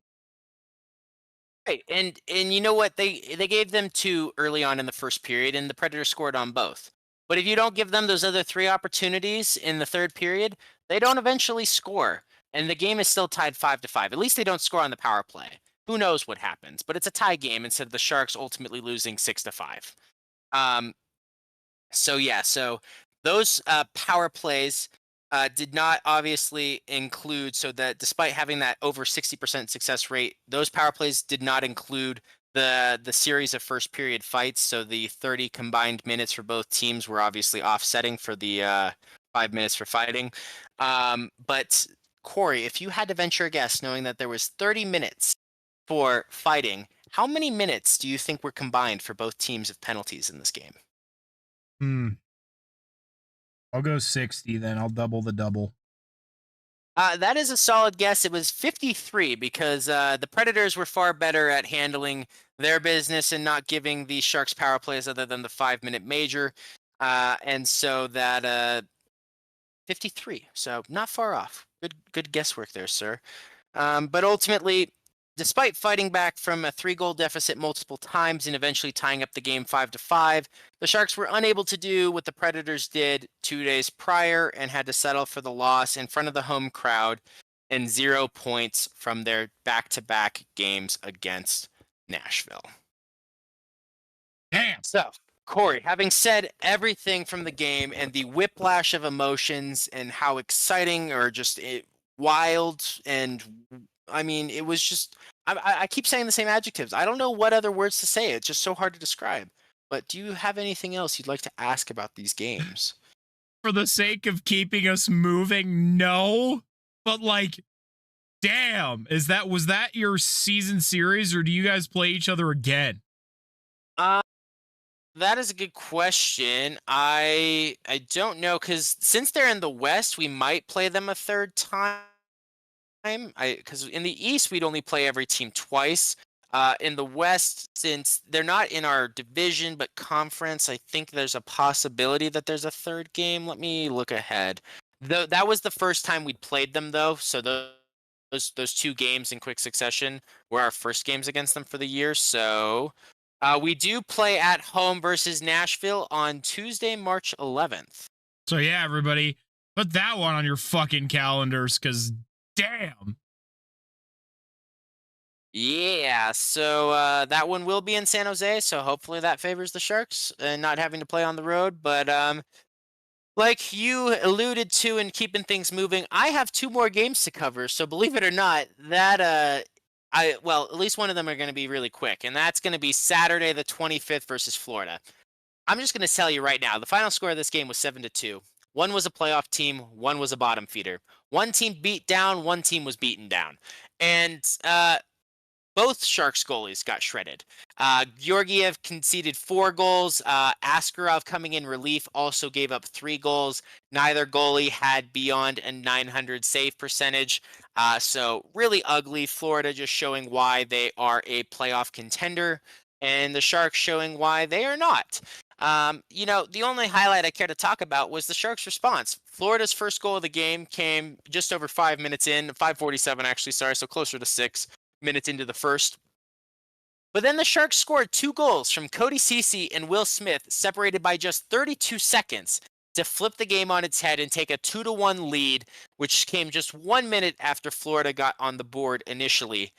Right, and you know what? They gave them 2 early on in the first period, and the Predators scored on both. But if you don't give them those other 3 opportunities in the 3rd period, they don't eventually score. And the game is still tied 5-5. At least they don't score on the power play. Who knows what happens? But it's a tie game instead of the Sharks ultimately losing 6-5. So those power plays did not obviously include, so that despite having that over 60% success rate, those power plays did not include the series of first period fights. So the 30 combined minutes for both teams were obviously offsetting for the 5 minutes for fighting. But Corey, if you had to venture a guess, knowing that there was 30 minutes for fighting, how many minutes do you think were combined for both teams of penalties in this game? I'll go 60 then. I'll double the double. That is a solid guess. It was 53 because the Predators were far better at handling their business and not giving the Sharks power plays other than the 5-minute major. And so that 53. So not far off. Good guesswork there, sir. But ultimately, despite fighting back from a 3-goal deficit multiple times and eventually tying up the game 5-5, the Sharks were unable to do what the Predators did 2 days prior and had to settle for the loss in front of the home crowd and 0 points from their back-to-back games against Nashville. Damn. So, Corey, having said everything from the game and the whiplash of emotions and how exciting or just wild and I mean, it was just, I keep saying the same adjectives. I don't know what other words to say. It's just so hard to describe. But do you have anything else you'd like to ask about these games? For the sake of keeping us moving, no. But like, damn, was that your season series or do you guys play each other again? That is a good question. I don't know because since they're in the West, we might play them a third time. Because in the East we'd only play every team twice. In the West, since they're not in our division but conference, I think there's a possibility that there's a third game. Let me look ahead. That was the first time we'd played them though, so those 2 games in quick succession were our first games against them for the year. So we do play at home versus Nashville on Tuesday, March 11th. So yeah, everybody, put that one on your fucking calendars because damn. Yeah, so that one will be in San Jose, so hopefully that favors the Sharks and not having to play on the road. But like you alluded to in keeping things moving, I have 2 more games to cover. So believe it or not, that at least one of them are going to be really quick, and that's going to be Saturday the 25th versus Florida. I'm just going to tell you right now, the final score of this game was 7-2. One was a playoff team, one was a bottom feeder. One team beat down, one team was beaten down. And both Sharks goalies got shredded. Georgiev conceded 4 goals. Askarov coming in relief also gave up 3 goals. Neither goalie had beyond a 900 save percentage. So really ugly. Florida just showing why they are a playoff contender, and the Sharks showing why they are not. The only highlight I care to talk about was the Sharks' response. Florida's first goal of the game came just over 5 minutes in, 5:47 actually, sorry, so closer to 6 minutes into the first. But then the Sharks scored 2 goals from Cody Ceci and Will Smith, separated by just 32 seconds, to flip the game on its head and take a 2-1 lead, which came just 1 minute after Florida got on the board initially.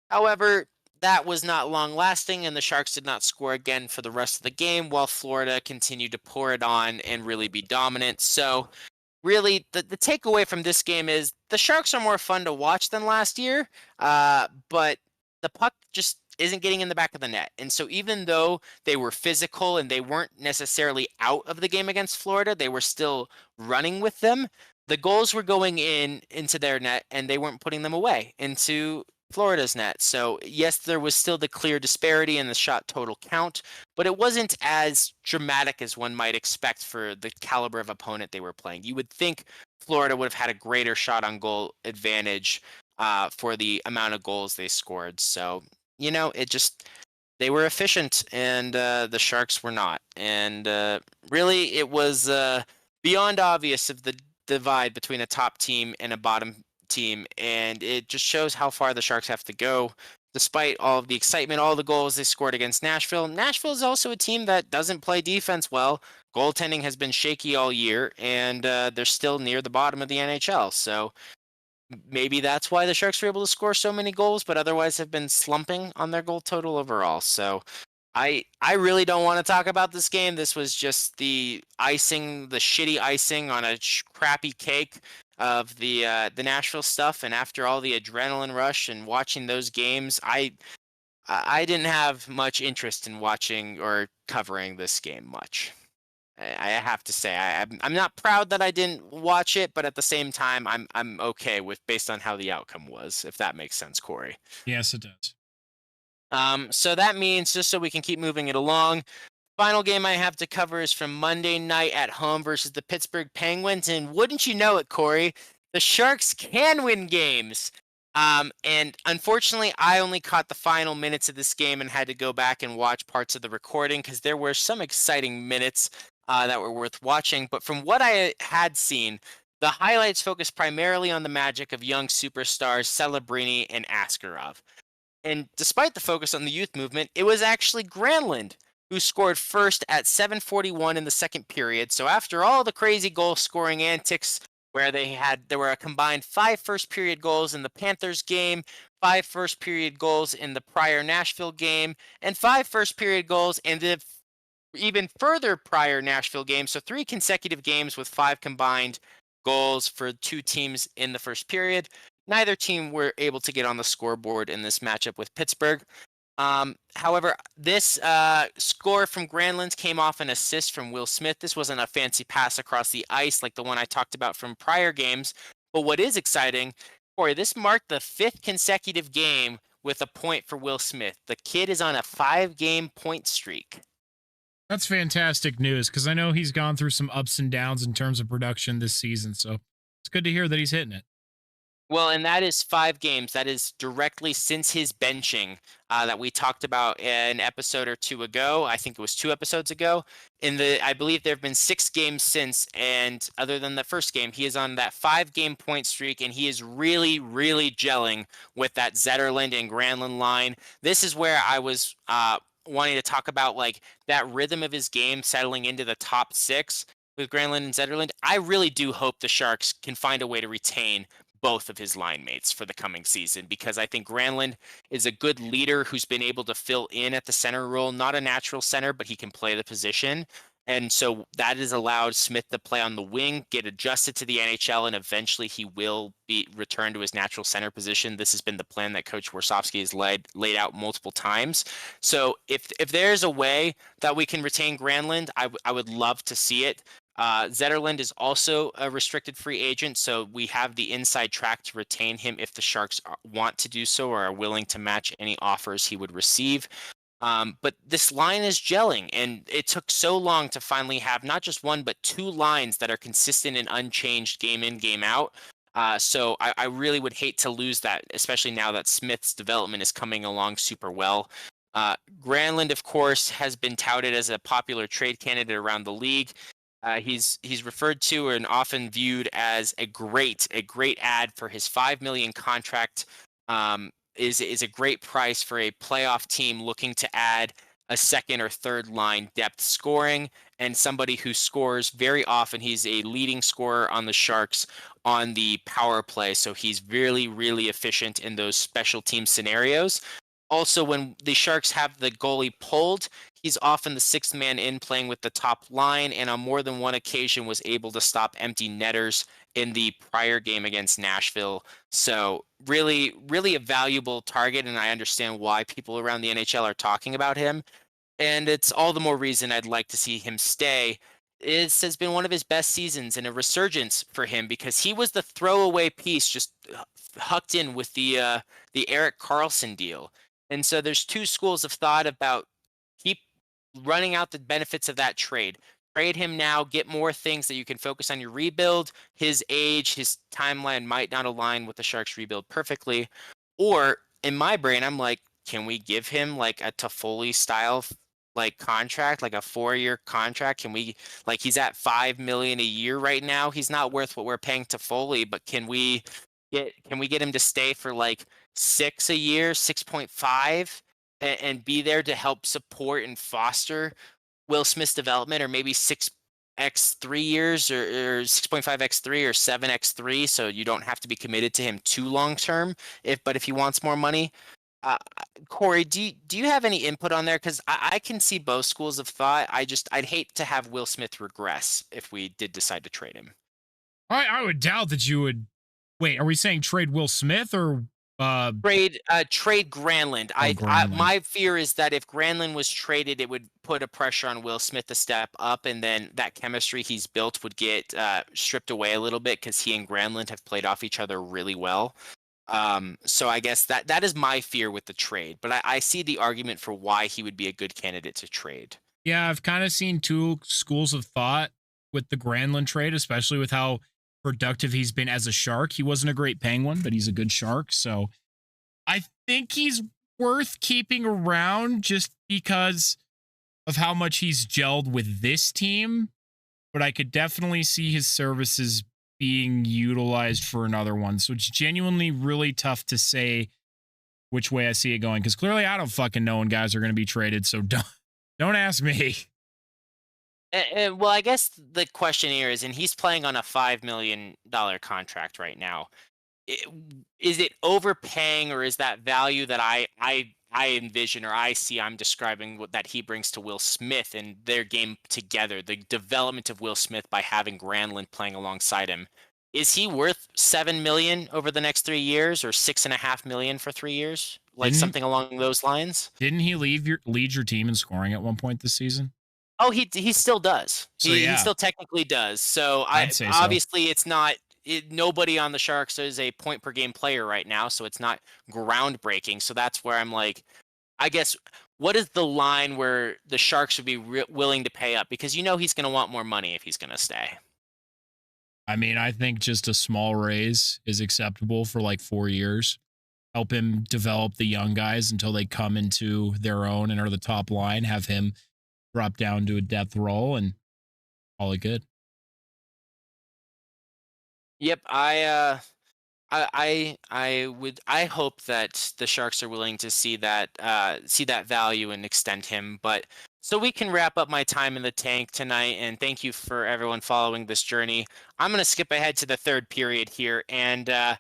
However, that was not long lasting, and the Sharks did not score again for the rest of the game, while Florida continued to pour it on and really be dominant. So really, the takeaway from this game is the Sharks are more fun to watch than last year, but the puck just isn't getting in the back of the net. And so even though they were physical and they weren't necessarily out of the game against Florida, they were still running with them. The goals were going into their net, and they weren't putting them away into Florida's net. So yes, there was still the clear disparity in the shot total count, but it wasn't as dramatic as one might expect for the caliber of opponent they were playing. You would think Florida would have had a greater shot on goal advantage for the amount of goals they scored. So, they were efficient, and the Sharks were not. And really, it was beyond obvious of the divide between a top team and a bottom team, and it just shows how far the Sharks have to go despite all of the excitement, all the goals they scored against Nashville. Nashville is also a team that doesn't play defense well. Goaltending has been shaky all year, and they're still near the bottom of the NHL. So maybe that's why the Sharks were able to score so many goals, but otherwise have been slumping on their goal total overall. So I really don't want to talk about this game. This was just the shitty icing on a crappy cake of the Nashville stuff. And after all the adrenaline rush and watching those games, I didn't have much interest in watching or covering this game much. I have to say I'm not proud that I didn't watch it, but at the same time I'm okay with based on how the outcome was, if that makes sense, Corey. Yes, it does. So that means just so we can keep moving it along, final game I have to cover is from Monday night at home versus the Pittsburgh Penguins, and wouldn't you know it, Corey, the Sharks can win games. And unfortunately, I only caught the final minutes of this game and had to go back and watch parts of the recording because there were some exciting minutes that were worth watching. But from what I had seen, the highlights focused primarily on the magic of young superstars Celebrini and Askarov. And despite the focus on the youth movement, it was actually Granlund who scored first at 7:41 in the second period. So after all the crazy goal scoring antics where there were a combined 5 first period goals in the Panthers game, 5 first period goals in the prior Nashville game, and 5 first period goals in the even further prior Nashville game. So 3 consecutive games with 5 combined goals for 2 teams in the first period. Neither team were able to get on the scoreboard in this matchup with Pittsburgh. However, this score from Granlund came off an assist from Will Smith. This wasn't a fancy pass across the ice like the one I talked about from prior games. But what is exciting, Corey, this marked the 5th consecutive game with a point for Will Smith. The kid is on a 5-game point streak. That's fantastic news because I know he's gone through some ups and downs in terms of production this season. So it's good to hear that he's hitting it. Well, and that is 5 games. That is directly since his benching that we talked about an episode or 2 ago. I think it was 2 episodes ago. I believe there have been 6 games since, and other than the first game, he is on that 5-game point streak, and he is really, really gelling with that Zetterlund and Granlund line. This is where I was wanting to talk about like that rhythm of his game settling into the top 6 with Granlund and Zetterlund. I really do hope the Sharks can find a way to retain both of his line mates for the coming season because I think Granlund is a good leader who's been able to fill in at the center role, not a natural center, but he can play the position. And so that has allowed Smith to play on the wing, get adjusted to the NHL, and eventually he will be returned to his natural center position. This has been the plan that Coach Warsofsky has laid out multiple times. So if there's a way that we can retain Granlund, I would love to see it. Zetterlund is also a restricted free agent, so we have the inside track to retain him if the Sharks want to do so or are willing to match any offers he would receive. But this line is gelling, and it took so long to finally have not just one, but 2 lines that are consistent and unchanged game in, game out. So I really would hate to lose that, especially now that Smith's development is coming along super well. Granlund, of course, has been touted as a popular trade candidate around the league. He's referred to and often viewed as a great ad for his $5 million contract. Is a great price for a playoff team looking to add a second or third line depth scoring and somebody who scores very often. He's a leading scorer on the Sharks on the power play, so he's really, really efficient in those special team scenarios. Also, when the Sharks have the goalie pulled, he's often the 6th man in playing with the top line, and on more than one occasion was able to stop empty netters in the prior game against Nashville. So really, really a valuable target, and I understand why people around the NHL are talking about him. And it's all the more reason I'd like to see him stay. This has been one of his best seasons and a resurgence for him because he was the throwaway piece just hucked in with the Erik Karlsson deal. And so there's 2 schools of thought about keep running out the benefits of that trade. Trade him now, get more things that you can focus on your rebuild. His age, his timeline might not align with the Sharks rebuild perfectly. Or in my brain, I'm like, can we give him like a Toffoli style like contract, like a 4-year contract? Can we he's at $5 million a year right now? He's not worth what we're paying Toffoli, but can we get him to stay for like 6 a year, 6.5, and be there to help support and foster Will Smith's development, or maybe 6x 3 years or 6.5x3 or 7x3, so you don't have to be committed to him too long term. But if he wants more money, Corey, do you have any input on there? Because I can see both schools of thought. I'd hate to have Will Smith regress if we did decide to trade him. I would doubt that you would. Wait, are we saying trade Will Smith or Trade Granlund. Granlund. My fear is that if Granlund was traded, it would put a pressure on Will Smith to step up, and then that chemistry he's built would get stripped away a little bit because he and Granlund have played off each other really well. So I guess that is my fear with the trade, but I see the argument for why he would be a good candidate to trade. Yeah, I've kind of seen two schools of thought with the Granlund trade, especially with how productive he's been as a Shark. He wasn't a great Penguin, but he's a good Shark. So I think he's worth keeping around just because of how much he's gelled with this team. But I could definitely see his services being utilized for another one. So it's genuinely really tough to say which way I see it going, because clearly I don't fucking know when guys are going to be traded. So don't ask me. Well, I guess the question here is, and he's playing on a $5 million contract right now. Is it overpaying, or is that value that I envision, or I see, I'm describing what that he brings to Will Smith and their game together, the development of Will Smith by having Granlund playing alongside him? Is he worth $7 million over the next 3 years, or $6.5 million for 3 years? Like something along those lines? Didn't he lead your team in scoring at one point this season? Oh, he still does. So, he still technically does. So I'd say obviously it's not. Nobody on the Sharks is a point per game player right now, so it's not groundbreaking. So that's where I'm like, I guess, what is the line where the Sharks would be willing to pay up? Because he's going to want more money if he's going to stay. I mean, I think just a small raise is acceptable for like 4 years. Help him develop the young guys until they come into their own and are the top line. Have him drop down to a depth role and call it good. Yep, I hope that the Sharks are willing to see that value and extend him. But so we can wrap up my time in the tank tonight, and thank you for everyone following this journey. I'm gonna skip ahead to the third period here, and I'm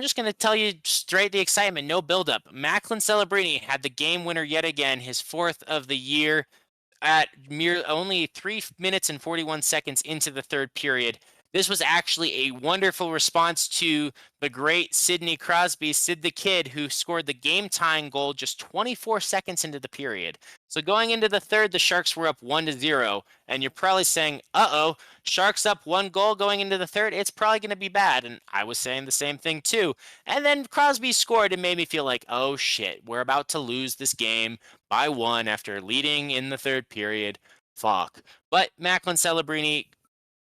just gonna tell you straight the excitement, no buildup. Macklin Celebrini had the game winner yet again, his fourth of the year, at only 3 minutes and 41 seconds into the third period. This was actually a wonderful response to the great Sidney Crosby, Sid the Kid, who scored the game-tying goal just 24 seconds into the period. So going into the third, the Sharks were up 1-0, and you're probably saying, uh-oh, Sharks up 1 goal going into the third, it's probably going to be bad, and I was saying the same thing too. And then Crosby scored and made me feel like, oh shit, we're about to lose this game by 1 after leading in the third period. Fuck. But Macklin Celebrini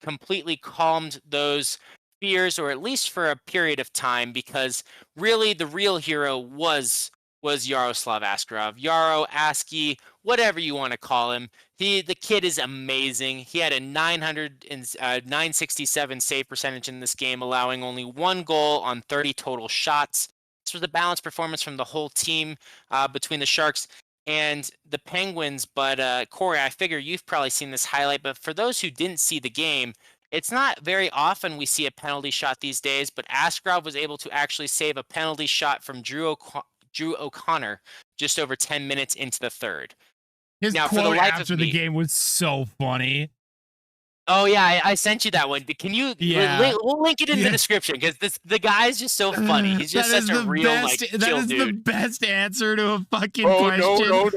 completely calmed those fears, or at least for a period of time, because really the real hero was Yaroslav Askarov. Yaro, Aski, whatever you want to call him. The kid is amazing. He had a 967 save percentage in this game, allowing only 1 goal on 30 total shots. This was a balanced performance from the whole team between the Sharks and the Penguins. But Corey, I figure you've probably seen this highlight, but for those who didn't see the game, it's not very often we see a penalty shot these days, but Askarov was able to actually save a penalty shot from Drew O'Connor just over 10 minutes into the third. His quote after the game was so funny. Oh yeah, I sent you that one. Can you? Yeah. We'll link it in the description, because the guy is just so funny. He's just such a real chill dude. That is the best answer to a fucking question. No.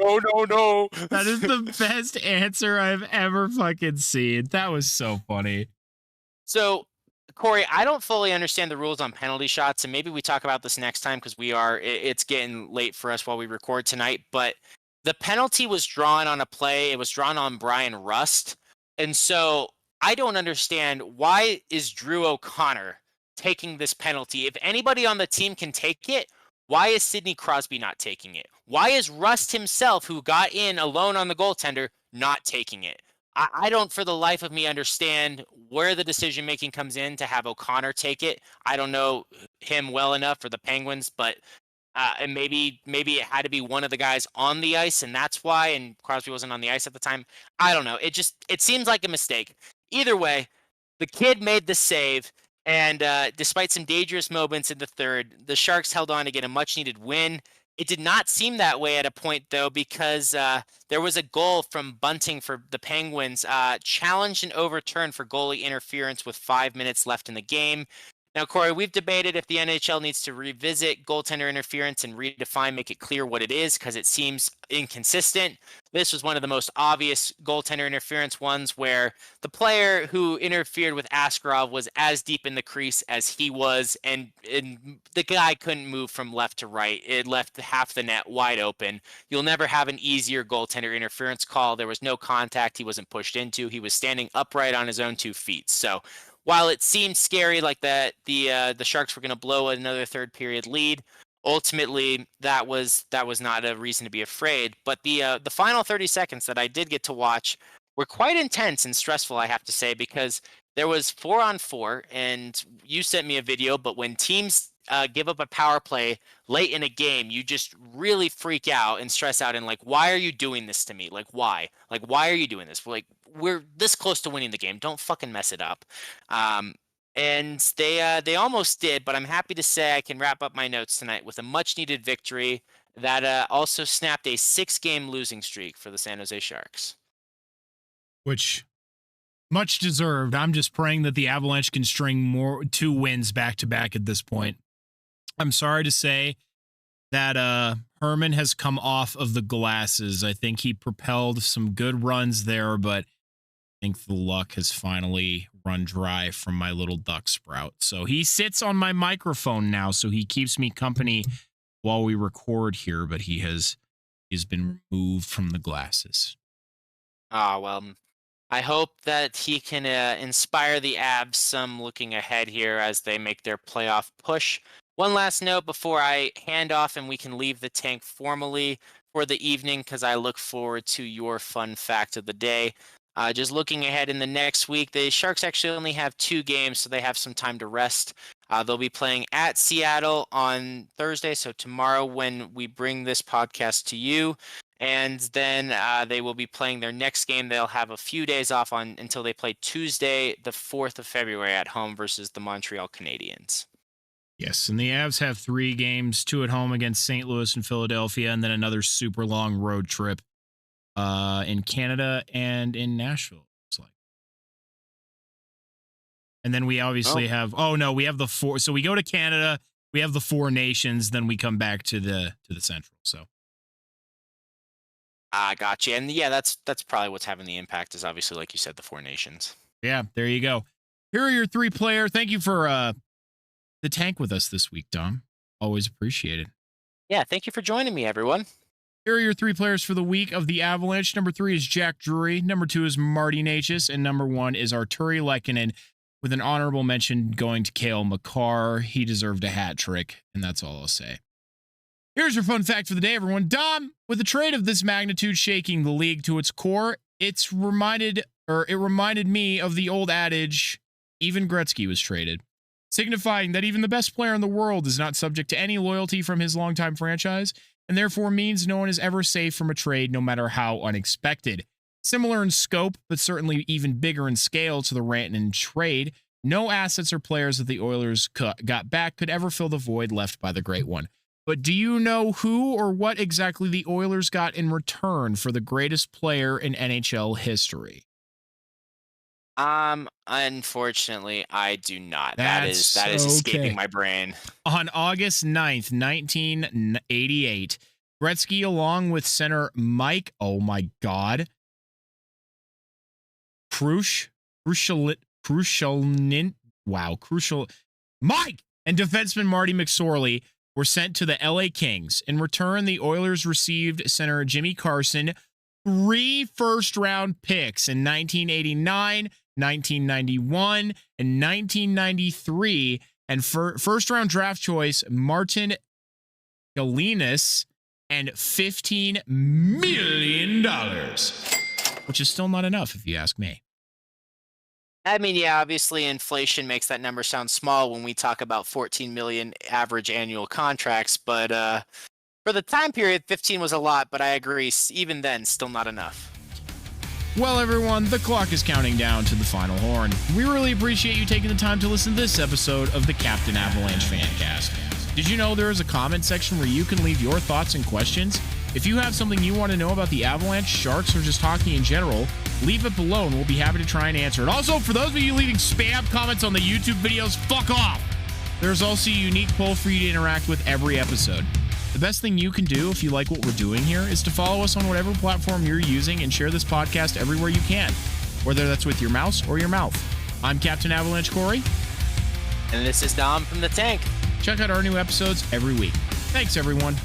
That is the best answer I've ever fucking seen. That was so funny. So, Corey, I don't fully understand the rules on penalty shots, and maybe we talk about this next time, because it's getting late for us while we record tonight. But the penalty was drawn on a play. It was drawn on Brian Rust, and so I don't understand, why is Drew O'Connor taking this penalty? If anybody on the team can take it, why is Sidney Crosby not taking it? Why is Rust himself, who got in alone on the goaltender, not taking it? I don't for the life of me understand where the decision-making comes in to have O'Connor take it. I don't know him well enough for the Penguins, but and maybe it had to be one of the guys on the ice, and that's why, and Crosby wasn't on the ice at the time. I don't know. It seems like a mistake. Either way, the kid made the save, and despite some dangerous moments in the third, the Sharks held on to get a much-needed win. It did not seem that way at a point, though, because there was a goal from Bunting for the Penguins, challenged and overturned for goalie interference with 5 minutes left in the game. Now, Corey, we've debated if the NHL needs to revisit goaltender interference and redefine, make it clear what it is, because it seems inconsistent. This was one of the most obvious goaltender interference ones where the player who interfered with Askarov was as deep in the crease as he was, and the guy couldn't move from left to right. It left half the net wide open. You'll never have an easier goaltender interference call. There was no contact. He wasn't pushed into. He was standing upright on his own 2 feet. So while it seemed scary, like that the Sharks were going to blow another third period lead, ultimately that was not a reason to be afraid. But the final 30 seconds that I did get to watch were quite intense and stressful, I have to say, because there was 4-on-4, and you sent me a video. But when teams give up a power play late in a game, you just really freak out and stress out and like, why are you doing this to me? Like, why? Like, why are you doing this? We're this close to winning the game. Don't fucking mess it up. And they almost did, but I'm happy to say I can wrap up my notes tonight with a much-needed victory that also snapped a 6-game losing streak for the San Jose Sharks. Which, much deserved. I'm just praying that the Avalanche can string 2 wins back-to-back at this point. I'm sorry to say that Herman has come off of the glasses. I think he propelled some good runs there, but I think the luck has finally run dry from my little duck sprout. So he sits on my microphone now, so he keeps me company while we record here, but he's been removed from the glasses. Well, I hope that he can inspire the Avs some looking ahead here as they make their playoff push. One last note before I hand off and we can leave the tank formally for the evening, because I look forward to your fun fact of the day. Just looking ahead in the next week, the Sharks actually only have 2 games, so they have some time to rest. They'll be playing at Seattle on Thursday, so tomorrow when we bring this podcast to you. And then they will be playing their next game. They'll have a few days off until they play Tuesday, the 4th of February at home versus the Montreal Canadiens. Yes, and the Avs have 3 games, 2 at home against St. Louis and Philadelphia, and then another super long road trip in Canada and in Nashville, looks like. And then we obviously have we have the 4. So we go to Canada, we have the 4 nations, then we come back to the Central. So gotcha. And yeah, that's probably what's having the impact is obviously, like you said, the 4 nations. Yeah, there you go. Here are your 3 player. Thank you for the tank with us this week, Dom. Always appreciated. Yeah, thank you for joining me, everyone. Here are your 3 players for the week of the Avalanche. Number 3 is Jack Drury. Number 2 is Marty Necas. And number 1 is Arturi Lehkonen, with an honorable mention going to Cale Makar. He deserved a hat trick, and that's all I'll say. Here's your fun fact for the day, everyone. Dom, with a trade of this magnitude shaking the league to its core, it reminded me of the old adage, even Gretzky was traded, signifying that even the best player in the world is not subject to any loyalty from his longtime franchise, and therefore means no one is ever safe from a trade, no matter how unexpected. Similar in scope, but certainly even bigger in scale to the Rantanen trade, no assets or players that the Oilers got back could ever fill the void left by the Great One. But do you know who or what exactly the Oilers got in return for the greatest player in NHL history? Unfortunately, I do not. That is escaping my brain. On August 9th, 1988, Gretzky, along with center Mike, oh my God, Crucial Mike, and defenseman Marty McSorley were sent to the LA Kings. In return, the Oilers received center Jimmy Carson, 3 first-round picks in 1989, 1991, and 1993, and first-round draft choice Martin Galinas, and $15 million, which is still not enough if you ask me. I mean, yeah, obviously inflation makes that number sound small when we talk about 14 million average annual contracts, but for the time period, 15 was a lot, but I agree, even then, still not enough. Well, everyone, the clock is counting down to the final horn. We really appreciate you taking the time to listen to this episode of the Captain Avalanche Fancast. Did you know there is a comment section where you can leave your thoughts and questions? If you have something you want to know about the Avalanche, Sharks, or just hockey in general, leave it below and we'll be happy to try and answer it. Also, for those of you leaving spam comments on the YouTube videos, fuck off. There's also a unique poll for you to interact with every episode. The best thing you can do if you like what we're doing here is to follow us on whatever platform you're using and share this podcast everywhere you can, whether that's with your mouse or your mouth. I'm Captain Avalanche Corey. And this is Dom from the Tank. Check out our new episodes every week. Thanks, everyone.